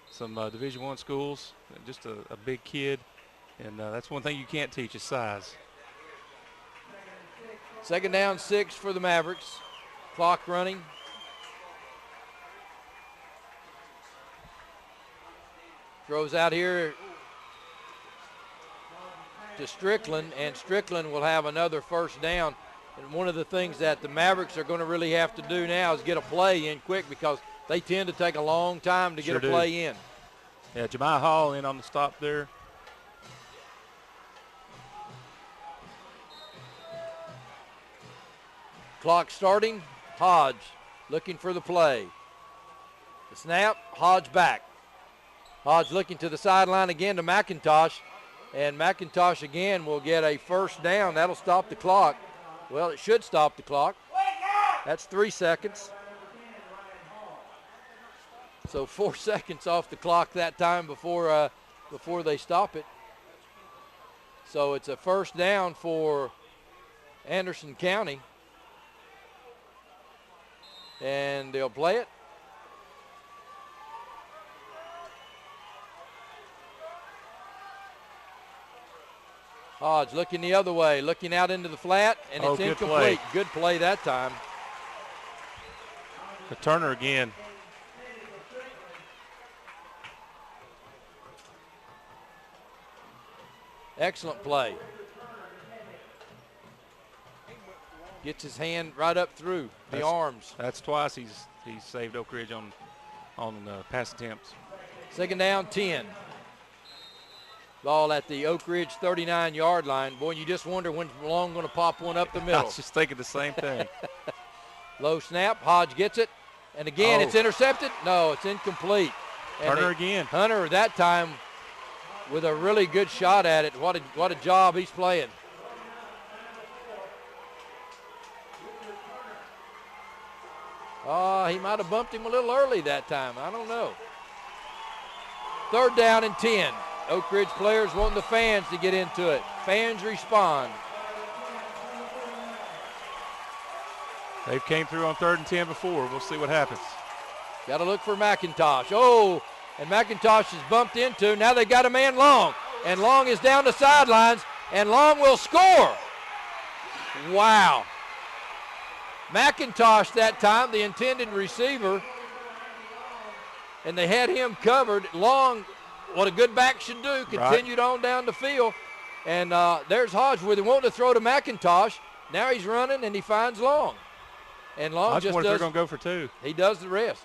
some Division I schools. Just a big kid, and that's one thing you can't teach is size. Second down, 6 for the Mavericks. Clock running. Throws out here to Strickland, and Strickland will have another first down. And one of the things that the Mavericks are going to really have to do now is get a play in quick, because they tend to take a long time to get a play in. Yeah, Jemiah Hall in on the stop there. Clock starting. Hodge looking for the play. The snap, Hodge back. Hodge looking to the sideline again to McIntosh. And McIntosh again will get a first down. That'll stop the clock. Well, it should stop the clock. That's 3 seconds. So 4 seconds off the clock that time before they stop it. So it's a first down for Anderson County. And they'll play it. Hodge looking the other way, looking out into the flat, and it's incomplete. Good play that time. The Turner again. Excellent play. Gets his hand right up through the arms. That's twice he's saved Oak Ridge on pass attempts. Second down, 10. Ball at the Oak Ridge 39-yard line. Boy, you just wonder when Long going to pop one up the middle. I was just thinking the same thing. Low snap. Hodge gets it. And again, it's intercepted. No, it's incomplete. Turner again. Hunter that time with a really good shot at it. What a job he's playing. he might have bumped him a little early that time. I don't know. 3rd down and 10. Oak Ridge players wanting the fans to get into it. Fans respond. They've came through on 3rd and 10 before. We'll see what happens. Got to look for McIntosh. Oh, and McIntosh is bumped into. Now they got a man Long. And Long is down the sidelines, and Long will score. Wow. McIntosh that time, the intended receiver, and they had him covered. Long, what a good back should do, continued on down the field. And there's Hodge with him wanting to throw to McIntosh. Now he's running, and he finds Long. And Long I just wonder if does. they're going to go for 2. He does the rest.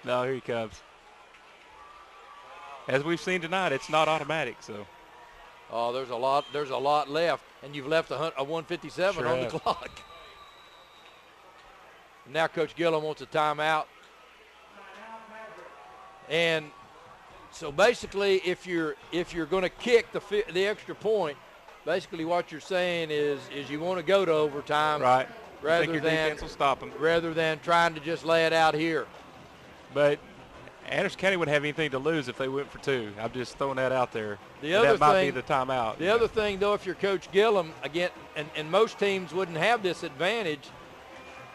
No, here he comes. As we've seen tonight, it's not automatic. So. Oh, there's a lot left, and you've left a 157 on the clock. Now Coach Gillum wants a timeout. And so basically, if you're going to kick the extra point, basically what you're saying is you want to go to overtime, right? Rather think your than defense will stop them, rather than trying to just lay it out here. But Anderson County wouldn't have anything to lose if they went for 2. I'm just throwing that out there. That might be the timeout. The other thing, though, if you're Coach Gillum, again, and most teams wouldn't have this advantage,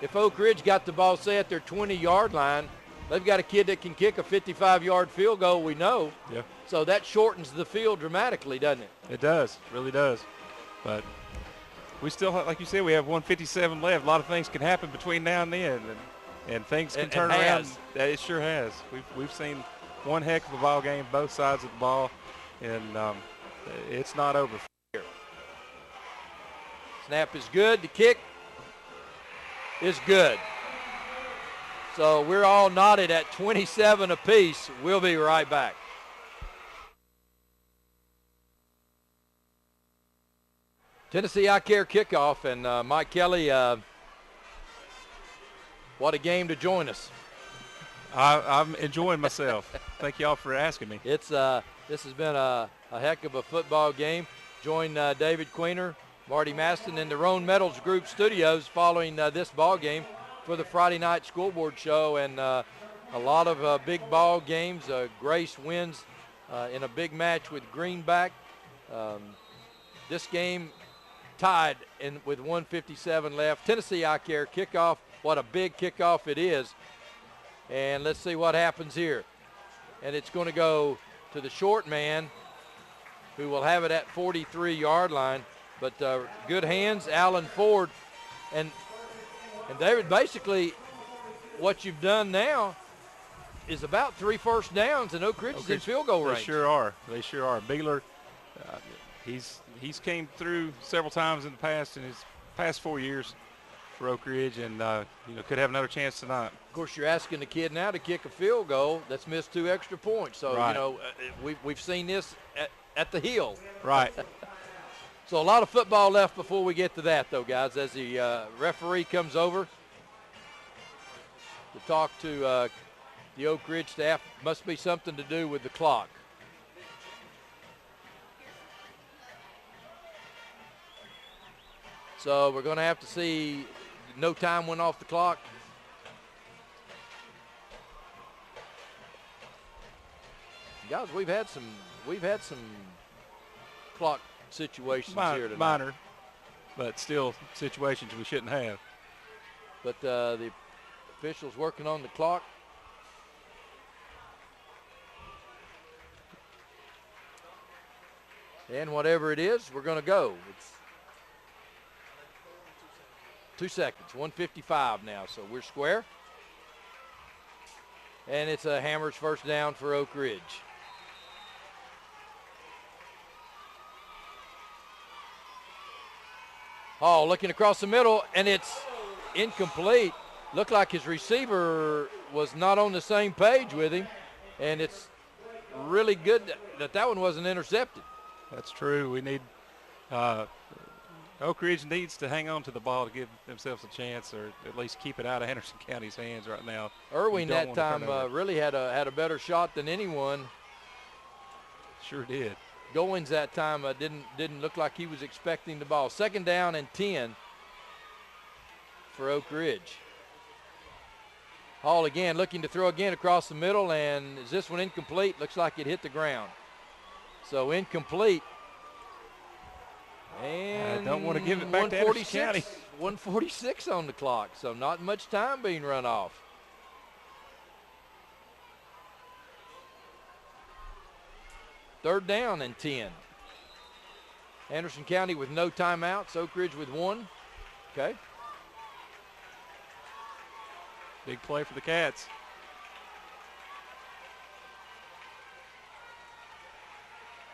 if Oak Ridge got the ball, say, at their 20-yard line, they've got a kid that can kick a 55-yard field goal, we know. Yeah. So that shortens the field dramatically, doesn't it? It does, really does. But we still, like you said, we have 157 left. A lot of things can happen between now and then. And things can turn around. It sure has. We've seen one heck of a ball game, both sides of the ball, and it's not over here. Snap is good. The kick is good. So we're all knotted at 27 apiece. We'll be right back. Tennessee Eye Care kickoff, and Mike Kelly, what a game to join us. I'm enjoying myself. Thank y'all for asking me. This has been a heck of a football game. Join David Queener, Marty Maston in the Roan Metals Group studios following this ball game for the Friday night scoreboard show, and a lot of big ball games. Grace wins in a big match with Greenback. This game tied with 1:57 left. Tennessee Eye Care kickoff. What a big kickoff it is. And let's see what happens here. And it's going to go to the short man, who will have it at 43-yard line. But good hands, Alan Ford. And David, basically what you've done now is about 3 first downs, and Oak Ridge is in field goal range. They sure are. They sure are. Beeler, he's came through several times in the past, in his past 4 years for Oak Ridge, and could have another chance tonight. Of course, you're asking the kid now to kick a field goal that's missed 2 extra points. So right. We've seen this at the Hill. Right. So a lot of football left before we get to that, though, guys. As the referee comes over to talk to the Oak Ridge staff, must be something to do with the clock. So we're going to have to see. No time went off the clock. Guys, we've had some clock situations here tonight. Minor, but still situations we shouldn't have. But the officials working on the clock. And whatever it is, we're going to go. It's 2 seconds, 1:55 now, so we're square. And it's a Hammers first down for Oak Ridge. Hall looking across the middle, and it's incomplete. Looked like his receiver was not on the same page with him, and it's really good that one wasn't intercepted. That's true. We need Oak Ridge needs to hang on to the ball to give themselves a chance, or at least keep it out of Henderson County's hands right now. Irwin that time really had a better shot than anyone. Sure did. Goins that time didn't look like he was expecting the ball. 2nd down and 10 for Oak Ridge. Hall again looking to throw again across the middle, and is this one incomplete? Looks like it hit the ground. So incomplete. And I don't want to give it back to Anderson County. 146 on the clock, so not much time being run off. Third down and 10. Anderson County with no timeouts. Oak Ridge with one. Okay. Big play for the Cats.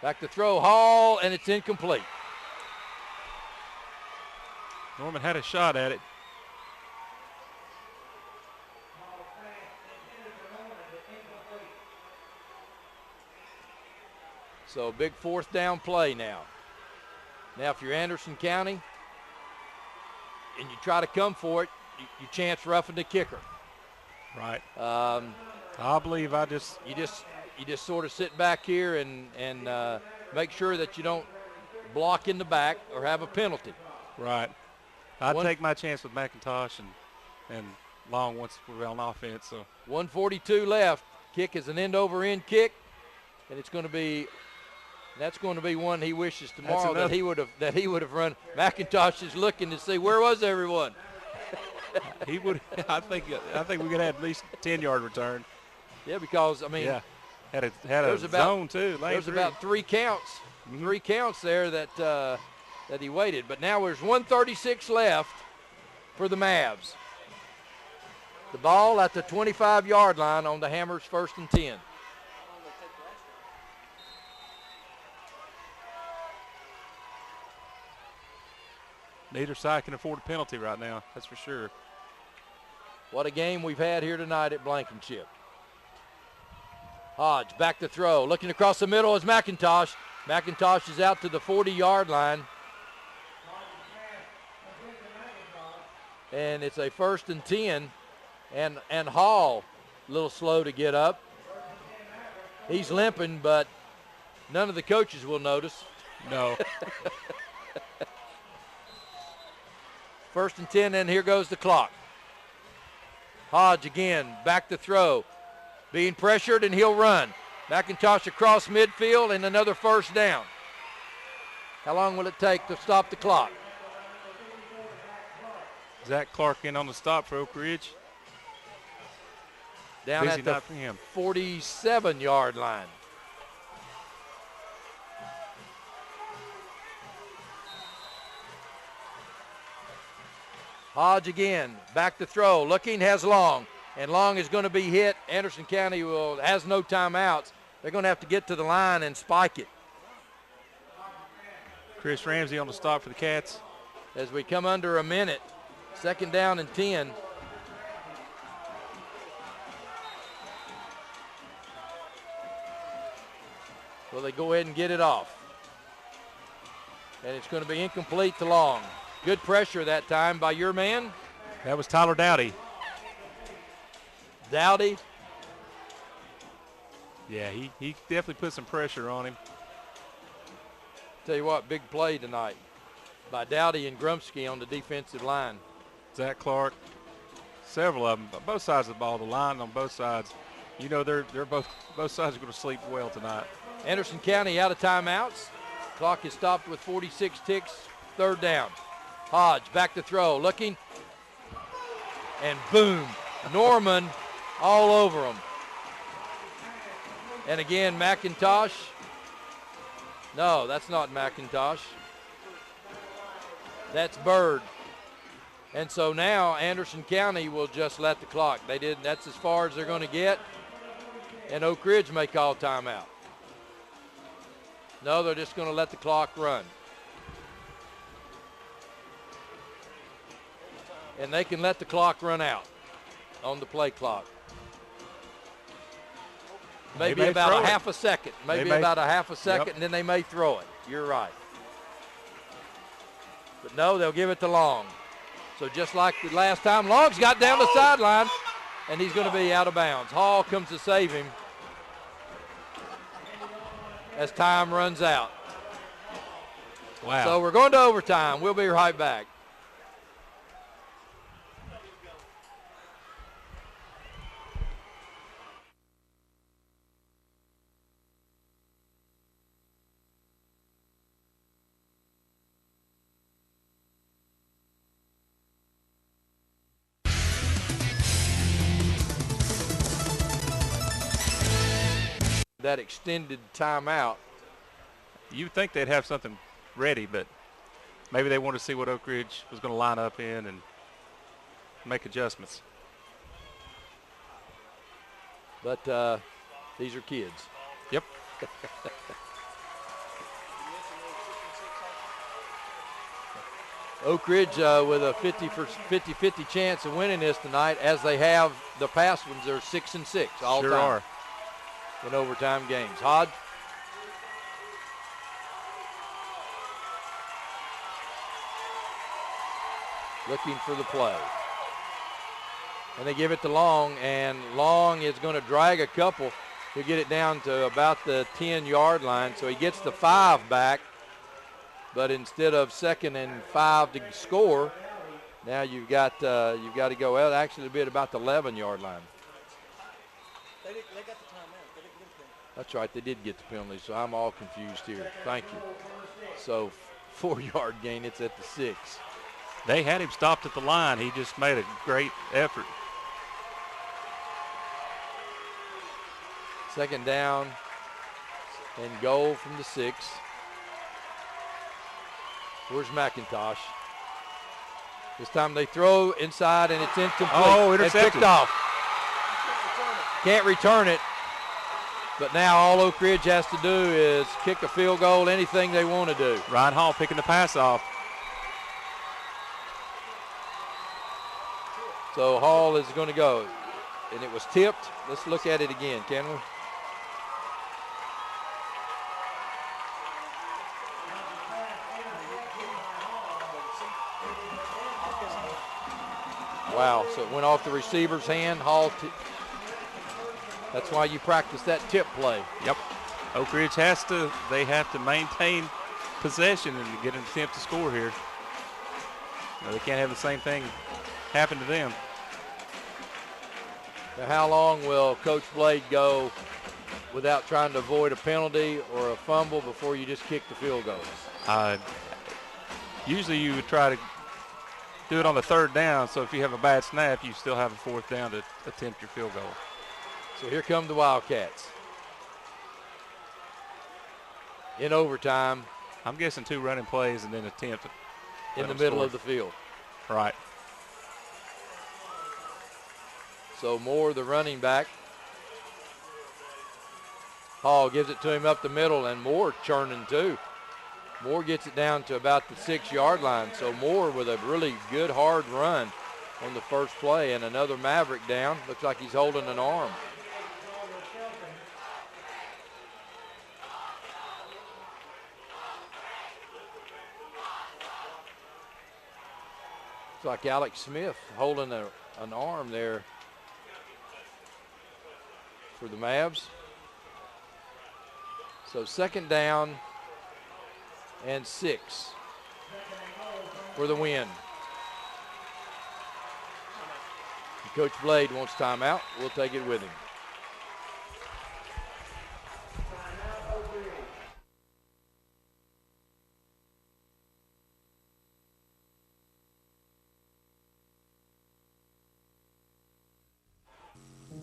Back to throw, Hall, and it's incomplete. Norman had a shot at it. So big fourth down play now. Now if you're Anderson County and you try to come for it, you chance roughing the kicker. Right. I believe you just sort of sit back here and make sure that you don't block in the back or have a penalty. Right. I'd take my chance with McIntosh and Long once we're on offense. So 1:42 left. Kick is an end-over-end kick, and that's going to be one he wishes tomorrow that he would have run. McIntosh is looking to see where was everyone. He would. I think we could have at least a 10-yard return. Yeah, because I mean, had a zone too. There's about three counts there that he waited. But now there's 1:36 left for the Mavs. The ball at the 25-yard line on the Hammers, 1st and 10. Neither side can afford a penalty right now, that's for sure. What a game we've had here tonight at Blankenship. Hodge back to throw. Looking across the middle is McIntosh. McIntosh is out to the 40-yard line. And it's a 1st and 10. And Hall a little slow to get up. He's limping, but none of the coaches will notice. No. 1st and 10, and here goes the clock. Hodge again, back to throw. Being pressured, and he'll run. McIntosh across midfield, and another 1st down. How long will it take to stop the clock? Zach Clark in on the stop for Oak Ridge. Down at the 47-yard line. Hodge again, back to throw, looking, has Long, and Long is going to be hit. Anderson County has no timeouts. They're going to have to get to the line and spike it. Chris Ramsey on the stop for the Cats. As we come under a minute, 2nd down and 10. Well, they go ahead and get it off. And it's going to be incomplete to Long. Good pressure that time by your man. That was Tyler Dowdy. Dowdy. Yeah, he definitely put some pressure on him. Tell you what, big play tonight by Dowdy and Grumsky on the defensive line. Zach Clark, several of them, both sides of the ball, the line on both sides. You know they're both sides are going to sleep well tonight. Anderson County out of timeouts. Clock is stopped with 46 ticks. 3rd down. Hodge back to throw, looking, and boom, Norman all over him. And again, McIntosh. No, that's not McIntosh. That's Bird. And so now Anderson County will just let the clock. That's as far as they're going to get. And Oak Ridge may call timeout. No, they're just going to let the clock run. And they can let the clock run out on the play clock. Maybe about a half a second. Maybe about a half a second, and then they may throw it. You're right. But no, they'll give it to Long. So just like the last time, Long's got down the sideline, and he's going to be out of bounds. Hall comes to save him as time runs out. Wow. So we're going to overtime. We'll be right back. that extended timeout. You'd think they'd have something ready, but maybe they wanted to see what Oak Ridge was going to line up in and make adjustments. But these are kids. Yep. Oak Ridge with a 50-50 chance of winning this tonight, as they have the past ones. They're 6-6 all sure time are. in overtime games. Hod? Looking for the play. And they give it to Long, and Long is going to drag a couple to get it down to about the 10-yard line. So he gets the 5 back, but instead of 2nd and 5 to score, now you've got to go, well, actually it'll be at about the 11-yard line. They got the timeout. They didn't get the penalty. That's right, they did get the penalty, so I'm all confused here. Thank you. So 4-yard gain, it's at the 6. They had him stopped at the line. He just made a great effort. 2nd down and goal from the 6. Where's McIntosh? This time they throw inside, and it's incomplete. Oh, intercepted. And picked off. Can't return it. But now all Oak Ridge has to do is kick a field goal, anything they want to do. Ryan Hall picking the pass off. So Hall is going to go. And it was tipped. Let's look at it again, can we? Wow, so it went off the receiver's hand. Hall, that's why you practice that tip play. Yep. Oak Ridge they have to maintain possession and get an attempt to score here. They can't have the same thing happen to them. Now, how long will Coach Blade go without trying to avoid a penalty or a fumble before you just kick the field goal? Usually you would try to do it on the 3rd down, so if you have a bad snap, you still have a 4th down to attempt your field goal. So here come the Wildcats. In overtime. I'm guessing 2 running plays and then attempt in the middle of the field. Right. So Moore, the running back. Hall gives it to him up the middle, and Moore churning too. Moore gets it down to about the 6-yard line. So Moore with a really good hard run on the first play, and another Maverick down. Looks like he's holding an arm. Looks like Alex Smith holding an arm there for the Mavs. So 2nd down and 6 for the win. Coach Blade wants timeout. We'll take it with him.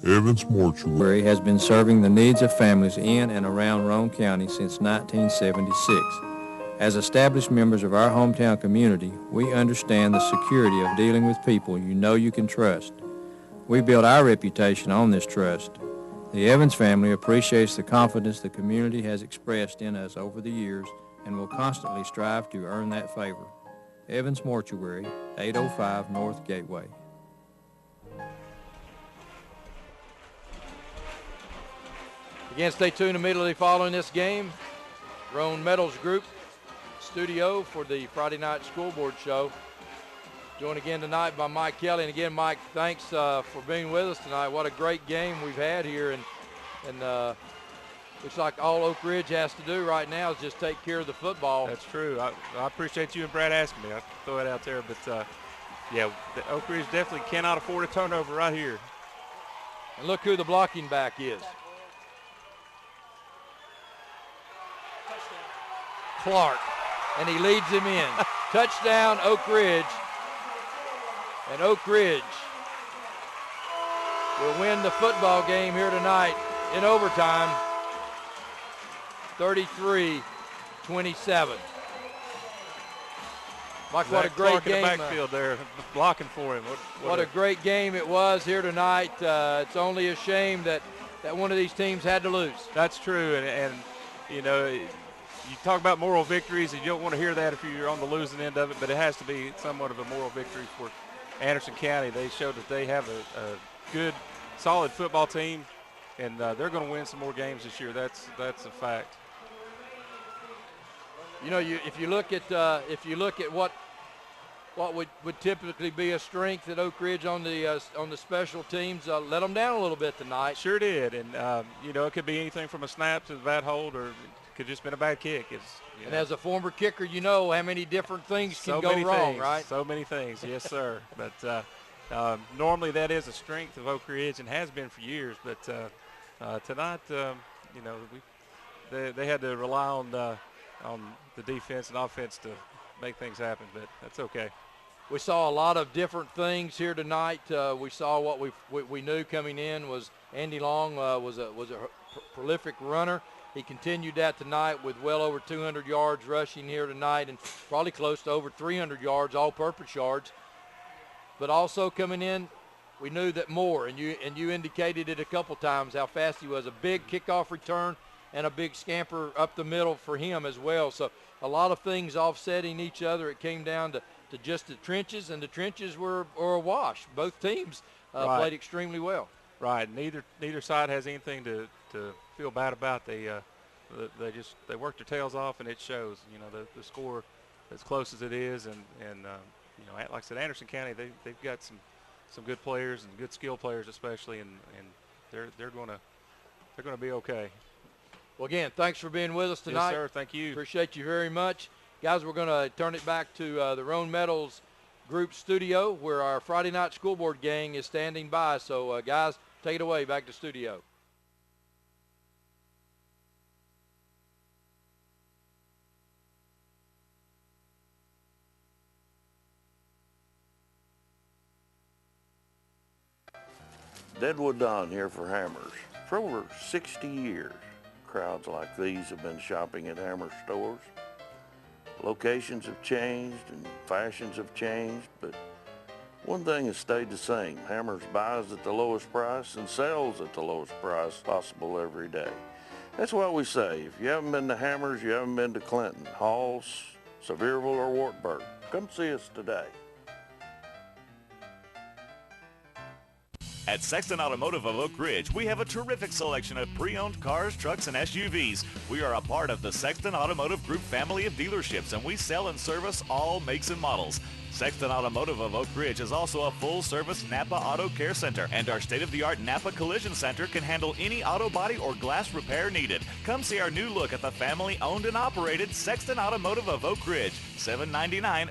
Evans Mortuary has been serving the needs of families in and around Roane County since 1976. As established members of our hometown community, we understand the security of dealing with people you know you can trust. We build our reputation on this trust. The Evans family appreciates the confidence the community has expressed in us over the years and will constantly strive to earn that favor. Evans Mortuary, 805 North Gateway. Again, stay tuned immediately following this game. Roane Metals Group studio for the Friday night scoreboard show. Joined again tonight by Mike Kelly. And again, Mike, thanks for being with us tonight. What a great game we've had here. And looks like all Oak Ridge has to do right now is just take care of the football. That's true. I appreciate you and Brad asking me. I'll throw it out there. But, yeah, the Oak Ridge definitely cannot afford a turnover right here. And look who the blocking back is. Clark, and he leads him in. Touchdown, Oak Ridge. And Oak Ridge will win the football game here tonight in overtime, 33-27. Mike, what a great Clark game. In the backfield there, blocking for him. What a great game it was here tonight. It's only a shame that one of these teams had to lose. That's true, and you know, you talk about moral victories, and you don't want to hear that if you're on the losing end of it, but it has to be somewhat of a moral victory for Anderson County. They showed that they have a good, solid football team, and they're going to win some more games this year. That's a fact. You know, if you look at what would typically be a strength at Oak Ridge on the special teams, let them down a little bit tonight. Sure did, and you know, it could be anything from a snap to a bad hold, or it could just been a bad kick. And as a former kicker, you know how many different things can go wrong, right? So many things, yes, sir. But normally that is a strength of Oak Ridge and has been for years. But tonight, you know, they had to rely on the defense and offense to make things happen, but that's okay. We saw a lot of different things here tonight. We saw what we knew coming in was Andy Long was a prolific runner. He continued that tonight with well over 200 yards rushing here tonight, and probably close to over 300 yards, all-purpose yards. But also coming in, we knew that more, and you indicated it a couple times how fast he was. A big kickoff return and a big scamper up the middle for him as well. So a lot of things offsetting each other. It came down to just the trenches, and the trenches were a wash. Both teams played extremely well. Right. Neither side has anything to feel bad about. They worked their tails off, and it shows. You know, the score as close as it is, and you know, like I said, Anderson County, they've got some good players and good skill players especially, and they're going to be okay. Well, again, thanks for being with us tonight. Yes, sir. Thank you. Appreciate you very much. Guys, we're going to turn it back to the Roan Meadows Group studio where our Friday night school board gang is standing by. So, guys, take it away back to studio. Deadwood Don here for Hammers. For over 60 years, crowds like these have been shopping at Hammer stores. Locations have changed and fashions have changed, but one thing has stayed the same. Hammers buys at the lowest price and sells at the lowest price possible every day. That's why we say, if you haven't been to Hammers, you haven't been to Clinton, Halls, Sevierville, or Wartburg. Come see us today. At Sexton Automotive of Oak Ridge, we have a terrific selection of pre-owned cars, trucks, and SUVs. We are a part of the Sexton Automotive Group family of dealerships, and we sell and service all makes and models. Sexton Automotive of Oak Ridge is also a full-service Napa Auto Care Center, and our state-of-the-art Napa Collision Center can handle any auto body or glass repair needed. Come see our new look at the family-owned and operated Sexton Automotive of Oak Ridge, 799